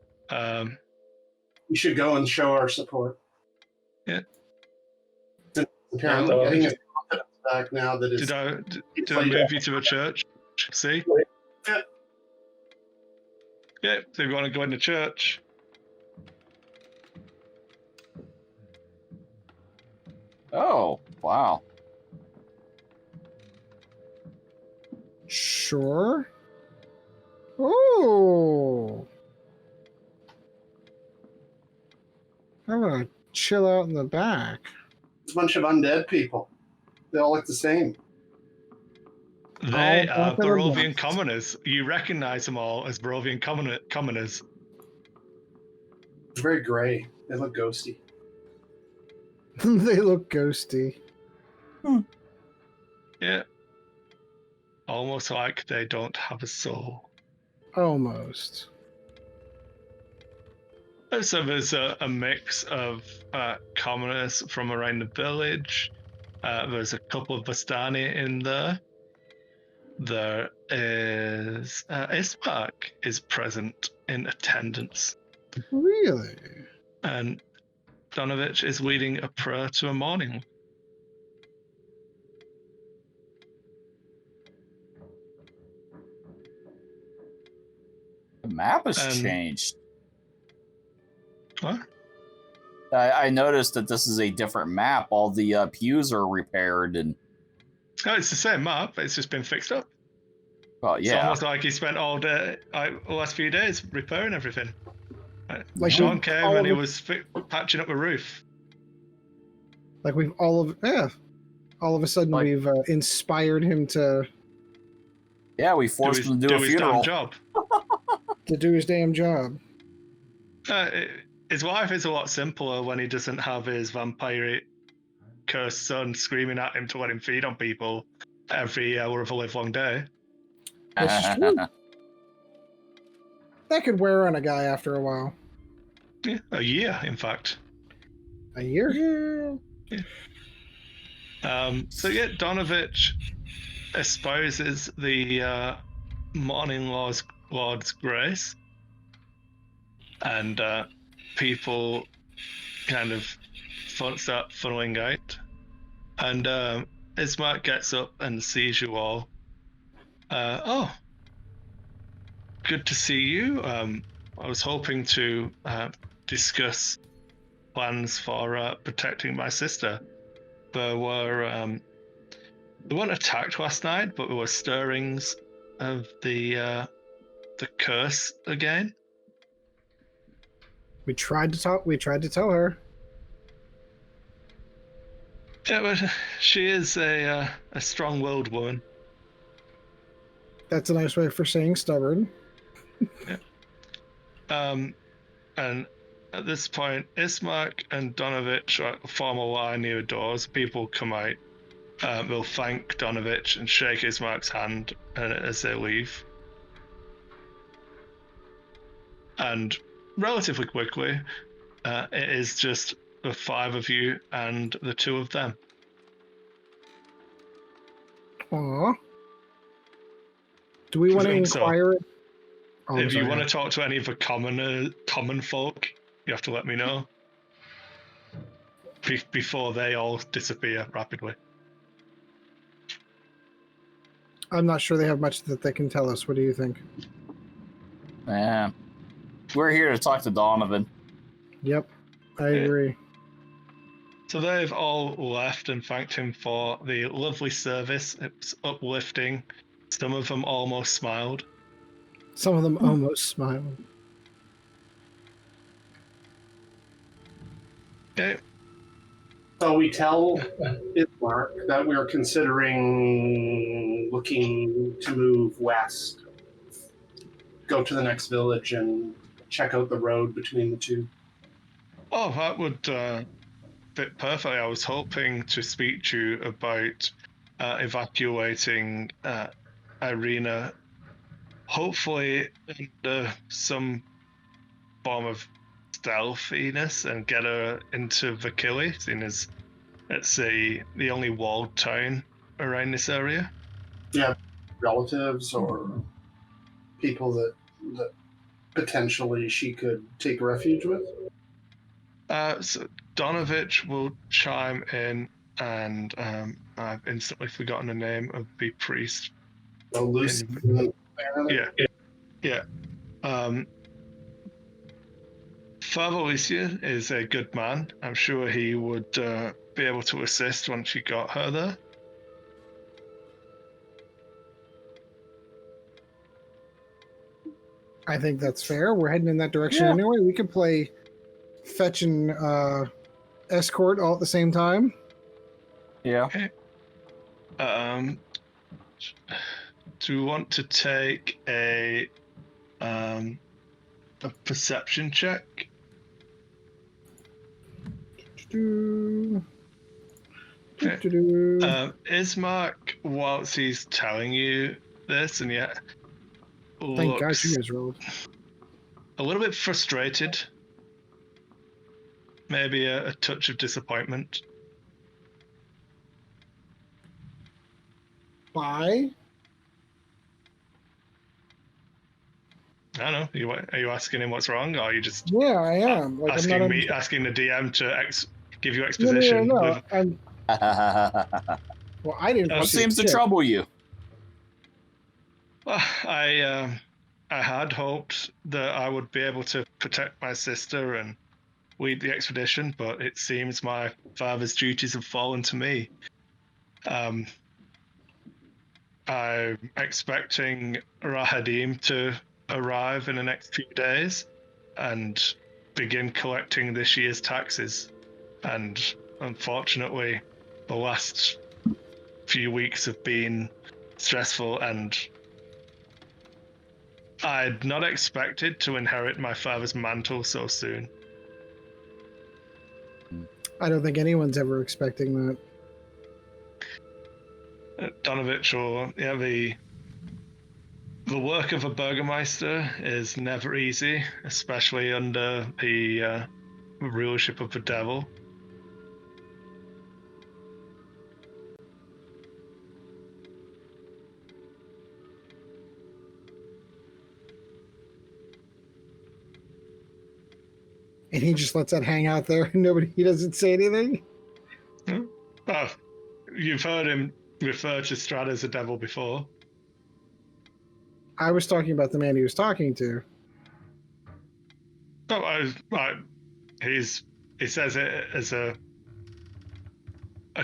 Speaker 4: We should go and show our support.
Speaker 1: Yeah.
Speaker 4: Apparently,
Speaker 1: Yeah.
Speaker 4: getting his confidence back now that his
Speaker 1: did I move you to a church? See?
Speaker 4: Yeah.
Speaker 1: Yeah, so if you want to go into church.
Speaker 3: Oh, wow.
Speaker 2: Sure. Ooh. I'm gonna chill out in the back.
Speaker 4: It's a bunch of undead people. They all look the same.
Speaker 1: They
Speaker 2: All
Speaker 1: are
Speaker 2: black and
Speaker 1: Barovian
Speaker 2: white.
Speaker 1: commoners. You recognize them all as Barovian commoners.
Speaker 4: It's very gray. They look ghosty.
Speaker 2: They look ghosty.
Speaker 1: Yeah. Almost like they don't have a soul.
Speaker 2: Almost.
Speaker 1: So there's a mix of commoners from around the village. There's a couple of Vistani in there. There is Ismark is present in attendance,
Speaker 2: Really?
Speaker 1: and Donovich is leading a prayer to a morning.
Speaker 3: The map has
Speaker 1: And-
Speaker 3: changed.
Speaker 1: What?
Speaker 3: I noticed that this is a different map. All the pews are repaired and.
Speaker 1: Oh, it's the same map. It's just been fixed up.
Speaker 3: Well,
Speaker 1: It's
Speaker 3: yeah.
Speaker 1: almost like he spent all day, the last few days, repairing everything.
Speaker 2: Like
Speaker 1: Sean
Speaker 2: we've
Speaker 1: came
Speaker 2: all
Speaker 1: and he
Speaker 2: of-
Speaker 1: was patching up the roof.
Speaker 2: Like we've all of a sudden
Speaker 3: Like-
Speaker 2: we've inspired him to
Speaker 3: Yeah, we forced him to do a
Speaker 1: his
Speaker 3: funeral.
Speaker 1: damn job.
Speaker 2: do his damn job.
Speaker 1: His life is a lot simpler when he doesn't have his vampire cursed son screaming at him to let him feed on people every hour of a livelong day.
Speaker 2: That's true. That could wear on a guy after a while.
Speaker 1: Yeah, a year, in fact.
Speaker 2: A year?
Speaker 1: So yeah, Donovich espouses the Morning Lord's grace, and people kind of start funneling out. And Ismark gets up and sees you all. Oh, good to see you. I was hoping to discuss plans for protecting my sister. They weren't attacked last night, but there were stirrings of the curse again.
Speaker 2: We tried to tell her.
Speaker 1: Yeah, but she is a strong-willed woman.
Speaker 2: That's a nice way for saying stubborn.
Speaker 1: And at this point, Ismark and Donovich form a line near the doors. People come out. They'll thank Donovich and shake Ismark's hand as they leave. And relatively quickly, it is just the five of you and the two of them.
Speaker 2: Aw. Do we
Speaker 1: I
Speaker 2: want to
Speaker 1: think so.
Speaker 2: inquire? Oh, I'm
Speaker 1: If you
Speaker 2: sorry.
Speaker 1: want to talk to any of the common folk, you have to let me know before they all disappear rapidly.
Speaker 2: I'm not sure they have much that they can tell us. What do you think?
Speaker 3: Yeah. We're here to talk to Donovan.
Speaker 2: Yep, I
Speaker 1: Yeah.
Speaker 2: agree.
Speaker 1: So they've all left and thanked him for the lovely service. It was uplifting. Some of them almost smiled.
Speaker 2: Some of them almost smiled.
Speaker 1: Okay.
Speaker 4: So we tell Ismark that we're considering looking to move west, go to the next village and check out the road between the two.
Speaker 1: Oh, that would fit perfectly. I was hoping to speak to you about evacuating Irina hopefully under some form of stealthiness and get her into Vakili, seeing as it's the only walled town around this area.
Speaker 4: Yeah, relatives or people that potentially she could take refuge with.
Speaker 1: So Donovich will chime in, and I've instantly forgotten the name of the priest.
Speaker 4: Oh, Lucy.
Speaker 1: Yeah. Father Lucian is a good man. I'm sure he would be able to assist once you got her there.
Speaker 2: I think that's fair. We're heading in that direction
Speaker 3: Yeah.
Speaker 2: anyway. We could play fetch and escort all at the same time.
Speaker 3: Yeah.
Speaker 1: Do we want to take a perception check? Ismark, whilst he's telling you this, and yet
Speaker 2: Thank God
Speaker 1: looks
Speaker 2: you guys rolled.
Speaker 1: a little bit frustrated, maybe a touch of disappointment.
Speaker 2: Why?
Speaker 1: I don't know. Are you asking him what's wrong, or are you just
Speaker 2: Yeah, I am. Like,
Speaker 1: asking
Speaker 2: I'm not
Speaker 1: me, asking the DM to give you
Speaker 2: No,
Speaker 1: exposition?
Speaker 2: no. I'm, well, I didn't.
Speaker 3: What
Speaker 2: see
Speaker 3: seems to
Speaker 2: shit.
Speaker 3: trouble you?
Speaker 1: Well, I had hoped that I would be able to protect my sister and lead the expedition, but it seems my father's duties have fallen to me. I'm expecting Rahadim to arrive in the next few days and begin collecting this year's taxes. And unfortunately, the last few weeks have been stressful, and I'd not expected to inherit my father's mantle so soon.
Speaker 2: I don't think anyone's ever expecting that.
Speaker 1: Donovich, or the work of a Burgermeister is never easy, especially under the rulership of the devil.
Speaker 2: And he just lets that hang out there and he doesn't say anything.
Speaker 1: Oh, you've heard him refer to Strahd as a devil before.
Speaker 2: I was talking about the man he was talking to.
Speaker 1: Oh, he says it as a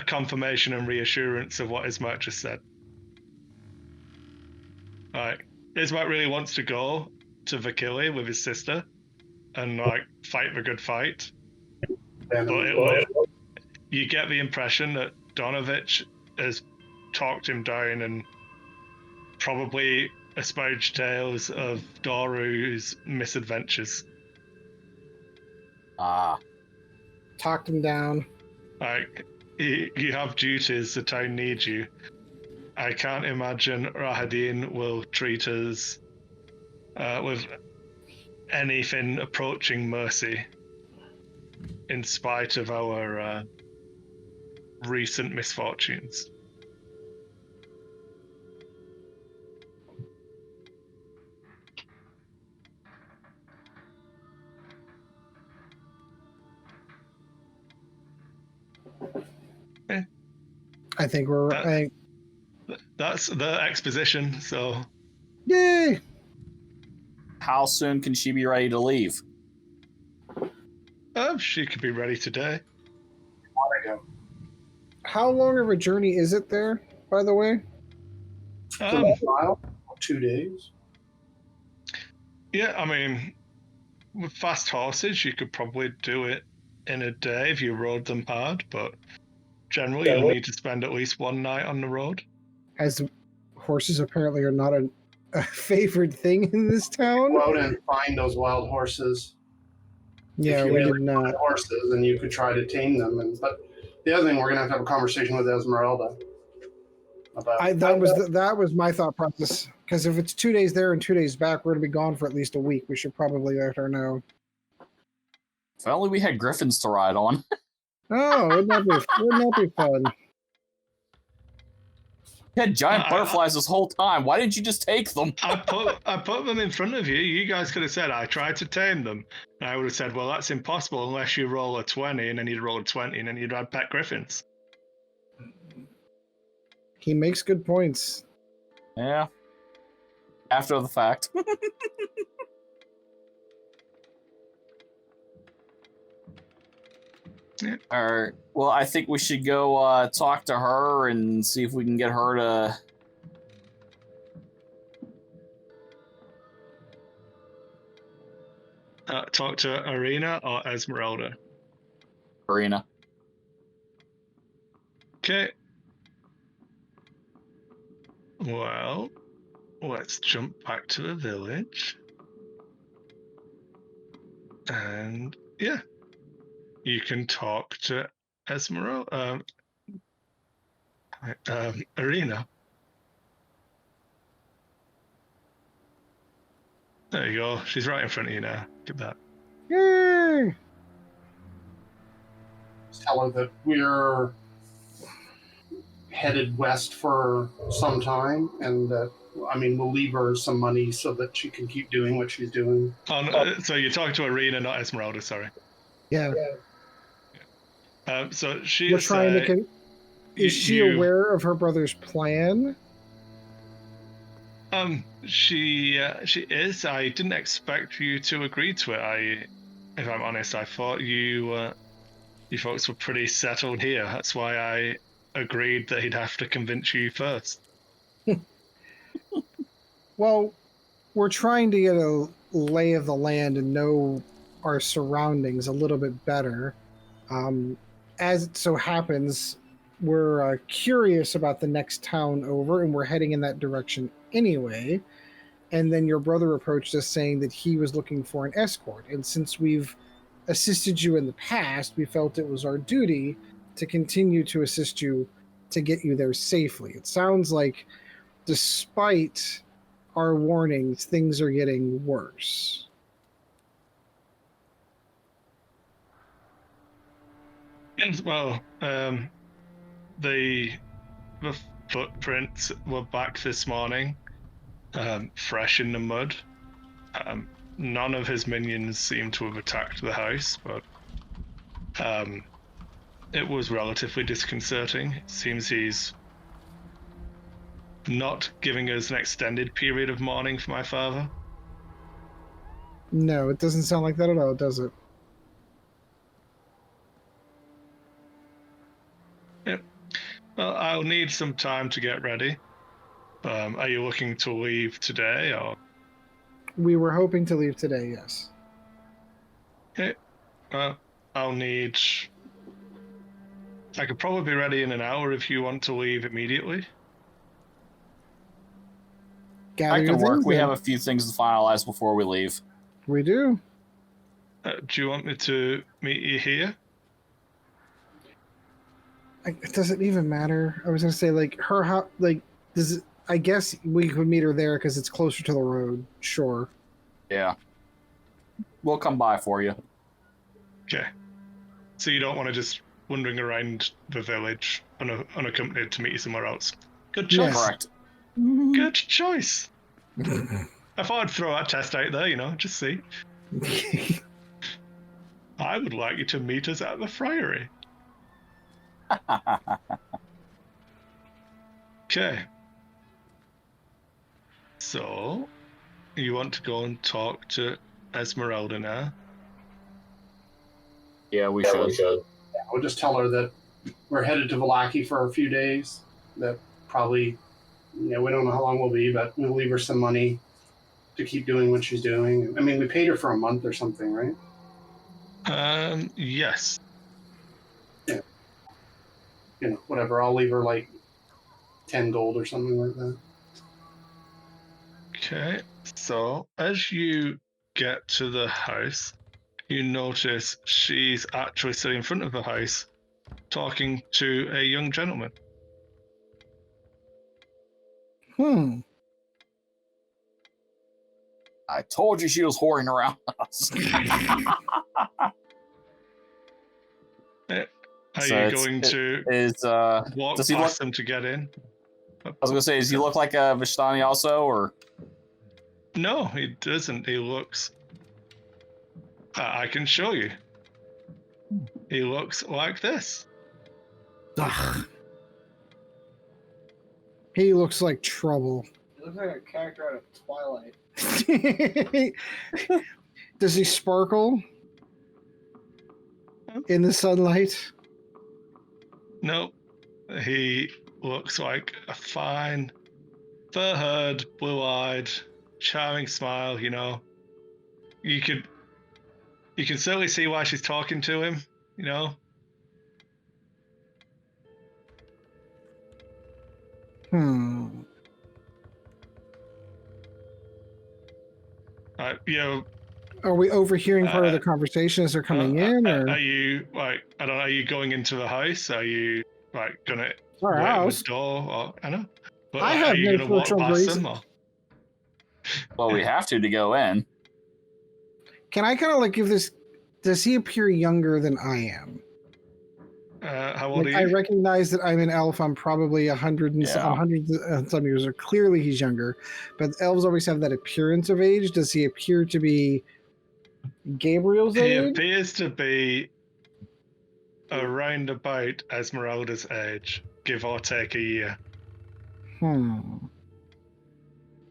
Speaker 1: confirmation and reassurance of what Ismark just said. Like, Ismark really wants to go to Vakili with his sister and fight the good fight. But you get the impression that Donovich has talked him down and probably espoused tales of Doru's misadventures.
Speaker 2: Talked him down.
Speaker 1: You have duties, the town needs you. I can't imagine Rahadin will treat us with anything approaching mercy, in spite of our recent misfortunes.
Speaker 2: I think we're.
Speaker 1: That's the exposition, so.
Speaker 2: Yay!
Speaker 3: How soon can she be ready to leave?
Speaker 1: She could be ready today.
Speaker 2: How long of a journey is it there, by the way?
Speaker 4: For a while, 2 days.
Speaker 1: Yeah, I mean, with fast horses, you could probably do it in a day if you rode them hard, but generally you'll need to spend at least one night on the road.
Speaker 2: As horses apparently are not a favored thing in this town.
Speaker 4: Go out and find those wild horses.
Speaker 2: Yeah,
Speaker 4: If
Speaker 2: we
Speaker 4: you
Speaker 2: did not.
Speaker 4: Horses, and you could try to tame them. But the other thing, we're gonna have a conversation with Esmeralda about.
Speaker 2: That was my thought process Because if it's 2 days there and 2 days back, we're going to be gone for at least a week. We should probably let her know.
Speaker 3: If only we had griffins to ride on.
Speaker 2: Oh, wouldn't that be fun?
Speaker 3: You had giant butterflies this whole time. Why didn't you just take them?
Speaker 1: I put them in front of you. You guys could have said, I tried to tame them. And I would have said, well, that's impossible unless you roll a 20, and then you'd roll a 20, and then you'd have pet griffins.
Speaker 2: He makes good points.
Speaker 3: Yeah. After the fact.
Speaker 1: Yeah.
Speaker 3: All right. Well, I think we should go talk to her and see if we can get her to
Speaker 1: Talk to Arena or Esmeralda.
Speaker 3: Arena.
Speaker 1: Okay. Well, let's jump back to the village. And yeah, you can talk to Esmeralda. Arena. There you go. She's right in front of you now. Get that.
Speaker 2: Yay!
Speaker 4: Tell her that we're headed west for some time, and that we'll leave her some money so that she can keep doing what she's doing.
Speaker 1: So you're talking to Arena, not Esmeralda. Sorry.
Speaker 2: Yeah.
Speaker 1: So she
Speaker 2: We're
Speaker 1: is
Speaker 2: trying to. Is she aware of her brother's plan?
Speaker 1: She is. I didn't expect you to agree to it. If I'm honest, I thought you folks were pretty settled here. That's why I agreed that he'd have to convince you first.
Speaker 2: Well, we're trying to get a lay of the land and know our surroundings a little bit better. As it so happens, we're curious about the next town over, and we're heading in that direction anyway. And then your brother approached us saying that he was looking for an escort. And since we've assisted you in the past, we felt it was our duty to continue to assist you to get you there safely. It sounds like, despite our warnings, things are getting worse.
Speaker 1: And well, the footprints were back this morning, fresh in the mud. None of his minions seem to have attacked the house, but it was relatively disconcerting. It seems he's not giving us an extended period of mourning for my father.
Speaker 2: No, it doesn't sound like that at all, does it?
Speaker 1: Yep. Well, I'll need some time to get ready. Are you looking to leave today, or?
Speaker 2: We were hoping to leave today, yes.
Speaker 1: Okay. I'll need... I could probably be ready in an hour if you want to leave immediately.
Speaker 2: Gather
Speaker 3: I
Speaker 2: your
Speaker 3: can work.
Speaker 2: things
Speaker 3: We
Speaker 2: then.
Speaker 3: have a few things to finalize before we leave.
Speaker 2: We do.
Speaker 1: Do you want me to meet you here?
Speaker 2: It doesn't even matter. I was gonna say, like, her how, like, does it? I guess we could meet her there because it's closer to the road. Sure.
Speaker 3: Yeah. We'll come by for you.
Speaker 1: Okay. So you don't want to just wandering around the village unaccompanied to meet you somewhere else. Good choice.
Speaker 2: Yes.
Speaker 3: Correct.
Speaker 1: Good choice. I thought I'd throw that test out there, just see. I would like you to meet us at the friary. Okay. So, you want to go and talk to Esmeralda now?
Speaker 3: Yeah, we should.
Speaker 4: Yeah, we'll just tell her that we're headed to Vallaki for a few days. That probably, we don't know how long we'll be, but we'll leave her some money to keep doing what she's doing. I mean, we paid her for a month or something, right?
Speaker 1: Yes.
Speaker 4: Yeah. Whatever. I'll leave her like 10 gold or something like that.
Speaker 1: Okay. So, as you get to the house, you notice she's actually sitting in front of the house talking to a young gentleman.
Speaker 3: I told you she was whoring around us.
Speaker 1: Are
Speaker 3: So
Speaker 1: you
Speaker 3: it's-
Speaker 1: going to walk
Speaker 3: does he
Speaker 1: past
Speaker 3: look?
Speaker 1: them to get in?
Speaker 3: I was gonna say, does he look like a Vistani also, or?
Speaker 1: No, he doesn't. He looks. I can show you. He looks like this.
Speaker 2: Ugh. He looks like trouble.
Speaker 5: He looks like a character out of Twilight.
Speaker 2: Does he sparkle in the sunlight?
Speaker 1: Nope. He looks like a fine, fur-haired, blue-eyed, charming smile. You know, you can certainly see why she's talking to him. You know. You know,
Speaker 2: Are we overhearing part of the conversation as they're coming in? Or?
Speaker 1: Are you like, I don't know, are you going into the house? Are you like gonna
Speaker 2: Our
Speaker 1: wait at
Speaker 2: house.
Speaker 1: the door? Or, I know. But
Speaker 2: I
Speaker 1: are
Speaker 2: have
Speaker 1: you
Speaker 2: no
Speaker 1: gonna walk
Speaker 2: social
Speaker 1: past
Speaker 2: grace.
Speaker 1: them? Or?
Speaker 3: Well, we have to go in.
Speaker 2: Can I kind of like give this? Does he appear younger than I am?
Speaker 1: How old
Speaker 2: Like,
Speaker 1: are
Speaker 2: I
Speaker 1: you?
Speaker 2: recognize that I'm an elf. I'm probably 100 and
Speaker 3: Yeah.
Speaker 2: 100 and some years. Or clearly, he's younger. But elves always have that appearance of age. Does he appear to be Gabriel's
Speaker 1: He
Speaker 2: age?
Speaker 1: appears to be around about Esmeralda's age, give or take a year.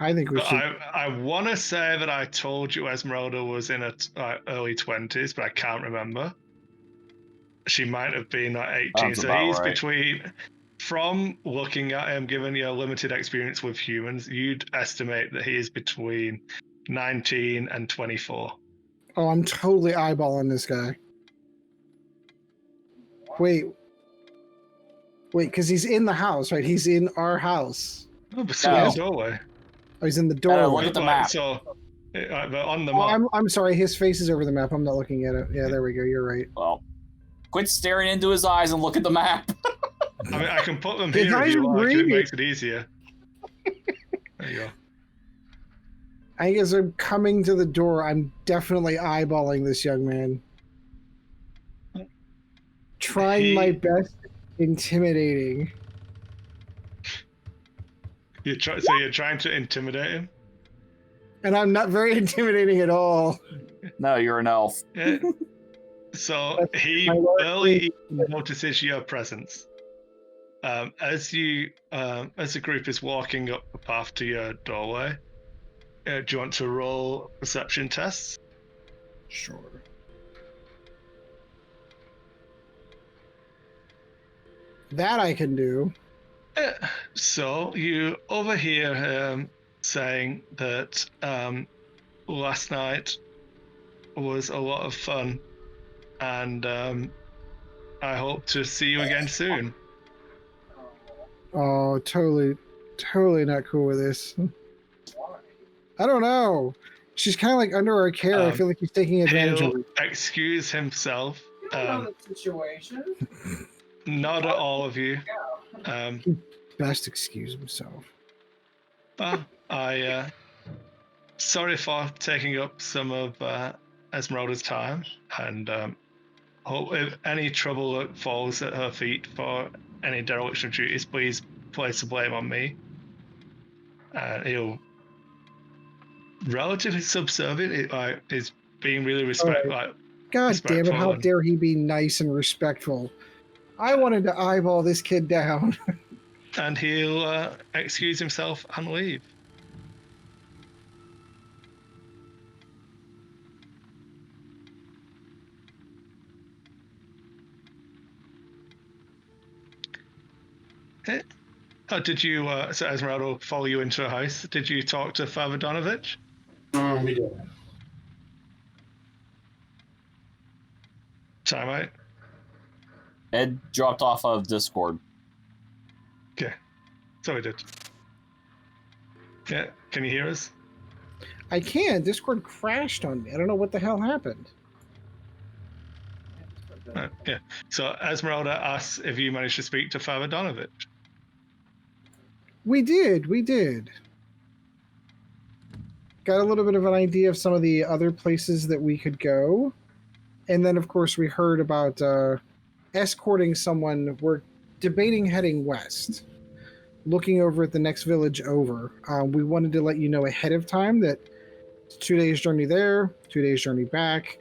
Speaker 2: I think we
Speaker 1: But
Speaker 2: should.
Speaker 1: I want to say that I told you Esmeralda was in her early 20s, but I can't remember. She might have been like 18.
Speaker 3: Sounds
Speaker 1: So
Speaker 3: about
Speaker 1: he's
Speaker 3: right.
Speaker 1: between, from looking at him, given your limited experience with humans, you'd estimate that he is between 19 and 24.
Speaker 2: Oh, I'm totally eyeballing this guy. Wait, because he's in the house, right? He's in our house.
Speaker 1: Oh, but so
Speaker 3: No.
Speaker 1: in the doorway.
Speaker 2: Oh, he's in the
Speaker 3: Look
Speaker 2: doorway.
Speaker 3: at the
Speaker 1: Right,
Speaker 3: map.
Speaker 1: So, but on the
Speaker 2: Oh,
Speaker 1: map,
Speaker 2: I'm sorry. His face is over the map. I'm not looking at it. Yeah, there we go. You're right.
Speaker 3: Well, quit staring into his eyes and look at the map.
Speaker 1: I mean, I can put them
Speaker 2: His
Speaker 1: here if
Speaker 2: eyes
Speaker 1: you
Speaker 2: are
Speaker 1: like. It
Speaker 2: green.
Speaker 1: makes it easier. There you go.
Speaker 2: I guess I'm coming to the door. I'm definitely eyeballing this young man. Trying my best, intimidating.
Speaker 1: So you're trying to intimidate him?
Speaker 2: And I'm not very intimidating at all.
Speaker 3: No, you're an elf.
Speaker 1: Yeah. So he
Speaker 2: my lord.
Speaker 1: barely notices your presence. As the group is walking up the path to your doorway, do you want to roll perception tests?
Speaker 2: Sure. That I can do.
Speaker 1: So you overhear him saying that last night was a lot of fun, and I hope to see you again soon.
Speaker 2: Oh, totally not cool with this. I don't know. She's kind of like under our care. I feel like he's taking advantage of
Speaker 1: He'll
Speaker 2: her.
Speaker 1: excuse himself.
Speaker 5: You don't know the situation.
Speaker 1: Not at all of you.
Speaker 2: Best excuse himself.
Speaker 1: Sorry for taking up some of Esmeralda's time, and hope if any trouble that falls at her feet for any dereliction of duties, please place the blame on me. He'll relatively subservient. Is being really respectful.
Speaker 2: Right. God damn it! How dare he be nice and respectful? I wanted to eyeball this kid down.
Speaker 1: And he'll excuse himself and leave. Oh, did you, so Esmeralda will follow you into a house. Did you talk to Father Donovich?
Speaker 4: We did.
Speaker 1: Time out.
Speaker 3: Ed dropped off of Discord.
Speaker 1: Okay. So we did. Yeah, can you hear us?
Speaker 2: I can. Discord crashed on me. I don't know what the hell happened.
Speaker 1: Yeah. So Esmeralda asks if you managed to speak to Father Donovich.
Speaker 2: We did. got a little bit of an idea of some of the other places that we could go. And then, of course, we heard about escorting someone. We're debating heading west, looking over at the next village over. We wanted to let you know ahead of time that it's 2 days journey there, 2 days journey back.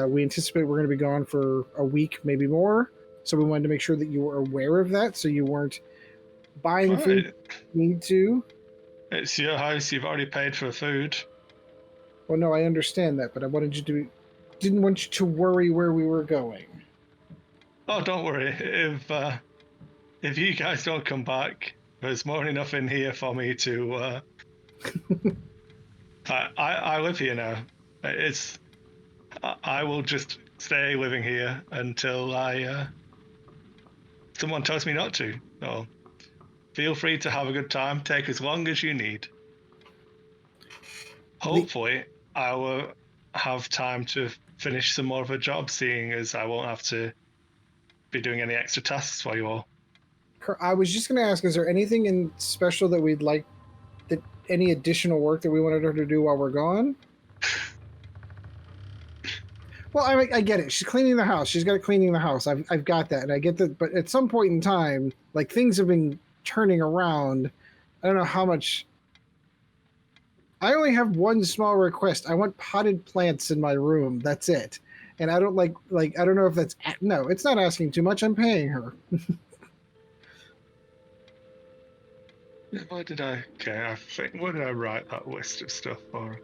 Speaker 2: We anticipate we're going to be gone for a week, maybe more. So we wanted to make sure that you were aware of that, so you weren't buying food you need to.
Speaker 1: It's your house. You've already paid for food.
Speaker 2: Well, no, I understand that, but I wanted you to didn't want you to worry where we were going.
Speaker 1: Oh, don't worry. If you guys don't come back, there's more than enough in here for me to. I live here now. I will just stay living here until someone tells me not to. So feel free to have a good time. Take as long as you need. Hopefully, I will have time to finish some more of a job, seeing as I won't have to be doing any extra tasks for you all.
Speaker 2: I was just going to ask, is there anything in special that we'd like, that any additional work that we wanted her to do while we're gone? Well, I get it. She's cleaning the house. She's got it cleaning the house. I've got that, and I get that. But at some point in time, like, things have been turning around. I don't know how much. I only have one small request. I want potted plants in my room. That's it. And I don't like I don't know if that's no. It's not asking too much. I'm paying her.
Speaker 1: What did I? Okay, I think. What did I write that list of stuff for?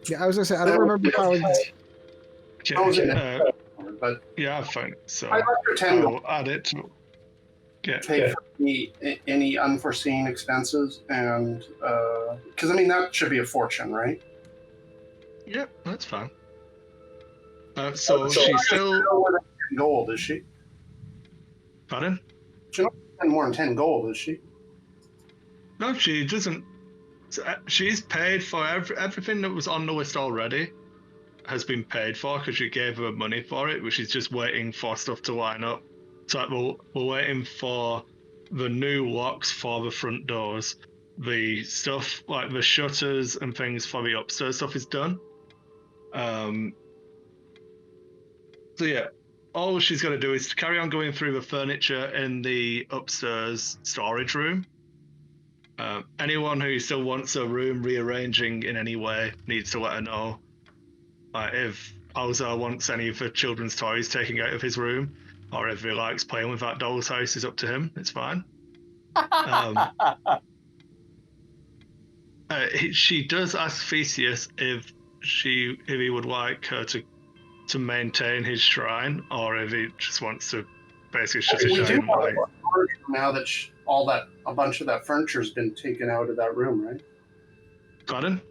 Speaker 2: Yeah, I was gonna say I don't remember how.
Speaker 4: But
Speaker 1: Yeah, I found it. So
Speaker 4: I'd like to pretend
Speaker 1: I'll add it to.
Speaker 4: pay for any unforeseen expenses, and because I mean that should be a fortune, right?
Speaker 1: Yep, that's fine. So she's still.
Speaker 4: Gold, is she?
Speaker 1: Pardon?
Speaker 4: She's not spending more than 10 gold, is she?
Speaker 1: No, she doesn't. She's paid for everything that was on the list already. Has been paid for because you gave her money for it, which is just waiting for stuff to line up. So we're waiting for the new locks for the front doors. The stuff like the shutters and things for the upstairs stuff is done. So yeah, all she's got to do is to carry on going through the furniture in the upstairs storage room. Anyone who still wants a room rearranging in any way needs to let her know. If Alzar wants any of the children's toys taking out of his room, or if he likes playing with that doll's house, is up to him. It's fine. She does ask Theseus if he would like her to maintain his shrine, or if he just wants to basically shut it down.
Speaker 4: Now that a bunch of that furniture's been taken out of that room, right?
Speaker 1: Pardon?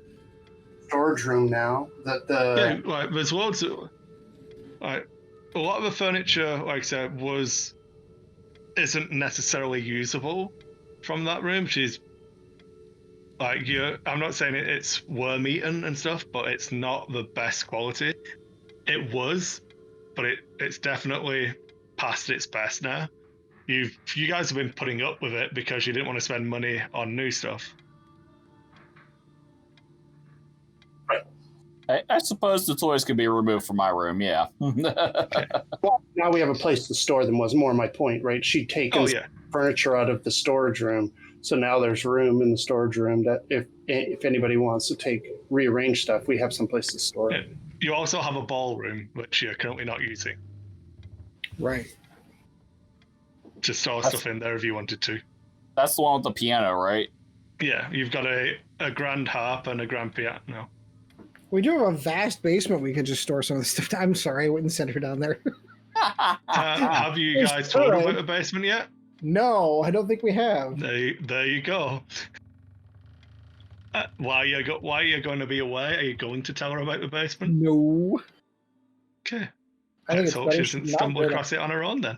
Speaker 4: Storage room now.
Speaker 1: Yeah, like there's loads of like a lot of the furniture, like I said, isn't necessarily usable from that room. She's like I'm not saying it's worm eaten and stuff, but it's not the best quality. It was, but it's definitely past its best now. You guys have been putting up with it because you didn't want to spend money on new stuff.
Speaker 3: I suppose the toys could be removed from my room, yeah.
Speaker 4: Well, now we have a place to store them was more my point, right? She'd taken furniture out of the storage room, so now there's room in the storage room that if anybody wants to rearrange stuff, we have some place to store it.
Speaker 1: You also have a ballroom, which you're currently not using.
Speaker 2: Right.
Speaker 1: To store stuff in there if you wanted to.
Speaker 3: That's the one with the piano, right?
Speaker 1: Yeah, you've got a grand harp and a grand piano.
Speaker 2: We do have a vast basement we could just store some of the stuff. I'm sorry, I wouldn't send her down there.
Speaker 1: Have you guys told her about the basement yet?
Speaker 2: No, I don't think we have.
Speaker 1: There you go. Why are you going to be away? Are you going to tell her about the basement?
Speaker 2: No.
Speaker 1: Okay.
Speaker 2: I think
Speaker 1: Let's hope she doesn't stumble across it on her own then.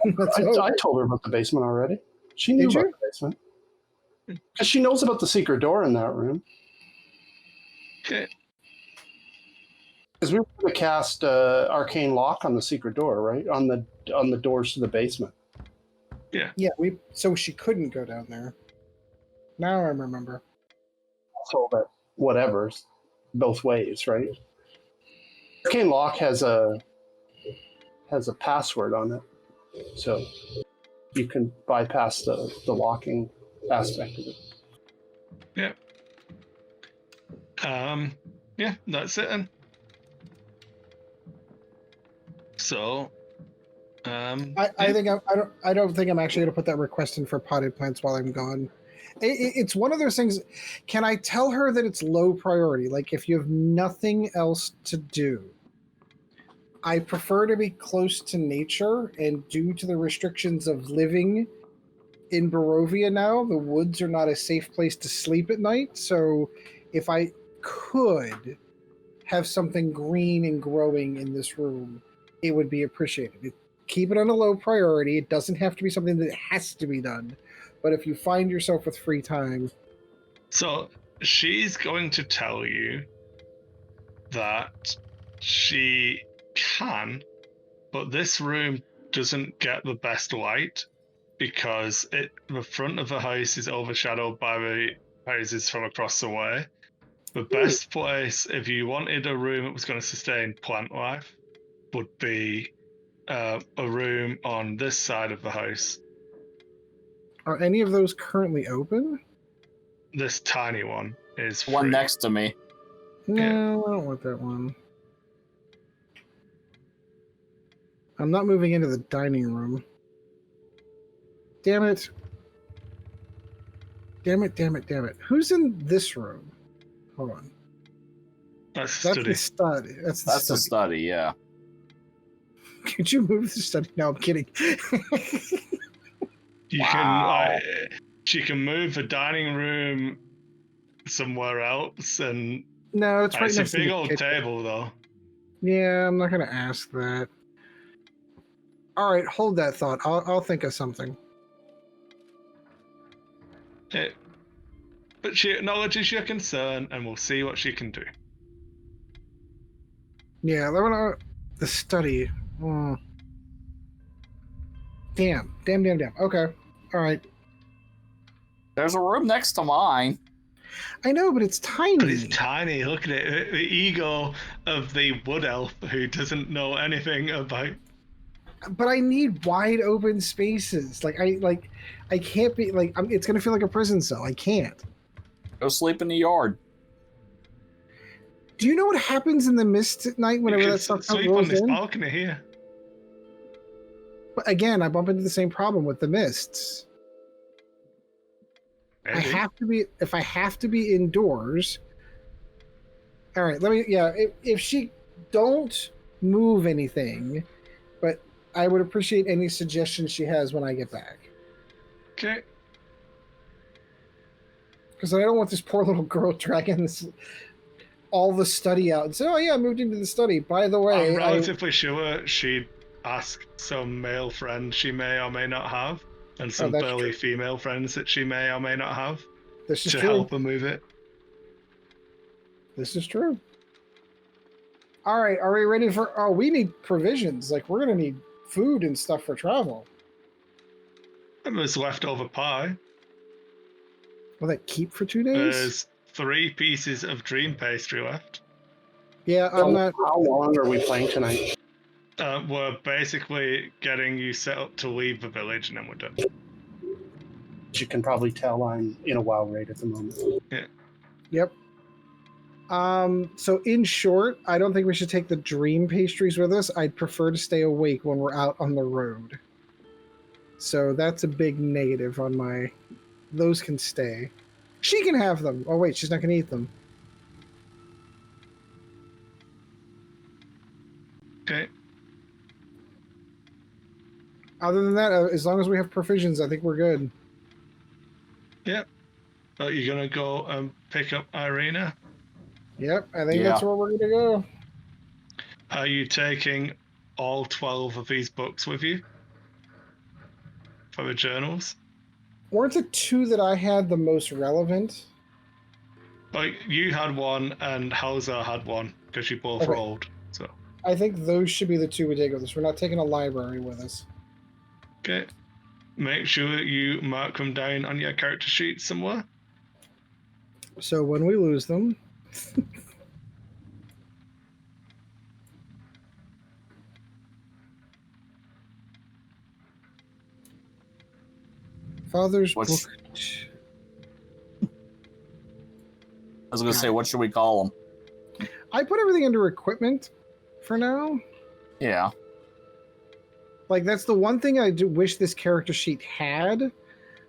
Speaker 4: I told her about the basement already. She knew about the basement. Because she knows about the secret door in that room.
Speaker 1: Okay.
Speaker 4: Because we were going to cast arcane lock on the secret door, right? On the doors to the basement.
Speaker 1: Yeah.
Speaker 2: Yeah, so she couldn't go down there. Now I remember.
Speaker 4: So that whatever both ways, right? Arcane Lock has a password on it, so you can bypass the locking aspect of it.
Speaker 1: Yeah, that's it then. So,
Speaker 2: I think I don't think I'm actually going to put that request in for potted plants while I'm gone. It's one of those things. Can I tell her that it's low priority? Like if you have nothing else to do, I prefer to be close to nature, and due to the restrictions of living in Barovia now, the woods are not a safe place to sleep at night. So if I could have something green and growing in this room, it would be appreciated. Keep it on a low priority. It doesn't have to be something that has to be done. But if you find yourself with free time...
Speaker 1: So she's going to tell you that she can, but this room doesn't get the best light because the front of the house is overshadowed by the houses from across the way. The best place, if you wanted a room that was going to sustain plant life, would be a room on this side of the house.
Speaker 2: Are any of those currently open?
Speaker 1: This tiny one is free.
Speaker 3: One next to me.
Speaker 2: No,
Speaker 1: Yeah.
Speaker 2: I don't want that one. I'm not moving into the dining room. Damn it. Damn it, damn it, damn it. Who's in this room? Hold on.
Speaker 1: That's
Speaker 2: That's
Speaker 1: study.
Speaker 2: the study. That's the
Speaker 3: That's the
Speaker 2: study.
Speaker 3: study, yeah.
Speaker 2: Could you move the study? No, I'm kidding.
Speaker 1: You
Speaker 3: Wow.
Speaker 1: she can move the dining room somewhere else, and
Speaker 2: No, it's right
Speaker 1: it's
Speaker 2: next
Speaker 1: a
Speaker 2: to
Speaker 1: big
Speaker 2: the
Speaker 1: old
Speaker 2: kitchen.
Speaker 1: table though.
Speaker 2: Yeah, I'm not going to ask that. All right, hold that thought. I'll think of something.
Speaker 1: But she acknowledges your concern, and we'll see what she can do.
Speaker 2: Yeah, the study. Hmm. Damn. Okay. All right.
Speaker 3: There's a room next to mine.
Speaker 2: I know, but it's tiny.
Speaker 1: But it's tiny. Look at it. The ego of the wood elf who doesn't know anything about.
Speaker 2: But I need wide open spaces. I can't be like. It's gonna feel like a prison cell. I can't.
Speaker 3: Go sleep in the yard.
Speaker 2: Do you know what happens in the mist at night
Speaker 1: You
Speaker 2: whenever
Speaker 1: could
Speaker 2: that stuff
Speaker 1: sleep on
Speaker 2: rolls
Speaker 1: this
Speaker 2: in?
Speaker 1: balcony here.
Speaker 2: But again, I bump into the same problem with the mists.
Speaker 1: Maybe.
Speaker 2: If I have to be indoors. All right, if she don't move anything, but I would appreciate any suggestions she has when I get back.
Speaker 1: Okay.
Speaker 2: Because I don't want this poor little girl dragging all the study out and say, "Oh yeah, I moved into the study." By the way,
Speaker 1: I'm relatively sure she'd ask some male friends she may or may not have, and some
Speaker 2: that's
Speaker 1: burly
Speaker 2: true.
Speaker 1: female friends that she may or may not have,
Speaker 2: This is
Speaker 1: to
Speaker 2: true.
Speaker 1: help her move it.
Speaker 2: This is true. All right, are we ready for? Oh, we need provisions. Like we're gonna need food and stuff for travel.
Speaker 1: And there's leftover pie.
Speaker 2: Will that keep for 2 days?
Speaker 1: There's 3 pieces of dream pastry left.
Speaker 2: Yeah, I'm not.
Speaker 4: How long are we playing tonight?
Speaker 1: We're basically getting you set up to leave the village, and then we're done.
Speaker 4: As you can probably tell, I'm in a WoW raid at the moment.
Speaker 2: Yep. So in short, I don't think we should take the dream pastries with us. I'd prefer to stay awake when we're out on the road. So that's a big negative on my. Those can stay. She can have them. Oh wait, she's not going to eat them.
Speaker 1: Okay.
Speaker 2: Other than that, as long as we have provisions, I think we're good.
Speaker 1: Yep. Are you gonna go and pick up Irina?
Speaker 2: Yep, I think
Speaker 3: Yeah.
Speaker 2: that's where we're going to go.
Speaker 1: Are you taking all 12 of these books with you for the journals?
Speaker 2: Weren't the 2 that I had the most relevant?
Speaker 1: Like, you had one and Hauser had one because you both
Speaker 2: Okay.
Speaker 1: rolled. So,
Speaker 2: I think those should be the 2 we take with us. We're not taking a library with us.
Speaker 1: okay. Make sure you mark them down on your character sheet somewhere.
Speaker 2: So when we lose them, Father's
Speaker 3: What's-
Speaker 2: book.
Speaker 3: I was gonna say, what should we call him?
Speaker 2: I put everything under equipment for now.
Speaker 3: Yeah.
Speaker 2: Like that's the one thing I do wish this character sheet had.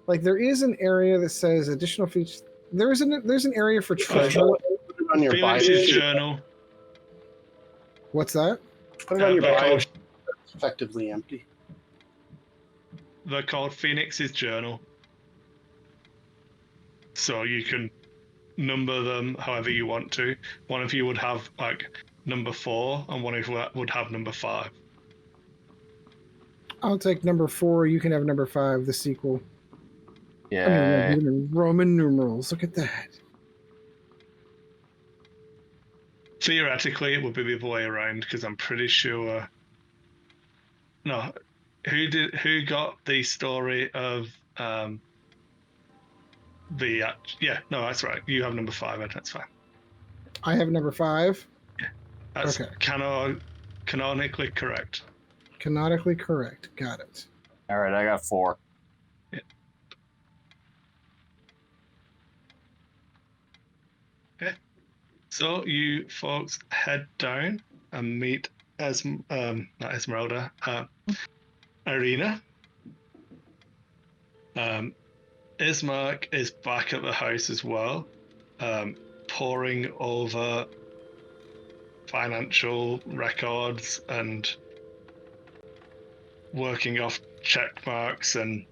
Speaker 2: Like there is an area that says additional features. There's an area for treasure.
Speaker 4: Put it on your bio.
Speaker 1: Felix's journal.
Speaker 2: What's that?
Speaker 4: Put it on your
Speaker 1: they're
Speaker 4: bio.
Speaker 1: called-
Speaker 4: It's effectively empty.
Speaker 1: They're called Phoenix's journal. So you can number them however you want to. One of you would have like number 4, and one of you would have number 5.
Speaker 2: I'll take number 4. You can have number 5, the sequel.
Speaker 3: Yeah.
Speaker 2: I mean, Roman numerals. Look at that.
Speaker 1: Theoretically, it would be the other way around because I'm pretty sure. No, who got the story of the? Yeah, no, that's right. You have number 5, Ed. That's fine.
Speaker 2: I have number 5.
Speaker 1: That's
Speaker 2: Okay.
Speaker 1: canonically correct.
Speaker 2: Canonically correct. Got it.
Speaker 3: All right, I got 4.
Speaker 1: So you folks head down and meet not Esmeralda, Irina. Ismark is back at the house as well, poring over financial records and working off check marks and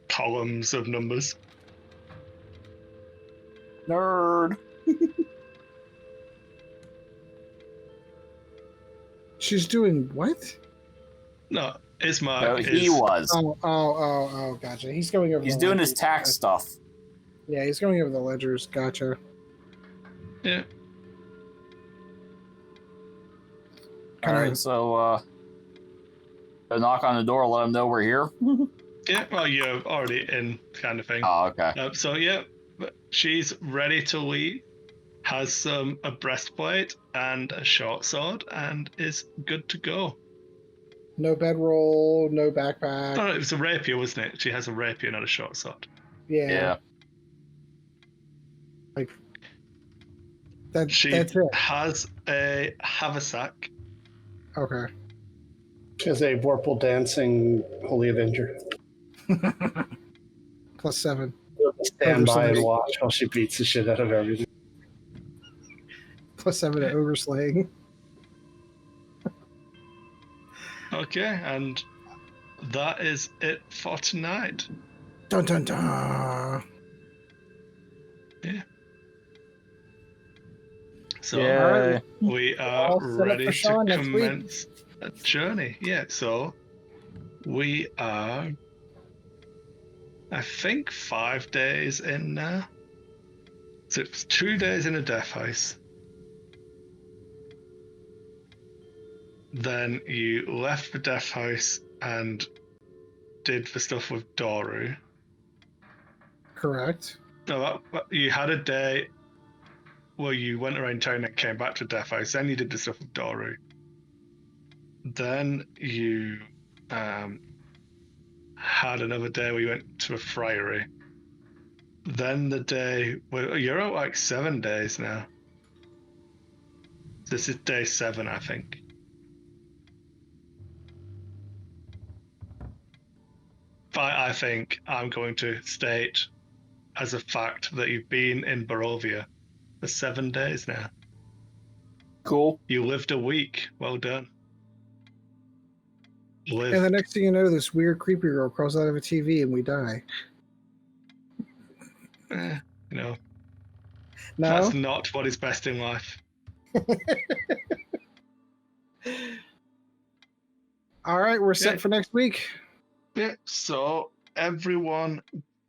Speaker 1: columns of numbers.
Speaker 3: Nerd.
Speaker 2: She's doing what?
Speaker 1: No, Ismark
Speaker 3: No,
Speaker 1: is.
Speaker 3: he was.
Speaker 2: Oh, gotcha. He's going over.
Speaker 3: He's
Speaker 2: the
Speaker 3: doing his
Speaker 2: ledgers.
Speaker 3: tax stuff.
Speaker 2: Yeah, he's going over the ledgers. Gotcha.
Speaker 1: Yeah.
Speaker 3: All right, so a knock on the door, let him know we're here.
Speaker 1: Yeah, well, you're already in, kind of thing.
Speaker 3: Oh, okay.
Speaker 1: So yeah, she's ready to leave. Has a breastplate and a short sword, and is good to go.
Speaker 2: No bedroll, no backpack.
Speaker 1: Oh, it was a rapier, wasn't it? She has a rapier, not a short sword.
Speaker 2: Yeah.
Speaker 3: Yeah.
Speaker 1: She
Speaker 2: That's it.
Speaker 1: has a haversack.
Speaker 2: Okay.
Speaker 4: She has a Vorpal dancing Holy Avenger.
Speaker 2: +7.
Speaker 4: Stand by and watch while she beats the shit out of everything.
Speaker 2: +7 to overslaying.
Speaker 1: Okay, and that is it for tonight.
Speaker 2: Dun dun dun.
Speaker 1: So
Speaker 3: Yay.
Speaker 1: we are
Speaker 2: All set up
Speaker 1: ready
Speaker 2: for
Speaker 1: to
Speaker 2: Sean next week.
Speaker 1: commence a journey. Yeah, so we are, I think, 5 days in now. So it's 2 days in a death house. Then you left the death house and did the stuff with Doru.
Speaker 2: Correct.
Speaker 1: No, you had a day where you went around town and came back to death house. Then you did the stuff with Doru. Then you had another day where you went to a friary. Then the day where you're out like 7 days now. This is day 7, I think. But I think I'm going to state as a fact that you've been in Barovia for 7 days now.
Speaker 3: Cool.
Speaker 1: You lived a week. Well done. Lived.
Speaker 2: And the next thing you know, this weird creepy girl crawls out of a TV and we die.
Speaker 1: No,
Speaker 2: No?
Speaker 1: that's not what is best in life.
Speaker 2: All right, we're set
Speaker 1: Yeah.
Speaker 2: for next week.
Speaker 1: Yeah, so everyone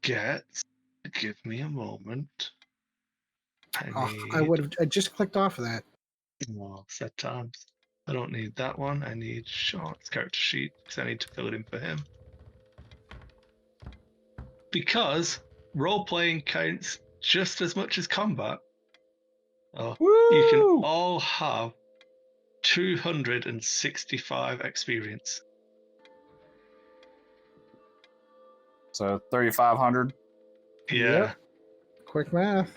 Speaker 1: gets. Give me a moment.
Speaker 2: I just clicked off of that.
Speaker 1: Set times. I don't need that one. I need Sean's character sheet because I need to fill it in for him. Because role playing counts just as much as combat. Oh,
Speaker 3: Woo!
Speaker 1: you can all have 265 experience.
Speaker 3: So 3,500.
Speaker 1: Yeah.
Speaker 2: Yep. Quick math.